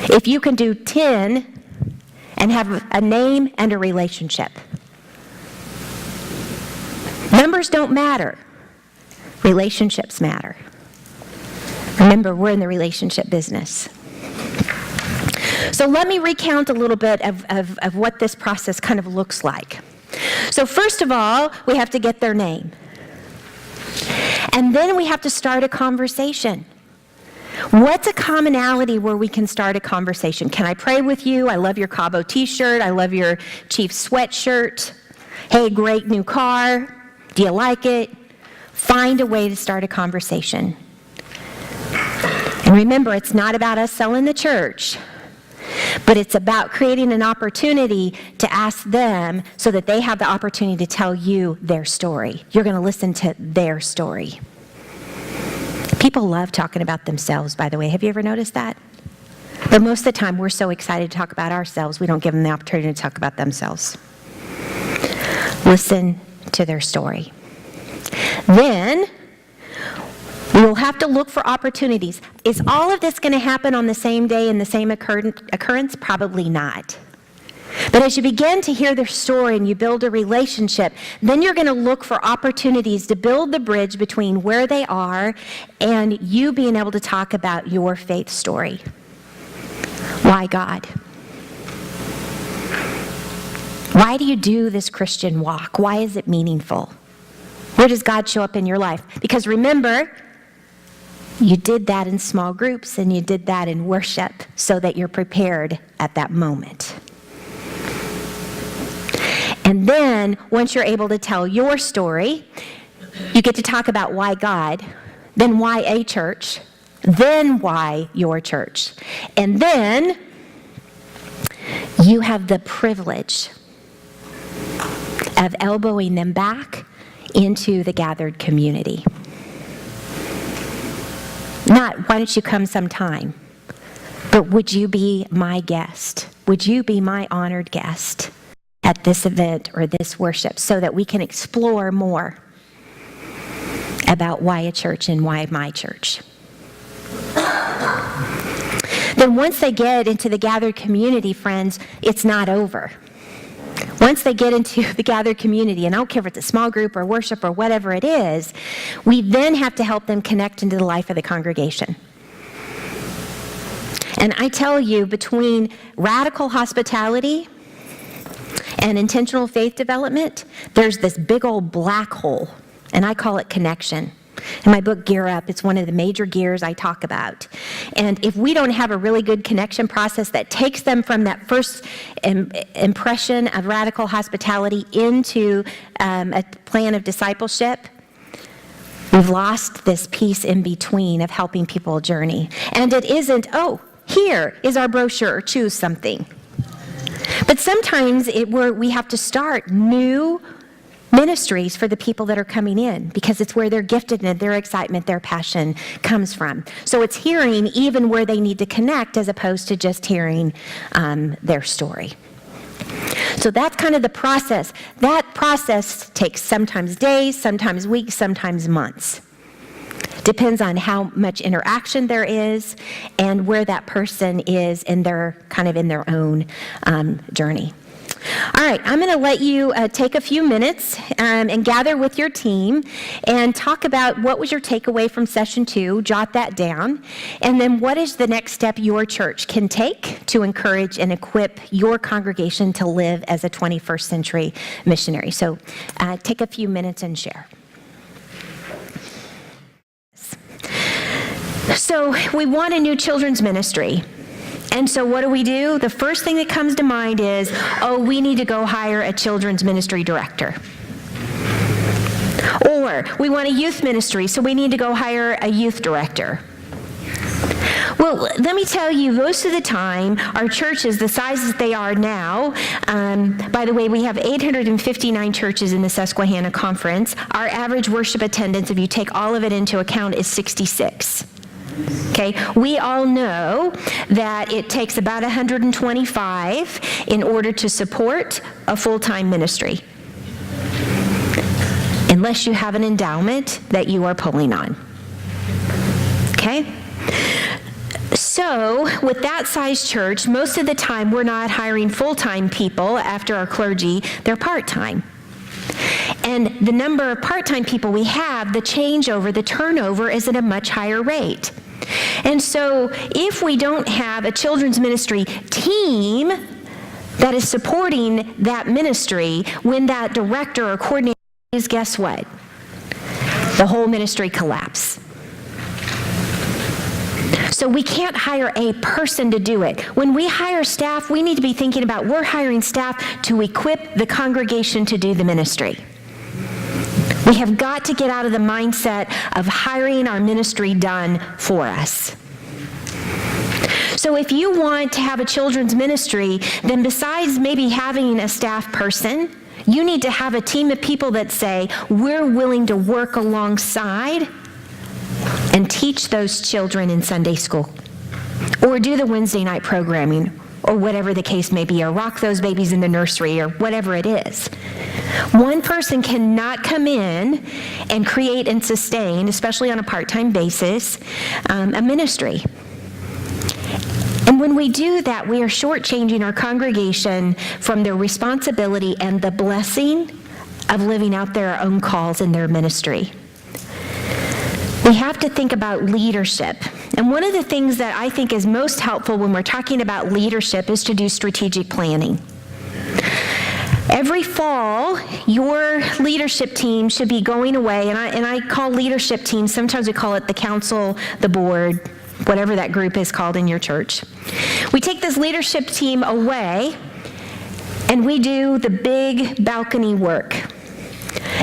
if you can do 10 and have a name and a relationship. Numbers don't matter. Relationships matter. Remember, we're in the relationship business. So let me recount a little bit of what this process kind of looks like. So first of all, we have to get their name. And then we have to start a conversation. What's a commonality where we can start a conversation? Can I pray with you? I love your Cabo t-shirt. I love your Chiefs sweatshirt. Hey, great new car. Do you like it? Find a way to start a conversation. And remember, it's not about us selling the church, but it's about creating an opportunity to ask them so that they have the opportunity to tell you their story. You're going to listen to their story. People love talking about themselves, by the way. Have you ever noticed that? But most of the time, we're so excited to talk about ourselves, we don't give them the opportunity to talk about themselves. Listen to their story. Then, we will have to look for opportunities. Is all of this going to happen on the same day in the same occurrence? Probably not. But as you begin to hear their story and you build a relationship, then you're going to look for opportunities to build the bridge between where they are and you being able to talk about your faith story. Why God? Why do you do this Christian walk? Why is it meaningful? Where does God show up in your life? Because remember, you did that in small groups and you did that in worship so that you're prepared at that moment. And then, once you're able to tell your story, you get to talk about why God, then why a church, then why your church. And then, you have the privilege of elbowing them back into the gathered community. Not, why don't you come sometime? But would you be my guest? Would you be my honored guest at this event or this worship so that we can explore more about why a church and why my church? Then once they get into the gathered community, friends, it's not over. Once they get into the gathered community, and I don't care if it's a small group or worship or whatever it is, we then have to help them connect into the life of the congregation. And I tell you, between radical hospitality and intentional faith development, there's this big old black hole, and I call it connection. In my book, Gear Up, it's one of the major gears I talk about. And if we don't have a really good connection process that takes them from that first impression of radical hospitality into a plan of discipleship, we've lost this piece in between of helping people journey. And it isn't, oh, here is our brochure, choose something. But sometimes we have to start new ministries for the people that are coming in because it's where their giftedness, their excitement, their passion comes from. So it's hearing even where they need to connect as opposed to just hearing their story. So that's kind of the process. That process takes sometimes days, sometimes weeks, sometimes months. Depends on how much interaction there is and where that person is in their own journey. All right, I'm going to let you take a few minutes and gather with your team and talk about what was your takeaway from session 2, jot that down, and then what is the next step your church can take to encourage and equip your congregation to live as a 21st century missionary. So take a few minutes and share. So we want a new children's ministry. And so what do? The first thing that comes to mind is, we need to go hire a children's ministry director. Or we want a youth ministry, so we need to go hire a youth director. Well, let me tell you, most of the time, our churches, the sizes they are now, by the way, we have 859 churches in the Susquehanna Conference. Our average worship attendance, if you take all of it into account, is 66. Okay, we all know that it takes about 125 in order to support a full-time ministry, unless you have an endowment that you are pulling on. Okay? So, with that size church, most of the time we're not hiring full-time people after our clergy, they're part-time. And the number of part-time people we have, the changeover, the turnover is at a much higher rate. And so if we don't have a children's ministry team that is supporting that ministry, when that director or coordinator is, guess what? The whole ministry collapses. So we can't hire a person to do it. When we hire staff, we need to be thinking about we're hiring staff to equip the congregation to do the ministry. We have got to get out of the mindset of hiring our ministry done for us. So if you want to have a children's ministry, then besides maybe having a staff person, you need to have a team of people that say, we're willing to work alongside and teach those children in Sunday school, or do the Wednesday night programming, or whatever the case may be, or rock those babies in the nursery, or whatever it is. One person cannot come in and create and sustain, especially on a part-time basis, a ministry. And when we do that, we are shortchanging our congregation from their responsibility and the blessing of living out their own calls in their ministry. We have to think about leadership. And one of the things that I think is most helpful when we're talking about leadership is to do strategic planning. Every fall, your leadership team should be going away, and I call leadership teams, sometimes we call it the council, the board, whatever that group is called in your church. We take this leadership team away, and we do the big balcony work.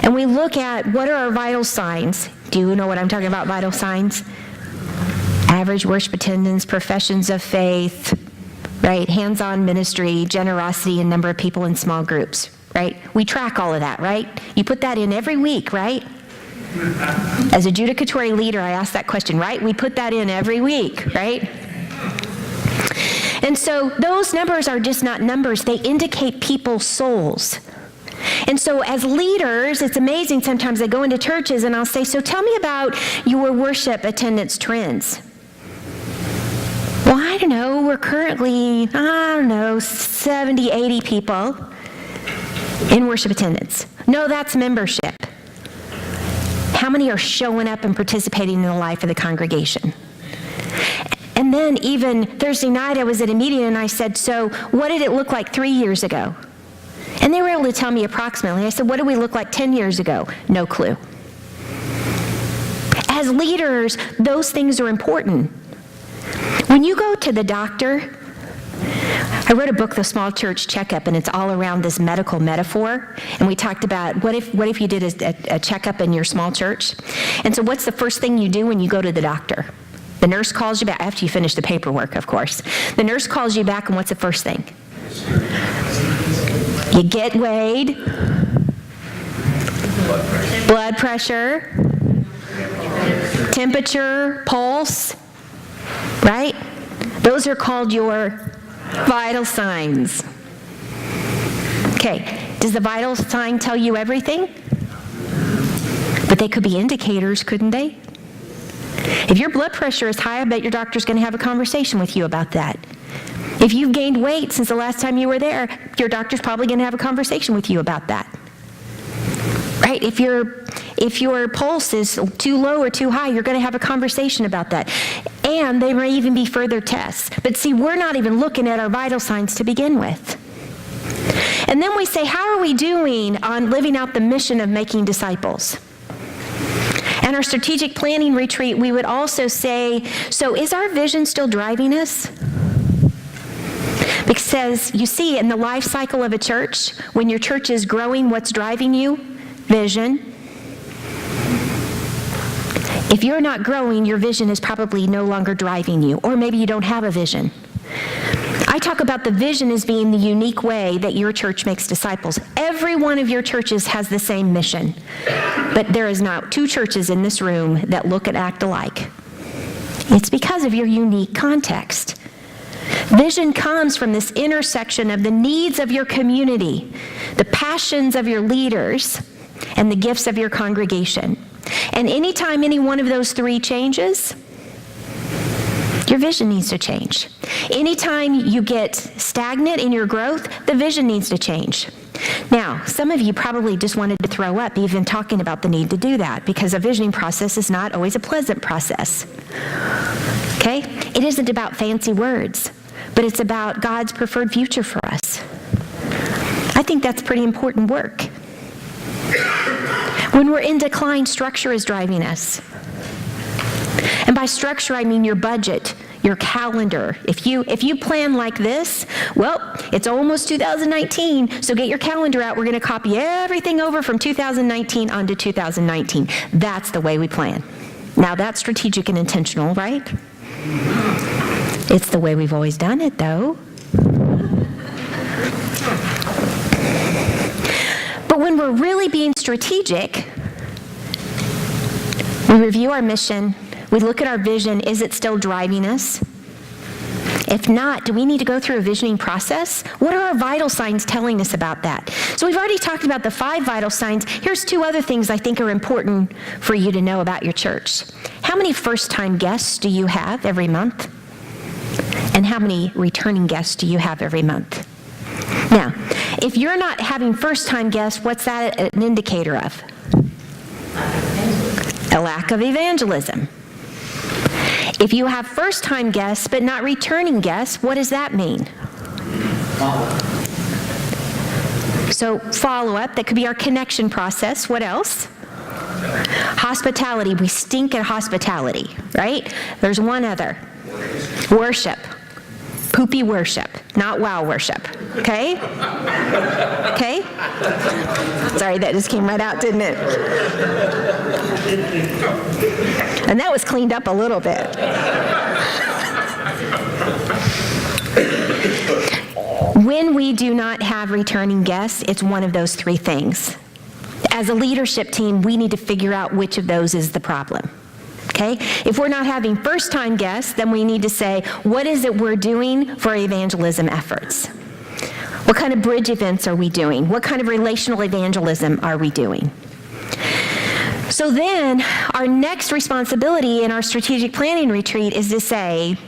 And we look at what are our vital signs. Do you know what I'm talking about, vital signs? Average worship attendance, professions of faith, right? Hands-on ministry, generosity, and number of people in small groups, right? We track all of that, right? You put that in every week, right? As a judicatory leader, I ask that question, right? We put that in every week, right? And so those numbers are just not numbers. They indicate people's souls. And so as leaders, it's amazing sometimes I go into churches and I'll say, so tell me about your worship attendance trends. Well, I don't know, we're currently, 70, 80 people in worship attendance. No, that's membership. How many are showing up and participating in the life of the congregation? And then even Thursday night, I was at a meeting and I said, so what did it look like 3 years ago? And they were able to tell me approximately. I said, what did we look like 10 years ago? No clue. As leaders, those things are important. When you go to the doctor, I wrote a book, The Small Church Checkup, and it's all around this medical metaphor. And we talked about what if you did a checkup in your small church? And so what's the first thing you do when you go to the doctor? The nurse calls you back, after you finish the paperwork, of course. The nurse calls you back, and what's the first thing? You get weighed. Blood pressure. Temperature, pulse, right? Those are called your vital signs. Okay, does the vital sign tell you everything? But they could be indicators, couldn't they? If your blood pressure is high, I bet your doctor's going to have a conversation with you about that. If you've gained weight since the last time you were there, your doctor's probably going to have a conversation with you about that. Right? If your pulse is too low or too high, you're going to have a conversation about that. And there may even be further tests. But see, we're not even looking at our vital signs to begin with. And then we say, how are we doing on living out the mission of making disciples? And our strategic planning retreat, we would also say, so is our vision still driving us? Because you see, in the life cycle of a church, when your church is growing, what's driving you? Vision. If you're not growing, your vision is probably no longer driving you, or maybe you don't have a vision. I talk about the vision as being the unique way that your church makes disciples. Every one of your churches has the same mission, but there is not 2 churches in this room that look and act alike. It's because of your unique context. Vision comes from this intersection of the needs of your community, the passions of your leaders, and the gifts of your congregation. And anytime any one of those 3 changes, your vision needs to change. Anytime you get stagnant in your growth, the vision needs to change. Now, some of you probably just wanted to throw up even talking about the need to do that, because a visioning process is not always a pleasant process. Okay? It isn't about fancy words, but it's about God's preferred future for us. I think that's pretty important work. When we're in decline, structure is driving us. And by structure, I mean your budget, your calendar. If you plan like this, well, it's almost 2019, so get your calendar out. We're going to copy everything over from 2019 onto 2019. That's the way we plan. Now, that's strategic and intentional, right? It's the way we've always done it, though. But when we're really being strategic, we review our mission, we look at our vision, is it still driving us? If not, do we need to go through a visioning process? What are our vital signs telling us about that? So we've already talked about the 5 vital signs. Here's 2 other things I think are important for you to know about your church. How many first-time guests do you have every month? And how many returning guests do you have every month? Now, if you're not having first-time guests, what's that an indicator of? A lack of evangelism. If you have first-time guests but not returning guests, what does that mean? So follow-up, that could be our connection process. What else? Hospitality. We stink at hospitality, right? There's one other. Worship. Poopy worship, not wow worship. Okay? Okay? Sorry, that just came right out, didn't it? And that was cleaned up a little bit. When we do not have returning guests, it's one of those 3 things. As a leadership team, we need to figure out which of those is the problem. Okay? If we're not having first-time guests, then we need to say, what is it we're doing for evangelism efforts? What kind of bridge events are we doing? What kind of relational evangelism are we doing? So then, our next responsibility in our strategic planning retreat is to say,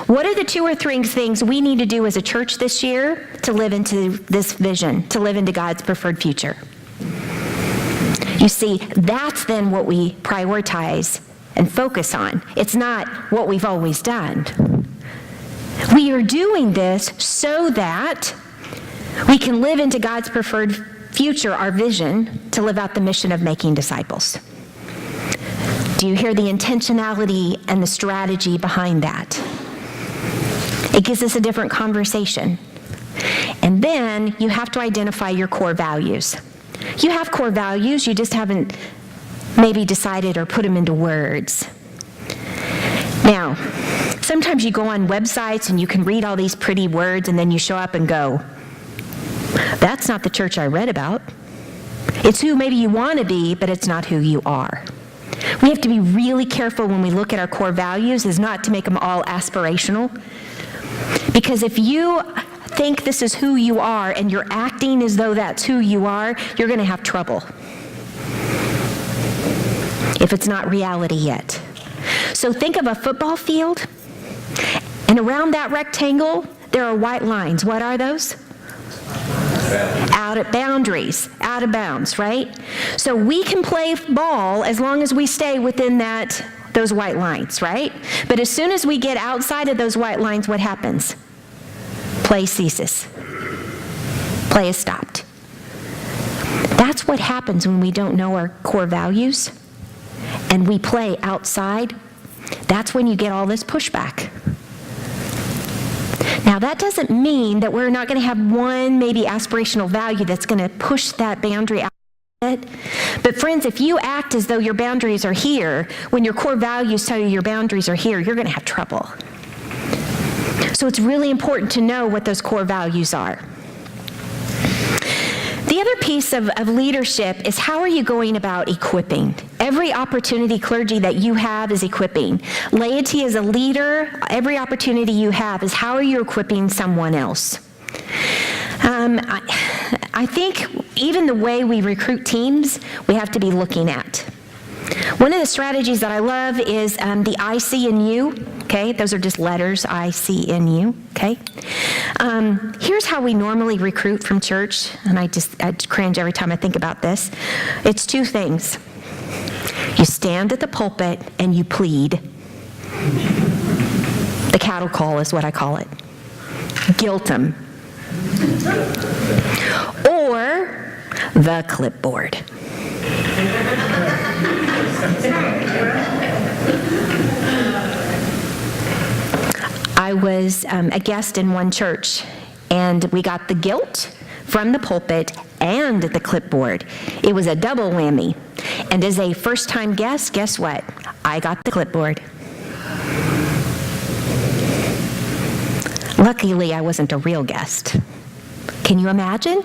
what are the 2 or 3 things we need to do as a church this year to live into this vision, to live into God's preferred future? You see, that's then what we prioritize and focus on. It's not what we've always done. We are doing this so that we can live into God's preferred future, our vision, to live out the mission of making disciples. Do you hear the intentionality and the strategy behind that? It gives us a different conversation. And then you have to identify your core values. You have core values, you just haven't maybe decided or put them into words. Now, sometimes you go on websites and you can read all these pretty words and then you show up and go, that's not the church I read about. It's who maybe you want to be, but it's not who you are. We have to be really careful when we look at our core values is not to make them all aspirational. Because if you think this is who you are and you're acting as though that's who you are, you're going to have trouble if it's not reality yet. So think of a football field, and around that rectangle, there are white lines. What are those? Out at boundaries, out of bounds, right? So we can play ball as long as we stay within those white lines, right? But as soon as we get outside of those white lines, what happens? Play ceases. Play is stopped. That's what happens when we don't know our core values and we play outside. That's when you get all this pushback. Now, that doesn't mean that we're not going to have one maybe aspirational value that's going to push that boundary out a bit. But friends, if you act as though your boundaries are here, when your core values tell you your boundaries are here, you're going to have trouble. So it's really important to know what those core values are. The other piece of leadership is how are you going about equipping? Every opportunity, clergy, that you have is equipping. Laity as a leader, every opportunity you have is how are you equipping someone else? I think even the way we recruit teams, we have to be looking at. One of the strategies that I love is the I, C, and U. Okay, those are just letters, I, C, N, U. Okay. Here's how we normally recruit from church, and I cringe every time I think about this. It's 2 things. You stand at the pulpit and you plead. The cattle call is what I call it. Guilt them. Or the clipboard. I was a guest in one church, and we got the guilt from the pulpit and the clipboard. It was a double whammy. And as a first-time guest, guess what? I got the clipboard. Luckily, I wasn't a real guest. Can you imagine?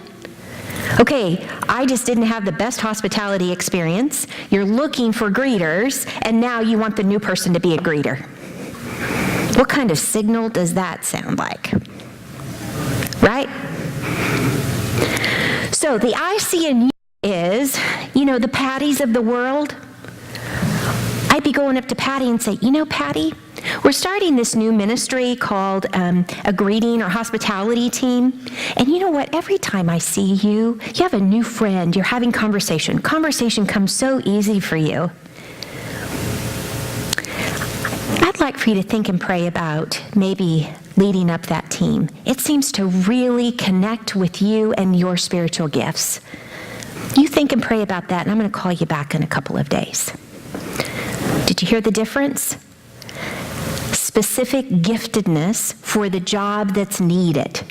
Okay, I just didn't have the best hospitality experience. You're looking for greeters, and now you want the new person to be a greeter. What kind of signal does that sound like? Right? So the I see in you is, the Patties of the world. I'd be going up to Patty and say, Patty, we're starting this new ministry called a greeting or hospitality team. And you know what? Every time I see you, you have a new friend. You're having conversation. Conversation comes so easy for you. I'd like for you to think and pray about maybe leading up that team. It seems to really connect with you and your spiritual gifts. You think and pray about that, and I'm going to call you back in a couple of days. Did you hear the difference? Specific giftedness for the job that's needed.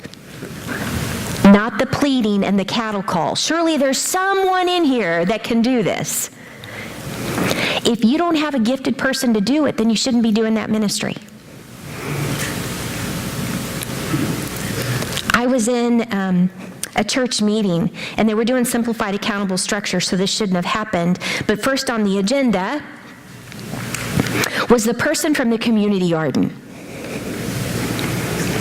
Not the pleading and the cattle call. Surely there's someone in here that can do this. If you don't have a gifted person to do it, then you shouldn't be doing that ministry. I was in a church meeting, and they were doing simplified accountable structure, so this shouldn't have happened. But first on the agenda was the person from the community garden.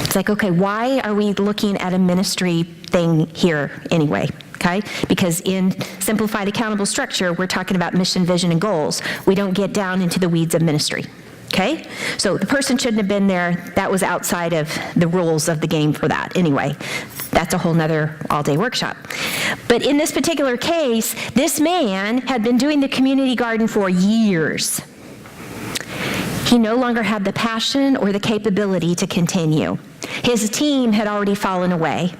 It's like, okay, why are we looking at a ministry thing here anyway? Okay? Because in simplified accountable structure, we're talking about mission, vision, and goals. We don't get down into the weeds of ministry. Okay? So the person shouldn't have been there. That was outside of the rules of the game for that. Anyway, that's a whole nother all-day workshop. But in this particular case, this man had been doing the community garden for years. He no longer had the passion or the capability to continue. His team had already fallen away.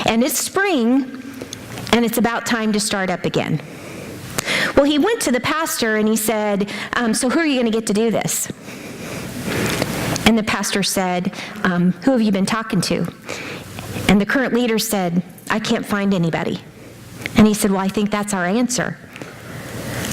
And it's spring, and it's about time to start up again. Well, he went to the pastor and he said, so who are you going to get to do this? And the pastor said, who have you been talking to? And the current leader said, I can't find anybody. And he said, well, I think that's our answer.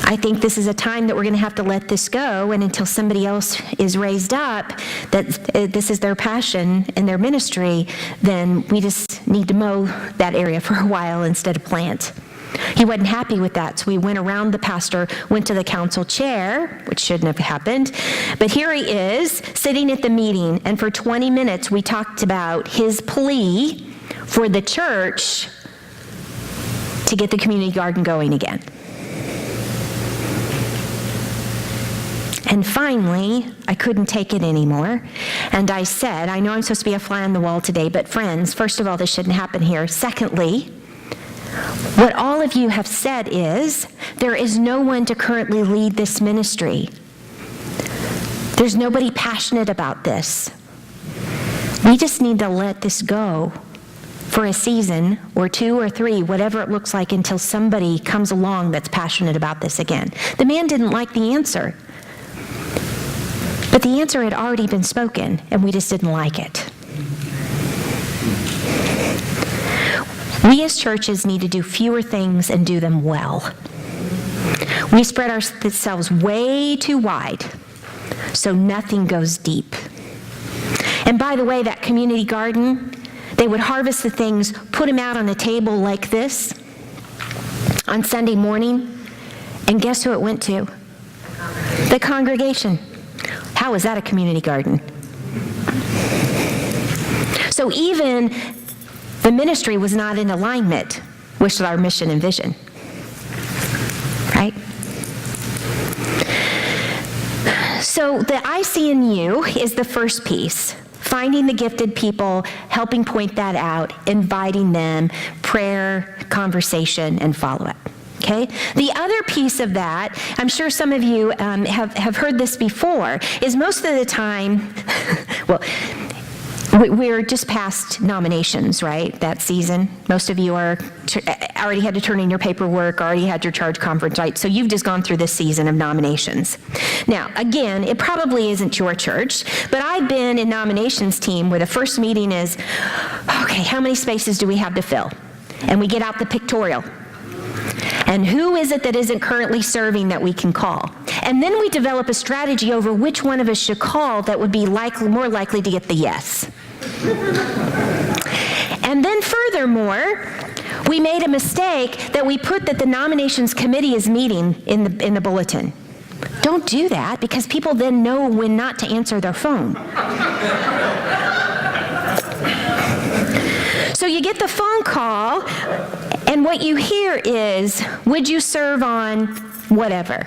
I think this is a time that we're going to have to let this go, and until somebody else is raised up, that this is their passion and their ministry, then we just need to mow that area for a while instead of plant. He wasn't happy with that, so he went around the pastor, went to the council chair, which shouldn't have happened, but here he is, sitting at the meeting, and for 20 minutes we talked about his plea for the church to get the community garden going again. And finally, I couldn't take it anymore. And I said, I know I'm supposed to be a fly on the wall today, but friends, first of all, this shouldn't happen here. Secondly, what all of you have said is, there is no one to currently lead this ministry. There's nobody passionate about this. We just need to let this go for a season or 2 or 3, whatever it looks like, until somebody comes along that's passionate about this again. The man didn't like the answer. But the answer had already been spoken, and we just didn't like it. We as churches need to do fewer things and do them well. We spread ourselves way too wide, so nothing goes deep. And by the way, that community garden, they would harvest the things, put them out on a table like this on Sunday morning, and guess who it went to? The congregation. How is that a community garden? So even the ministry was not in alignment with our mission and vision, right? So the I see in you is the first piece. Finding the gifted people, helping point that out, inviting them, prayer, conversation, and follow-up. Okay? The other piece of that, I'm sure some of you have heard this before, is most of the time, well, we're just past nominations, right, that season. Most of you already had to turn in your paperwork, already had your charge conference, right? So you've just gone through this season of nominations. Now, again, it probably isn't your church, but I've been in nominations team where the first meeting is, okay, how many spaces do we have to fill? And we get out the pictorial. And who is it that isn't currently serving that we can call? And then we develop a strategy over which one of us should call that would be more likely to get the yes. And then furthermore, we made a mistake that we put that the nominations committee is meeting in the bulletin. Don't do that, because people then know when not to answer their phone. So you get the phone call, and what you hear is, would you serve on whatever?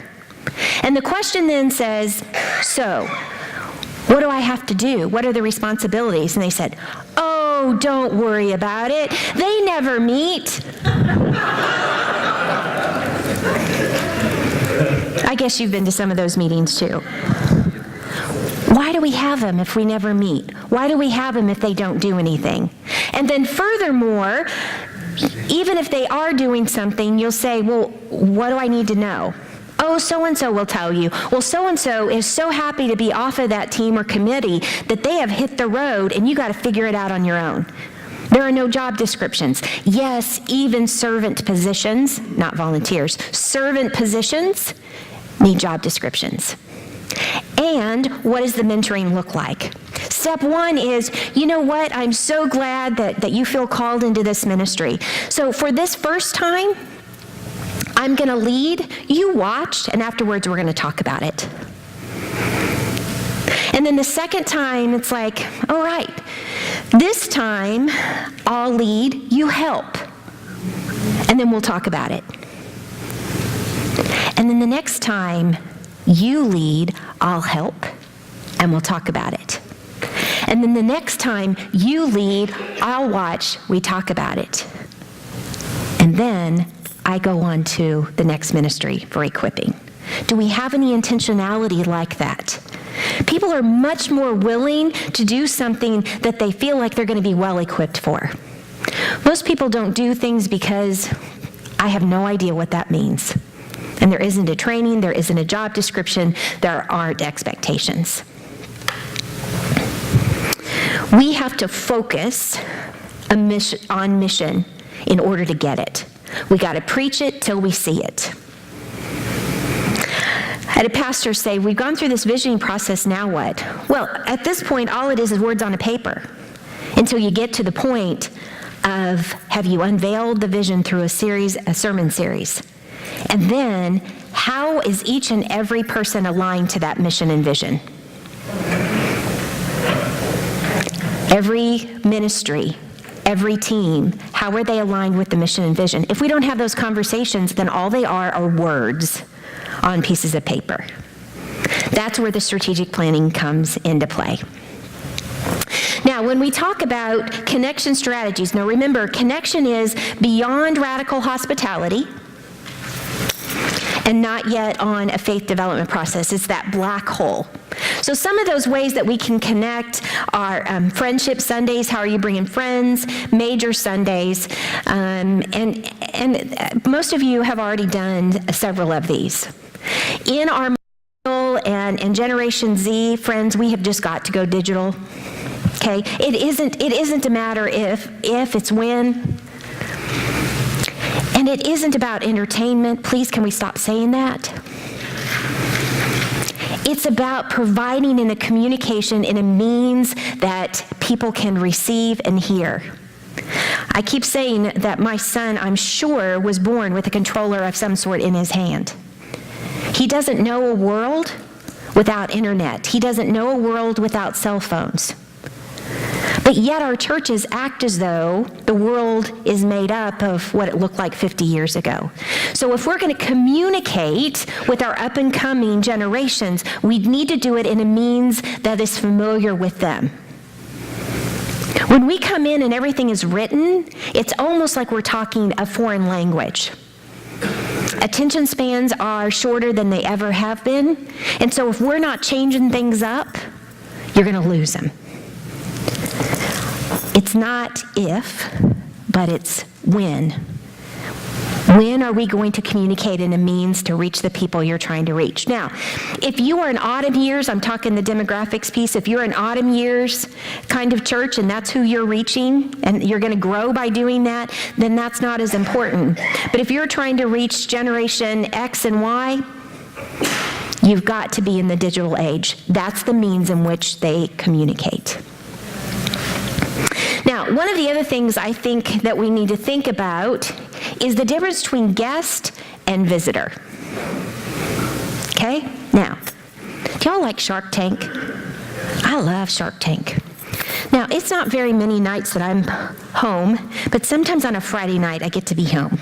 And the question then says, so, what do I have to do? What are the responsibilities? And they said, oh, don't worry about it. They never meet. I guess you've been to some of those meetings too. Why do we have them if we never meet? Why do we have them if they don't do anything? And then furthermore, even if they are doing something, you'll say, well, what do I need to know? Oh, so-and-so will tell you. Well, so-and-so is so happy to be off of that team or committee that they have hit the road, and you got to figure it out on your own. There are no job descriptions. Yes, even servant positions, not volunteers, servant positions need job descriptions. And what does the mentoring look like? Step one is, you know what, I'm so glad that you feel called into this ministry. So for this first time, I'm going to lead, you watch, and afterwards we're going to talk about it. And then the second time, it's like, all right, this time I'll lead, you help. And then we'll talk about it. And then the next time you lead, I'll help, and we'll talk about it. And then the next time you lead, I'll watch, we talk about it. And then I go on to the next ministry for equipping. Do we have any intentionality like that? People are much more willing to do something that they feel like they're going to be well equipped for. Most people don't do things because I have no idea what that means. And there isn't a training, there isn't a job description, there aren't expectations. We have to focus on mission in order to get it. We got to preach it till we see it. I had a pastor say, we've gone through this visioning process, now what? Well, at this point, all it is words on a paper until you get to the point of, have you unveiled the vision through a sermon series? And then, how is each and every person aligned to that mission and vision? Every ministry, every team, how are they aligned with the mission and vision? If we don't have those conversations, then all they are words on pieces of paper. That's where the strategic planning comes into play. Now, when we talk about connection strategies, now remember, connection is beyond radical hospitality and not yet on a faith development process. It's that black hole. So some of those ways that we can connect are friendship Sundays. How are you bringing friends? Major Sundays. And most of you have already done several of these. In our and Generation Z, friends, we have just got to go digital. Okay? It isn't a matter if it's when. And it isn't about entertainment. Please, can we stop saying that? It's about providing in a communication in a means that people can receive and hear. I keep saying that my son, I'm sure, was born with a controller of some sort in his hand. He doesn't know a world without internet. He doesn't know a world without cell phones. But yet our churches act as though the world is made up of what it looked like 50 years ago. So if we're going to communicate with our up-and-coming generations, we need to do it in a means that is familiar with them. When we come in and everything is written, it's almost like we're talking a foreign language. Attention spans are shorter than they ever have been. And so if we're not changing things up, you're going to lose them. It's not if, but it's when. When are we going to communicate in a means to reach the people you're trying to reach? Now, if you are an autumn years, I'm talking the demographics piece, if you're an autumn years kind of church and that's who you're reaching and you're going to grow by doing that, then that's not as important. But if you're trying to reach generation X and Y, you've got to be in the digital age. That's the means in which they communicate. Now, one of the other things I think that we need to think about is the difference between guest and visitor. Okay? Now, do y'all like Shark Tank? I love Shark Tank. Now, it's not very many nights that I'm home, but sometimes on a Friday night I get to be home.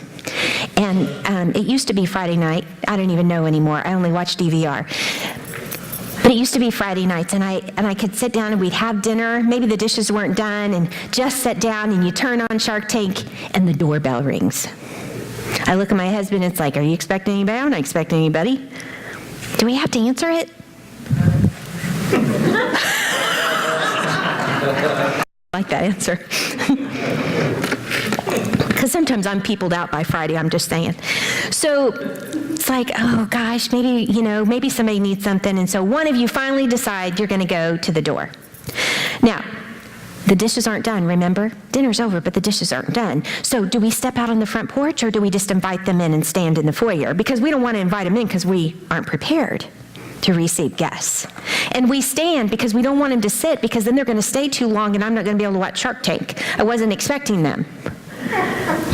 And it used to be Friday night. I don't even know anymore. I only watch DVR. But it used to be Friday nights, and I could sit down and we'd have dinner. Maybe the dishes weren't done, and just sit down and you turn on Shark Tank, and the doorbell rings. I look at my husband, and it's like, are you expecting anybody? I'm not expecting anybody. Do we have to answer it? I like that answer. Because sometimes I'm peopled out by Friday, I'm just saying. So it's like, oh gosh, maybe somebody needs something. And so one of you finally decide you're going to go to the door. Now, the dishes aren't done, remember? Dinner's over, but the dishes aren't done. So do we step out on the front porch, or do we just invite them in and stand in the foyer? Because we don't want to invite them in because we aren't prepared to receive guests. And we stand because we don't want them to sit, because then they're going to stay too long and I'm not going to be able to watch Shark Tank. I wasn't expecting them.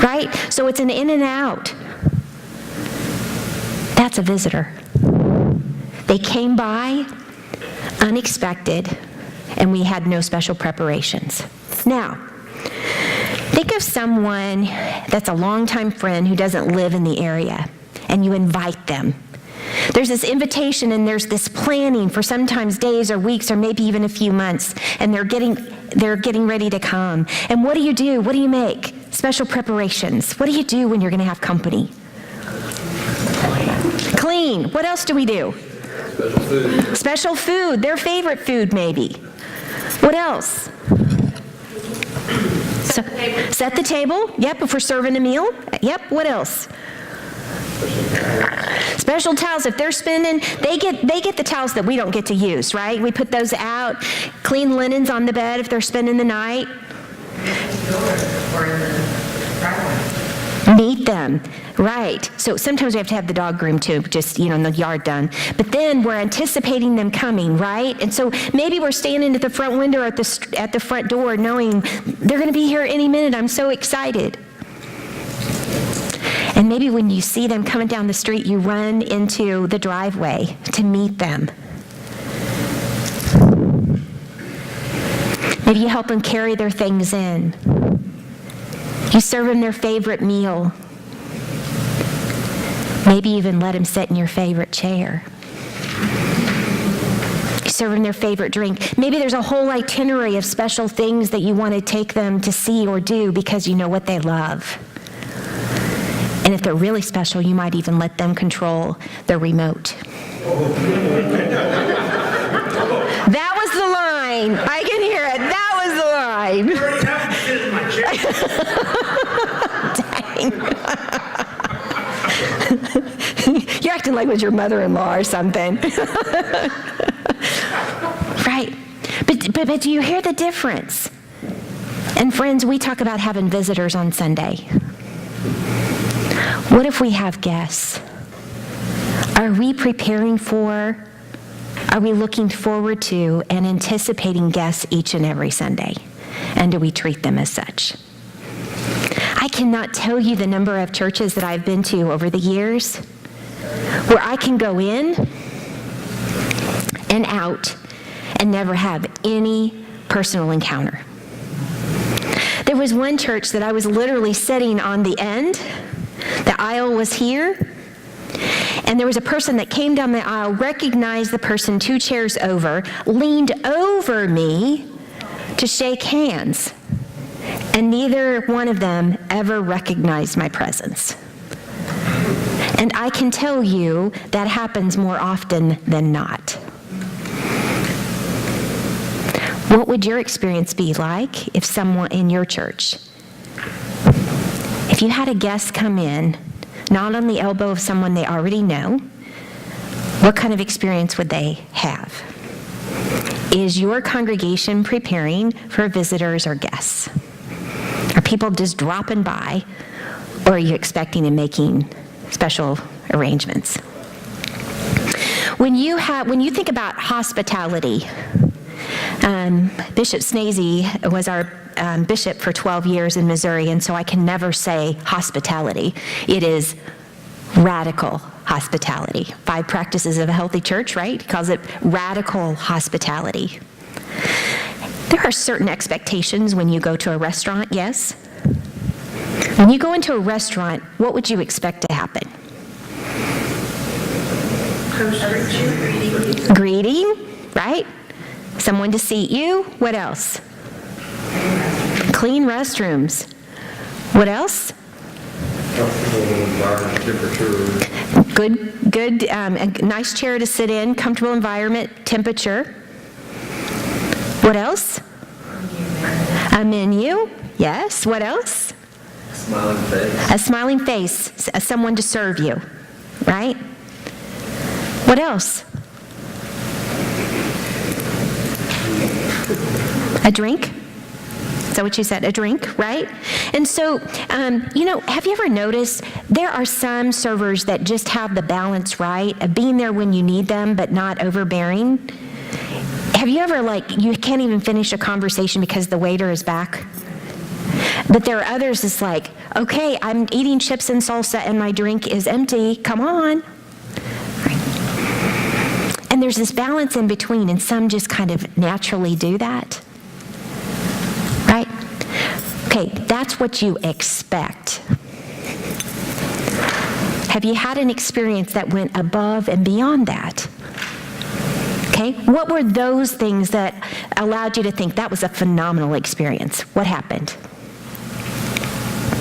Right? So it's an in and out. That's a visitor. They came by unexpected, and we had no special preparations. Now, think of someone that's a longtime friend who doesn't live in the area, and you invite them. There's this invitation and there's this planning for sometimes days or weeks or maybe even a few months, and they're getting ready to come. And what do you do? What do you make? Special preparations. What do you do when you're going to have company? Clean. What else do we do? Special food. Special food. Their favorite food, maybe. What else? Set the table. Yep, if we're serving a meal. Yep, what else? Special towels. If they're spending, they get the towels that we don't get to use, right? We put those out. Clean linens on the bed if they're spending the night. Meet them, right? So sometimes we have to have the dog groomed too, just in the yard done. But then we're anticipating them coming, right? And so maybe we're standing at the front window or at the front door, knowing they're going to be here any minute. I'm so excited. And maybe when you see them coming down the street, you run into the driveway to meet them. Maybe you help them carry their things in. You serve them their favorite meal. Maybe even let them sit in your favorite chair. You serve them their favorite drink. Maybe there's a whole itinerary of special things that you want to take them to see or do because you know what they love. And if they're really special, you might even let them control the remote. That was the line. I can hear it. That was the line. You already have to sit in my chair. Dang. You're acting like it was your mother-in-law or something. Right. But do you hear the difference? And friends, we talk about having visitors on Sunday. What if we have guests? Are we preparing for, are we looking forward to and anticipating guests each and every Sunday? And do we treat them as such? I cannot tell you the number of churches that I've been to over the years where I can go in and out and never have any personal encounter. There was one church that I was literally sitting on the end. The aisle was here, and there was a person that came down the aisle, recognized the person 2 chairs over, leaned over me to shake hands, and neither one of them ever recognized my presence. And I can tell you that happens more often than not. What would your experience be like if someone in your church, if you had a guest come in, not on the elbow of someone they already know, what kind of experience would they have? Is your congregation preparing for visitors or guests? Are people just dropping by, or are you expecting and making special arrangements? When you think about hospitality, Bishop Snazy was our bishop for 12 years in Missouri, and so I can never say hospitality. It is radical hospitality. 5 practices of a healthy church, right? He calls it radical hospitality. There are certain expectations when you go to a restaurant, yes? When you go into a restaurant, what would you expect to happen? Greeting, right? Someone to seat you. What else? Clean restrooms. What else? Comfortable environment, temperature. Good, a nice chair to sit in, comfortable environment, temperature. What else? A menu, yes. What else? Smiling face. A smiling face, someone to serve you, right? What else? A drink? Is that what you said? A drink, right? And so, have you ever noticed there are some servers that just have the balance right of being there when you need them, but not overbearing? Have you ever, you can't even finish a conversation because the waiter is back? But there are others that's like, okay, I'm eating chips and salsa and my drink is empty. Come on. And there's this balance in between, and some just kind of naturally do that. Right? Okay, that's what you expect. Have you had an experience that went above and beyond that? Okay, what were those things that allowed you to think that was a phenomenal experience? What happened?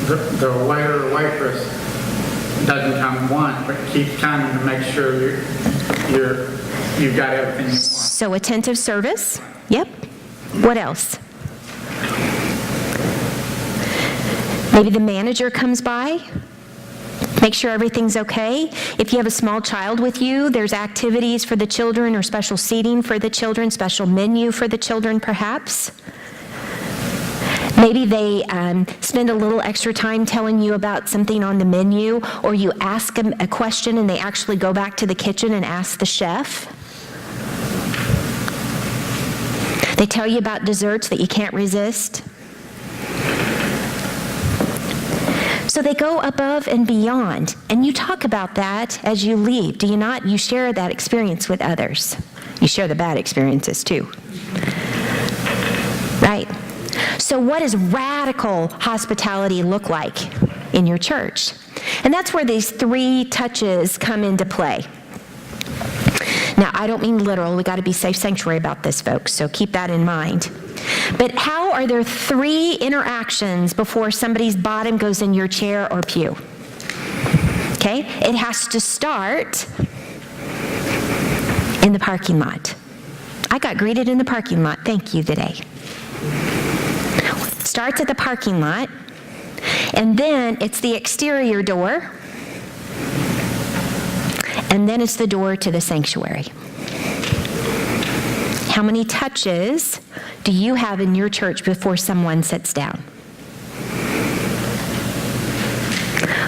The waiter or waitress doesn't come once, but keeps coming to make sure you've got everything you want. So attentive service. Yep. What else? Maybe the manager comes by, make sure everything's okay. If you have a small child with you, there's activities for the children or special seating for the children, special menu for the children perhaps. Maybe they spend a little extra time telling you about something on the menu, or you ask them a question and they actually go back to the kitchen and ask the chef. They tell you about desserts that you can't resist. So they go above and beyond, and you talk about that as you leave, do you not? You share that experience with others. You share the bad experiences too. Right? So what does radical hospitality look like in your church? And that's where these 3 touches come into play. Now, I don't mean literal. We got to be safe sanctuary about this, folks, so keep that in mind. But how are there 3 interactions before somebody's bottom goes in your chair or pew? Okay? It has to start in the parking lot. I got greeted in the parking lot. Thank you today. Starts at the parking lot, and then it's the exterior door, and then it's the door to the sanctuary. How many touches do you have in your church before someone sits down?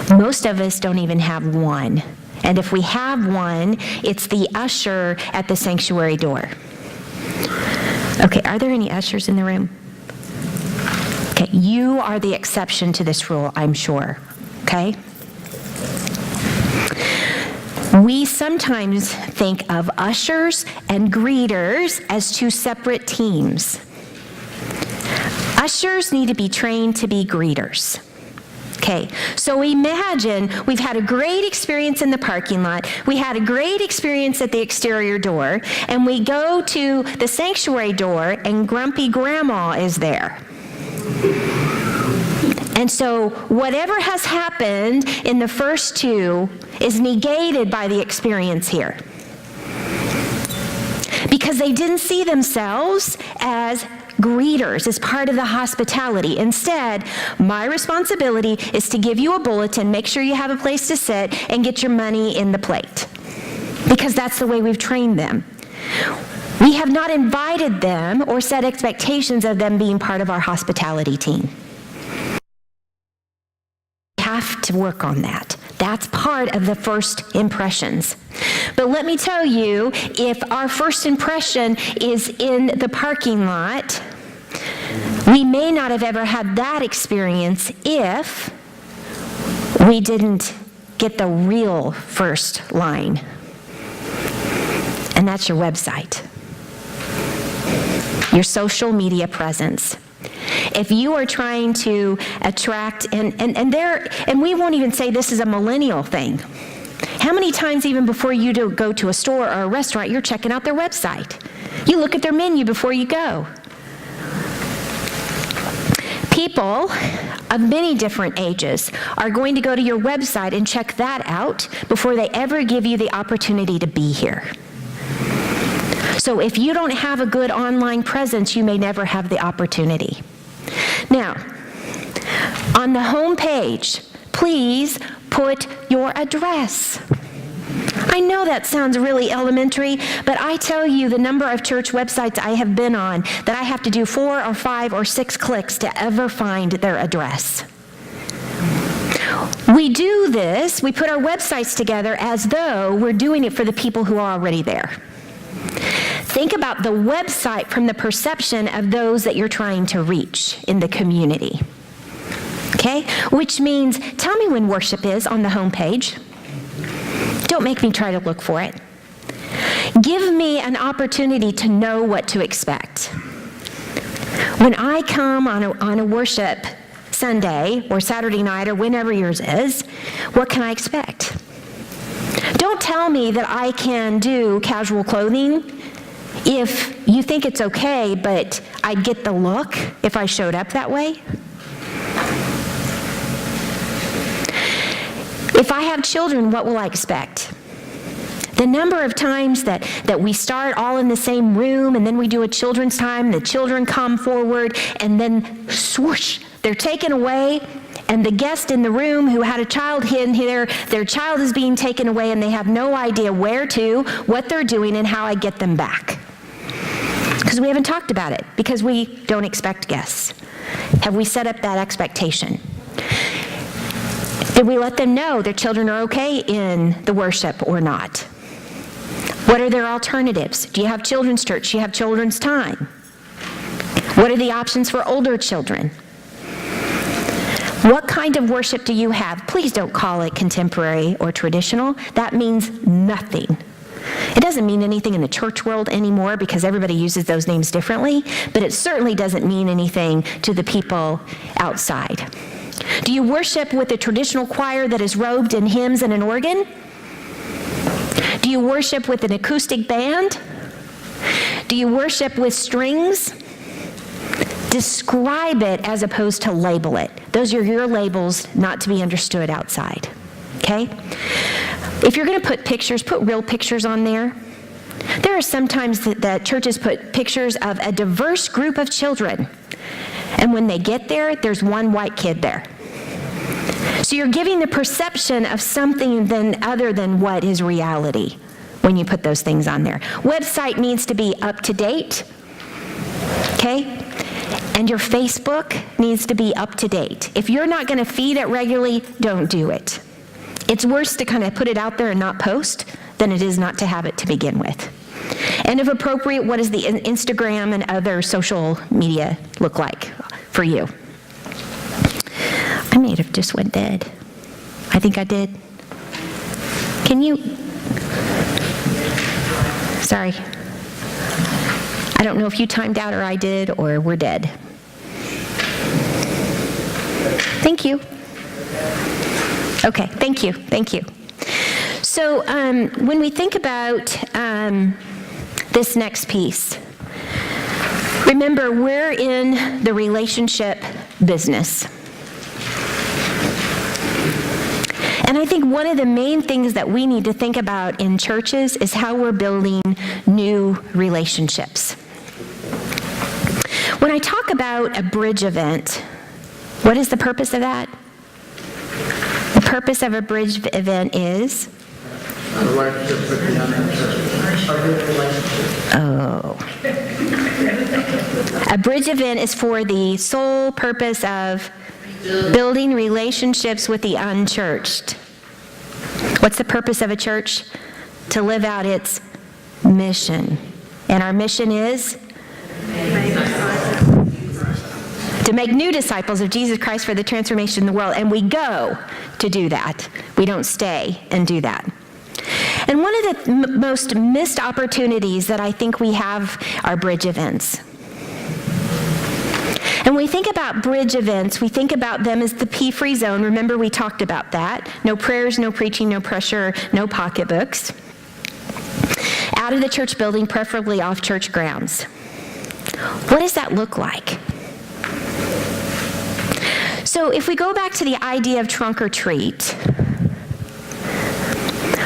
Most of us don't even have one. And if we have one, it's the usher at the sanctuary door. Okay, are there any ushers in the room? Okay, you are the exception to this rule, I'm sure. Okay? We sometimes think of ushers and greeters as 2 separate teams. Ushers need to be trained to be greeters. Okay, so imagine we've had a great experience in the parking lot, we had a great experience at the exterior door, and we go to the sanctuary door and grumpy grandma is there. And so whatever has happened in the first 2 is negated by the experience here. Because because they didn't see themselves as greeters, as part of the hospitality. Instead, my responsibility is to give you a bulletin, make sure you have a place to sit, and get your money in the plate. Because that's the way we've trained them. We have not invited them or set expectations of them being part of our hospitality team. We have to work on that. That's part of the first impressions. But let me tell you, if our first impression is in the parking lot, we may not have ever had that experience if we didn't get the real first line. And that's your website, your social media presence. If you are trying to attract, and we won't even say this is a millennial thing. How many times even before you go to a store or a restaurant, you're checking out their website? You look at their menu before you go. People of many different ages are going to go to your website and check that out before they ever give you the opportunity to be here. So if you don't have a good online presence, you may never have the opportunity. Now, on the home page, please put your address. I know that sounds really elementary, but I tell you the number of church websites I have been on that I have to do 4 or 5 or 6 clicks to ever find their address. We do this, we put our websites together as though we're doing it for the people who are already there. Think about the website from the perception of those that you're trying to reach in the community. Okay? Which means, tell me when worship is on the homepage. Don't make me try to look for it. Give me an opportunity to know what to expect. When I come on a worship Sunday or Saturday night or whenever yours is, what can I expect? Don't tell me that I can do casual clothing if you think it's okay, but I'd get the look if I showed up that way. If I have children, what will I expect? The number of times that we start all in the same room and then we do a children's time, the children come forward and then swoosh, they're taken away, and the guest in the room who had a child hidden here, their child is being taken away and they have no idea where to, what they're doing, and how I get them back. Because we haven't talked about it, because we don't expect guests. Have we set up that expectation? Did we let them know their children are okay in the worship or not? What are their alternatives? Do you have children's church? Do you have children's time? What are the options for older children? What kind of worship do you have? Please don't call it contemporary or traditional. That means nothing. It doesn't mean anything in the church world anymore because everybody uses those names differently, but it certainly doesn't mean anything to the people outside. Do you worship with a traditional choir that is robed in hymns and an organ? Do you worship with an acoustic band? Do you worship with strings? Describe it as opposed to label it. Those are your labels, not to be understood outside. Okay? If you're going to put pictures, put real pictures on there. There are sometimes that churches put pictures of a diverse group of children. And when they get there, there's one white kid there. So you're giving the perception of something other than what is reality when you put those things on there. Website needs to be up to date. Okay? And your Facebook needs to be up to date. If you're not going to feed it regularly, don't do it. It's worse to kind of put it out there and not post than it is not to have it to begin with. And if appropriate, what does the Instagram and other social media look like for you? I may have just went dead. I think I did. Can you? Sorry. I don't know if you timed out or I did or we're dead. Thank you. Okay, thank you. So when we think about this next piece, remember we're in the relationship business. And I think one of the main things that we need to think about in churches is how we're building new relationships. When I talk about a bridge event, what is the purpose of that? The purpose of a bridge event is? A relationship with the unchurched. A bridge event is for the sole purpose of building relationships with the unchurched. What's the purpose of a church? To live out its mission. And our mission is? To make new disciples of Jesus Christ for the transformation of the world. And we go to do that. We don't stay and do that. And one of the most missed opportunities that I think we have are bridge events. And when we think about bridge events, we think about them as the P-free zone. Remember, we talked about that. No prayers, no preaching, no pressure, no pocketbooks. Out of the church building, preferably off church grounds. What does that look like? So if we go back to the idea of trunk or treat,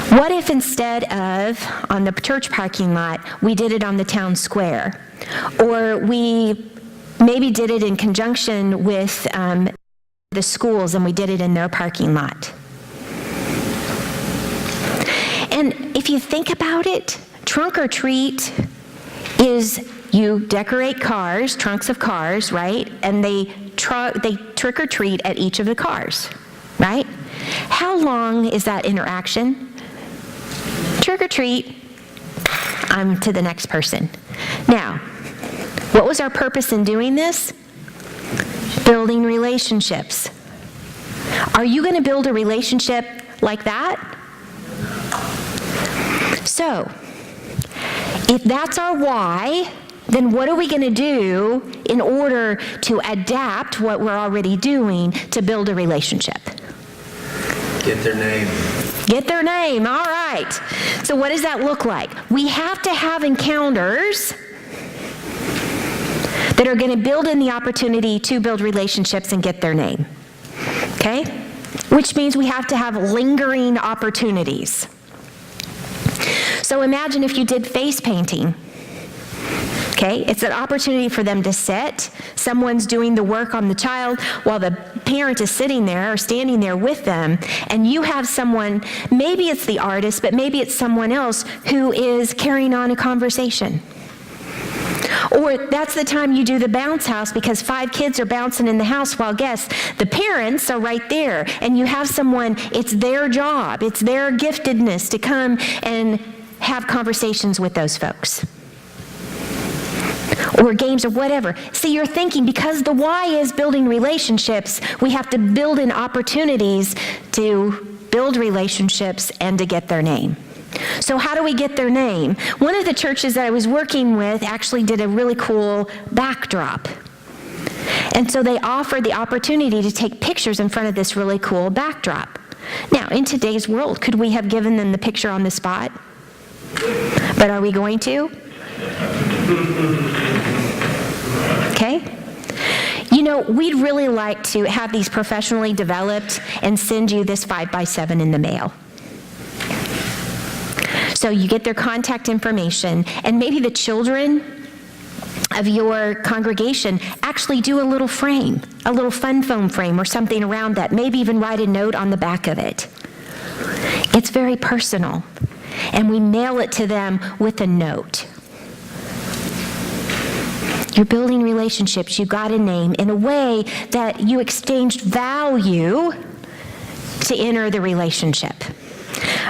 what if instead of on the church parking lot, we did it on the town square? Or we maybe did it in conjunction with the schools and we did it in their parking lot. And if you think about it, trunk or treat is you decorate cars, trunks of cars, right? And they trick or treat at each of the cars, right? How long is that interaction? Trick or treat, I'm to the next person. Now, what was our purpose in doing this? Building relationships. Are you going to build a relationship like that? So, if that's our why, then what are we going to do in order to adapt what we're already doing to build a relationship? Get their name. Get their name, all right. So what does that look like? We have to have encounters that are going to build in the opportunity to build relationships and get their name. Okay? Which means we have to have lingering opportunities. So imagine if you did face painting. Okay? It's an opportunity for them to sit. Someone's doing the work on the child while the parent is sitting there or standing there with them, and you have someone, maybe it's the artist, but maybe it's someone else who is carrying on a conversation. Or that's the time you do the bounce house because 5 kids are bouncing in the house while the parents are right there, and you have someone, it's their job, it's their giftedness to come and have conversations with those folks. Or games or whatever. See, you're thinking because the why is building relationships, we have to build in opportunities to build relationships and to get their name. So how do we get their name? One of the churches that I was working with actually did a really cool backdrop. And so they offered the opportunity to take pictures in front of this really cool backdrop. Now, in today's world, could we have given them the picture on the spot? But are we going to? Okay? You know, we'd really like to have these professionally developed and send you this 5x7 in the mail. So you get their contact information, and maybe the children of your congregation actually do a little frame, a little fun foam frame or something around that, maybe even write a note on the back of it. It's very personal, and we mail it to them with a note. You're building relationships, you got a name in a way that you exchanged value to enter the relationship.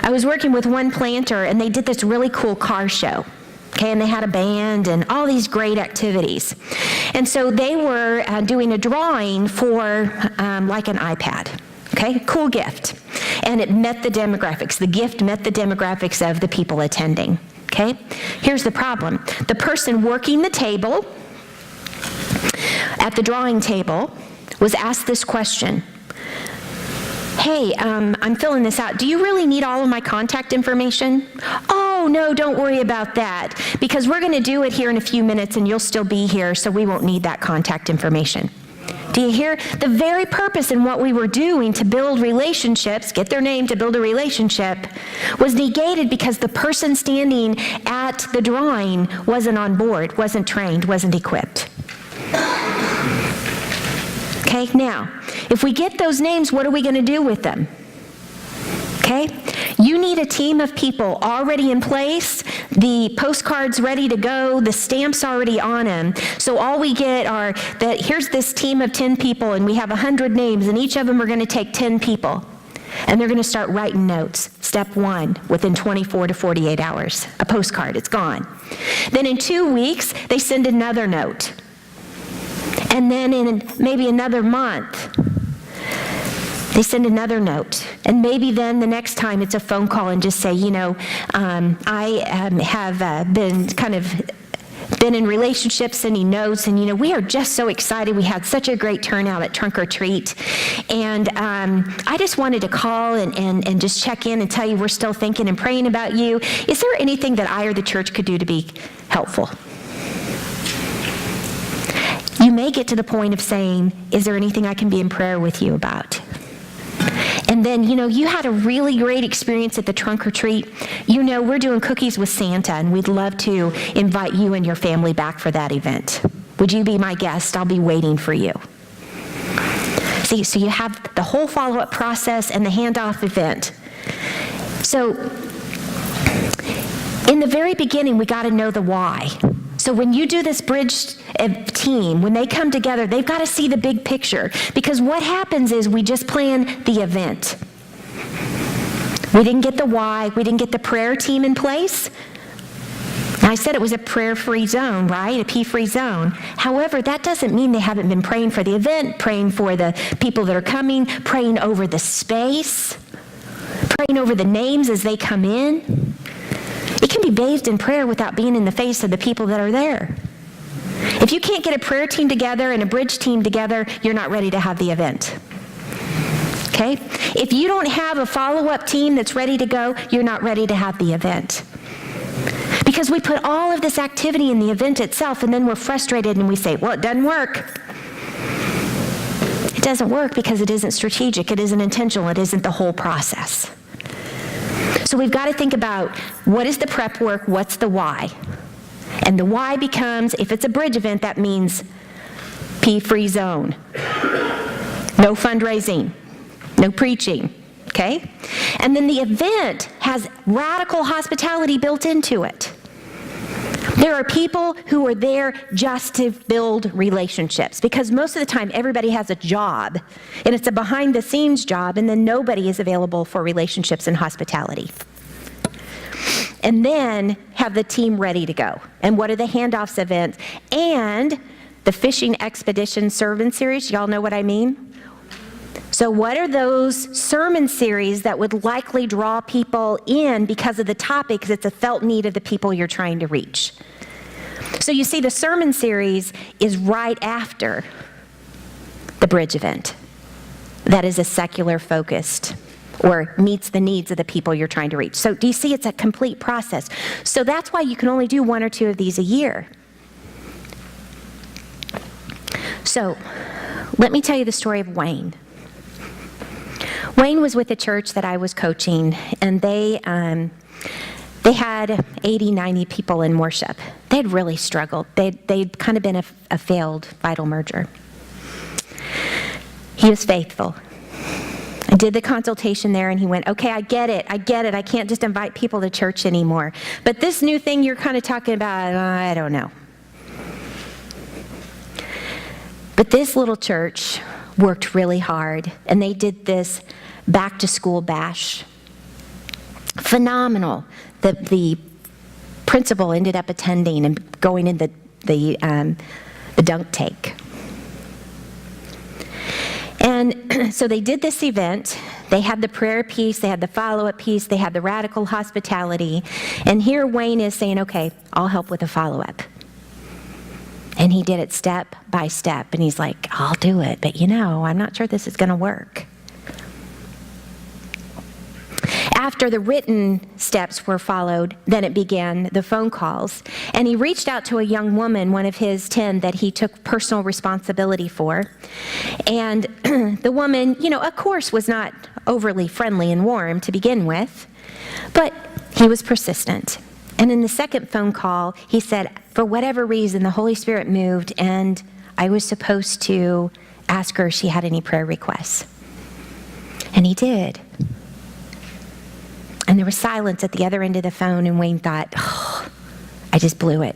I was working with one planter, and they did this really cool car show. Okay, and they had a band and all these great activities. And so they were doing a drawing for like an iPad. Okay, cool gift. And it met the demographics. The gift met the demographics of the people attending. Okay, here's the problem. The person working the table, at the drawing table, was asked this question. Hey, I'm filling this out. Do you really need all of my contact information? Oh, no, don't worry about that, because we're going to do it here in a few minutes and you'll still be here, so we won't need that contact information. Do you hear? The very purpose in what we were doing to build relationships, get their name to build a relationship, was negated because the person standing at the drawing wasn't on board, wasn't trained, wasn't equipped. Okay, now, if we get those names, what are we going to do with them? Okay? You need a team of people already in place, the postcards ready to go, the stamps already on them. So all we get are that here's this team of 10 people and we have 100 names and each of them are going to take 10 people. And they're going to start writing notes. Step 1, within 24 to 48 hours. A postcard, it's gone. Then in 2 weeks, they send another note. And then in maybe another month, they send another note. And maybe then the next time it's a phone call and just say, I have been in relationships, sending notes, and we are just so excited. We had such a great turnout at Trunk or Treat. And I just wanted to call and just check in and tell you we're still thinking and praying about you. Is there anything that I or the church could do to be helpful? You may get to the point of saying, is there anything I can be in prayer with you about? And then, you had a really great experience at the Trunk or Treat. We're doing cookies with Santa, and we'd love to invite you and your family back for that event. Would you be my guest? I'll be waiting for you. See, so you have the whole follow-up process and the handoff event. So, in the very beginning, we got to know the why. So when you do this bridge team, when they come together, they've got to see the big picture. Because what happens is we just plan the event. We didn't get the why. We didn't get the prayer team in place. I said it was a prayer-free zone, right? A P-free zone. However, that doesn't mean they haven't been praying for the event, praying for the people that are coming, praying over the space, praying over the names as they come in. It can be bathed in prayer without being in the face of the people that are there. If you can't get a prayer team together and a bridge team together, you're not ready to have the event. Okay? If you don't have a follow-up team that's ready to go, you're not ready to have the event. Because we put all of this activity in the event itself, and then we're frustrated and we say, well, it doesn't work. It doesn't work because it isn't strategic, it isn't intentional, it isn't the whole process. So we've got to think about what is the prep work, what's the why? And the why becomes, if it's a bridge event, that means P-free zone. No fundraising, no preaching, okay? And then the event has radical hospitality built into it. There are people who are there just to build relationships because most of the time everybody has a job and it's a behind-the-scenes job and then nobody is available for relationships and hospitality. And then have the team ready to go. And what are the handoffs events? And the fishing expedition sermon series, y'all know what I mean? So what are those sermon series that would likely draw people in because of the topic, because it's a felt need of the people you're trying to reach? So you see, the sermon series is right after the bridge event. That is a secular focused or meets the needs of the people you're trying to reach. So do you see, it's a complete process. So that's why you can only do 1 or 2 of these a year. So let me tell you the story of Wayne. Wayne was with a church that I was coaching, and they had 80, 90 people in worship. They had really struggled. They'd kind of been a failed vital merger. He was faithful. I did the consultation there, and he went, okay, I get it. I can't just invite people to church anymore. But this new thing you're kind of talking about, I don't know. But this little church worked really hard, and they did this back-to-school bash. Phenomenal. The principal ended up attending and going in the dunk tank. And so they did this event. They had the prayer piece, they had the follow-up piece, they had the radical hospitality. And here Wayne is saying, okay, I'll help with the follow-up. And he did it step by step. And he's like, I'll do it, but I'm not sure this is going to work. After the written steps were followed, then it began the phone calls. And he reached out to a young woman, one of his 10, that he took personal responsibility for. And the woman, of course, was not overly friendly and warm to begin with, but he was persistent. And in the second phone call, he said, for whatever reason, the Holy Spirit moved, and I was supposed to ask her if she had any prayer requests. And he did. And there was silence at the other end of the phone, and Wayne thought, I just blew it.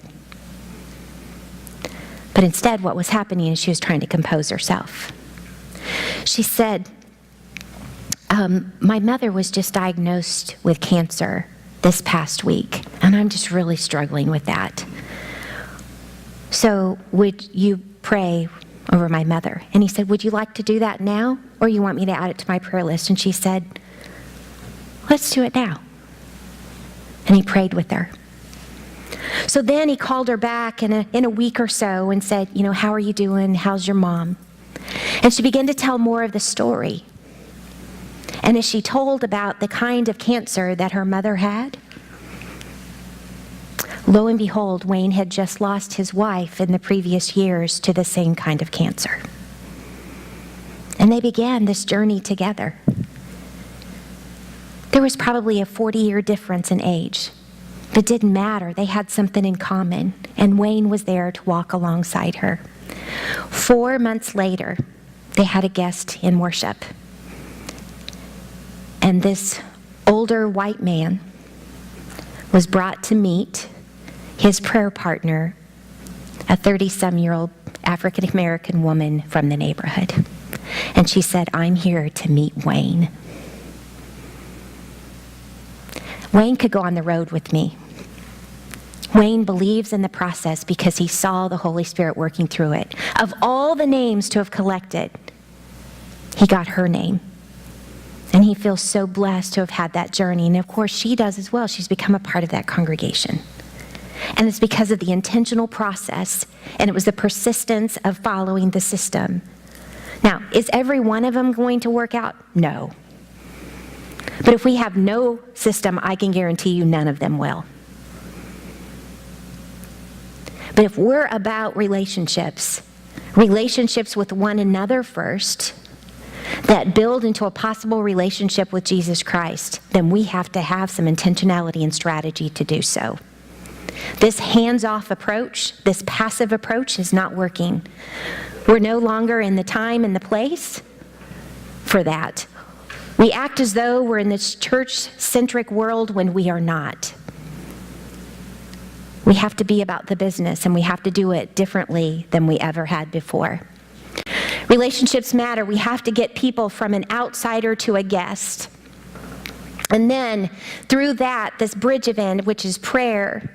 But instead, what was happening is she was trying to compose herself. She said, my mother was just diagnosed with cancer this past week, and I'm just really struggling with that. So would you pray over my mother? And he said, would you like to do that now, or you want me to add it to my prayer list? And she said, let's do it now. And he prayed with her. So then he called her back in a week or so and said, how are you doing? How's your mom? And she began to tell more of the story. And as she told about the kind of cancer that her mother had, lo and behold, Wayne had just lost his wife in the previous years to the same kind of cancer. And they began this journey together. There was probably a 40-year difference in age. But it didn't matter. They had something in common, and Wayne was there to walk alongside her. 4 months later, they had a guest in worship. And this older white man was brought to meet his prayer partner, a 30-some-year-old African-American woman from the neighborhood. And she said, I'm here to meet Wayne. Wayne could go on the road with me. Wayne believes in the process because he saw the Holy Spirit working through it. Of all the names to have collected, he got her name. And he feels so blessed to have had that journey. And of course, she does as well. She's become a part of that congregation. And it's because of the intentional process, and it was the persistence of following the system. Now, is every one of them going to work out? No. But if we have no system, I can guarantee you none of them will. But if we're about relationships with one another first, that build into a possible relationship with Jesus Christ, then we have to have some intentionality and strategy to do so. This hands-off approach, this passive approach is not working. We're no longer in the time and the place for that. We act as though we're in this church-centric world when we are not. We have to be about the business, and we have to do it differently than we ever had before. Relationships matter. We have to get people from an outsider to a guest. And then through that, this bridge event, which is prayer,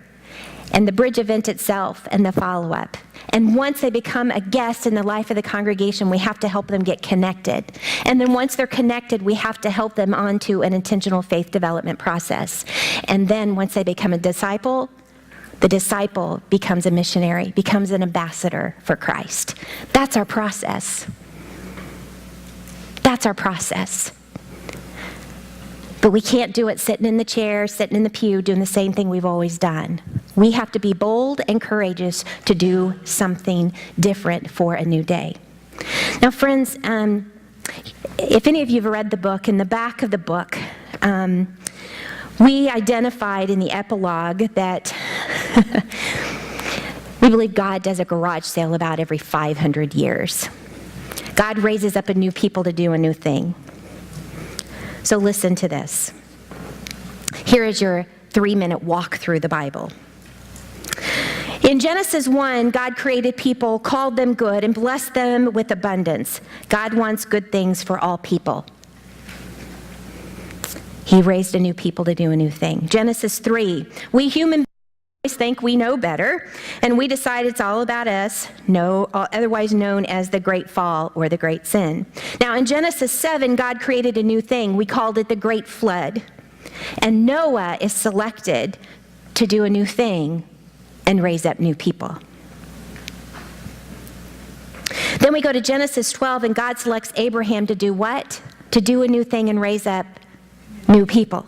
and the bridge event itself, and the follow-up. And once they become a guest in the life of the congregation, we have to help them get connected. And then once they're connected, we have to help them onto an intentional faith development process. And then once they become a disciple, the disciple becomes a missionary, becomes an ambassador for Christ. That's our process. That's our process. But we can't do it sitting in the chair, sitting in the pew, doing the same thing we've always done. We have to be bold and courageous to do something different for a new day. Now, friends, if any of you have read the book, in the back of the book, we identified in the epilogue that we believe God does a garage sale about every 500 years. God raises up a new people to do a new thing. So listen to this. Here is your 3-minute walk through the Bible. In Genesis 1, God created people, called them good, and blessed them with abundance. God wants good things for all people. He raised a new people to do a new thing. Genesis 3, we human beings think we know better, and we decide it's all about us, otherwise known as the Great Fall or the Great Sin. Now, in Genesis 7, God created a new thing. We called it the Great Flood. And Noah is selected to do a new thing and raise up new people. Then we go to Genesis 12, and God selects Abraham to do what? To do a new thing and raise up new people.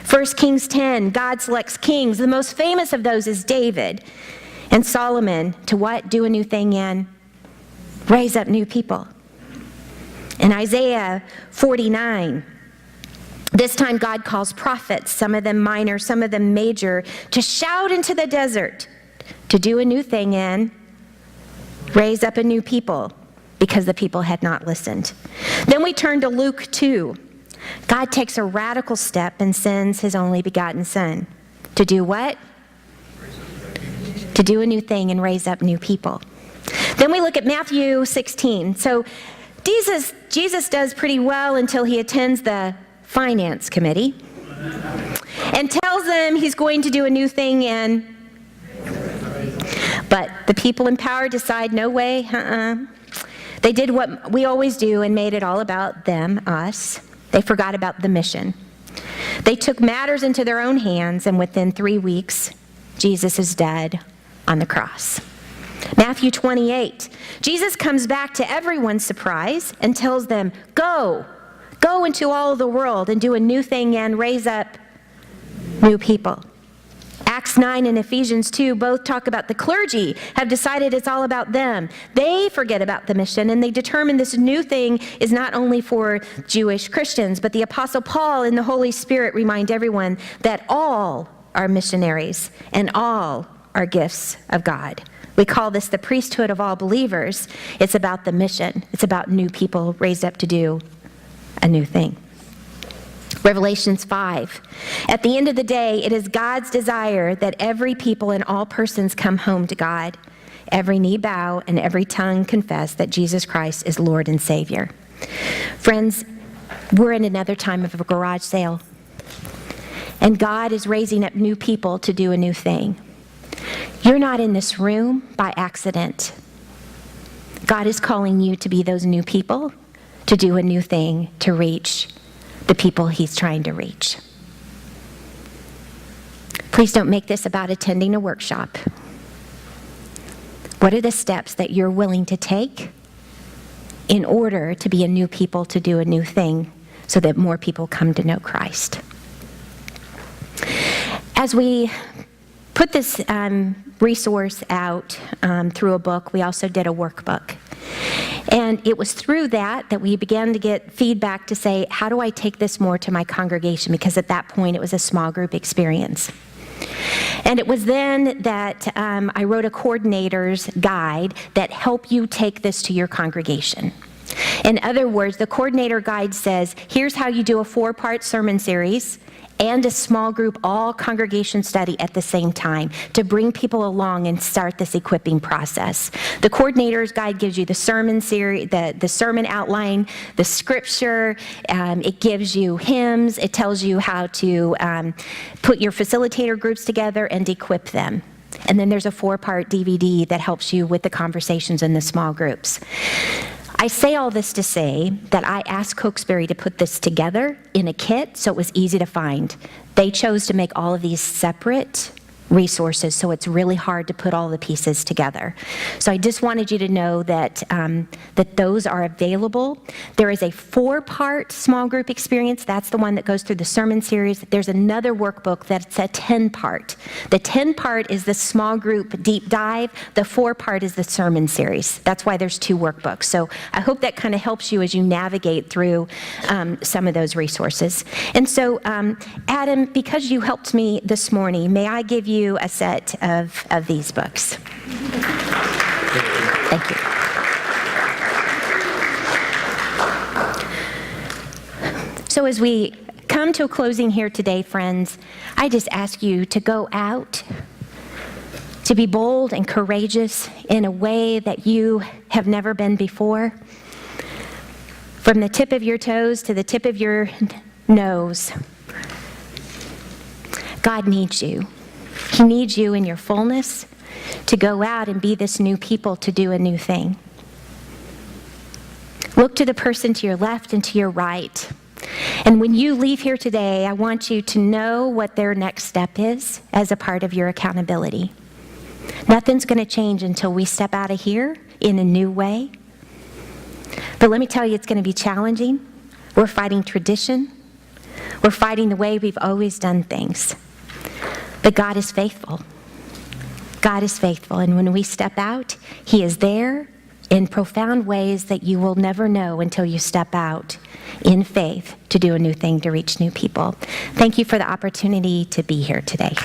1 Kings 10, God selects kings. The most famous of those is David and Solomon to what? Do a new thing and raise up new people. In Isaiah 49, this time God calls prophets, some of them minor, some of them major, to shout into the desert, to do a new thing and raise up a new people, because the people had not listened. Then we turn to Luke 2. God takes a radical step and sends his only begotten Son. To do what? To do a new thing and raise up new people. Then we look at Matthew 16. So Jesus does pretty well until he attends the finance committee and tells them he's going to do a new thing, but the people in power decide, no way, They did what we always do and made it all about them, us. They forgot about the mission. They took matters into their own hands, and within 3 weeks, Jesus is dead on the cross. Matthew 28, Jesus comes back to everyone's surprise and tells them, go into all the world and do a new thing and raise up new people. Acts 9 and Ephesians 2 both talk about the clergy have decided it's all about them. They forget about the mission, and they determine this new thing is not only for Jewish Christians, but the Apostle Paul and the Holy Spirit remind everyone that all are missionaries and all are gifts of God. We call this the priesthood of all believers. It's about the mission. It's about new people raised up to do a new thing. Revelations 5. At the end of the day, it is God's desire that every people and all persons come home to God. Every knee bow and every tongue confess that Jesus Christ is Lord and Savior. Friends, we're in another time of a garage sale. And God is raising up new people to do a new thing. You're not in this room by accident. God is calling you to be those new people, to do a new thing, to reach the people he's trying to reach. Please don't make this about attending a workshop. What are the steps that you're willing to take in order to be a new people, to do a new thing, so that more people come to know Christ? As we put this resource out through a book, we also did a workbook. And it was through that we began to get feedback to say, how do I take this more to my congregation? Because at that point, it was a small group experience. And it was then that I wrote a coordinator's guide that helped you take this to your congregation. In other words, the coordinator guide says, here's how you do a 4-part sermon series and a small group all congregation study at the same time to bring people along and start this equipping process. The coordinator's guide gives you the sermon series, the sermon outline, the scripture, it gives you hymns, it tells you how to put your facilitator groups together and equip them. And then there's a 4-part DVD that helps you with the conversations in the small groups. I say all this to say that I asked Cokesbury to put this together in a kit so it was easy to find. They chose to make all of these separate resources, so it's really hard to put all the pieces together. So I just wanted you to know that that those are available. There is a 4-part small group experience. That's the one that goes through the sermon series. There's another workbook that's a 10-part. The 10-part is the small group deep dive. The 4-part is the sermon series. That's why there's 2 workbooks. So I hope that kind of helps you as you navigate through some of those resources. And so, Adam, because you helped me this morning, may I give you a set of these books. Thank you. So as we come to a closing here today, friends, I just ask you to go out, to be bold and courageous in a way that you have never been before. From the tip of your toes to the tip of your nose, God needs you. He needs you in your fullness to go out and be this new people, to do a new thing. Look to the person to your left and to your right. And when you leave here today, I want you to know what their next step is as a part of your accountability. Nothing's going to change until we step out of here in a new way. But let me tell you, it's going to be challenging. We're fighting tradition. We're fighting the way we've always done things. But God is faithful. God is faithful, and when we step out, He is there in profound ways that you will never know until you step out in faith to do a new thing to reach new people. Thank you for the opportunity to be here today.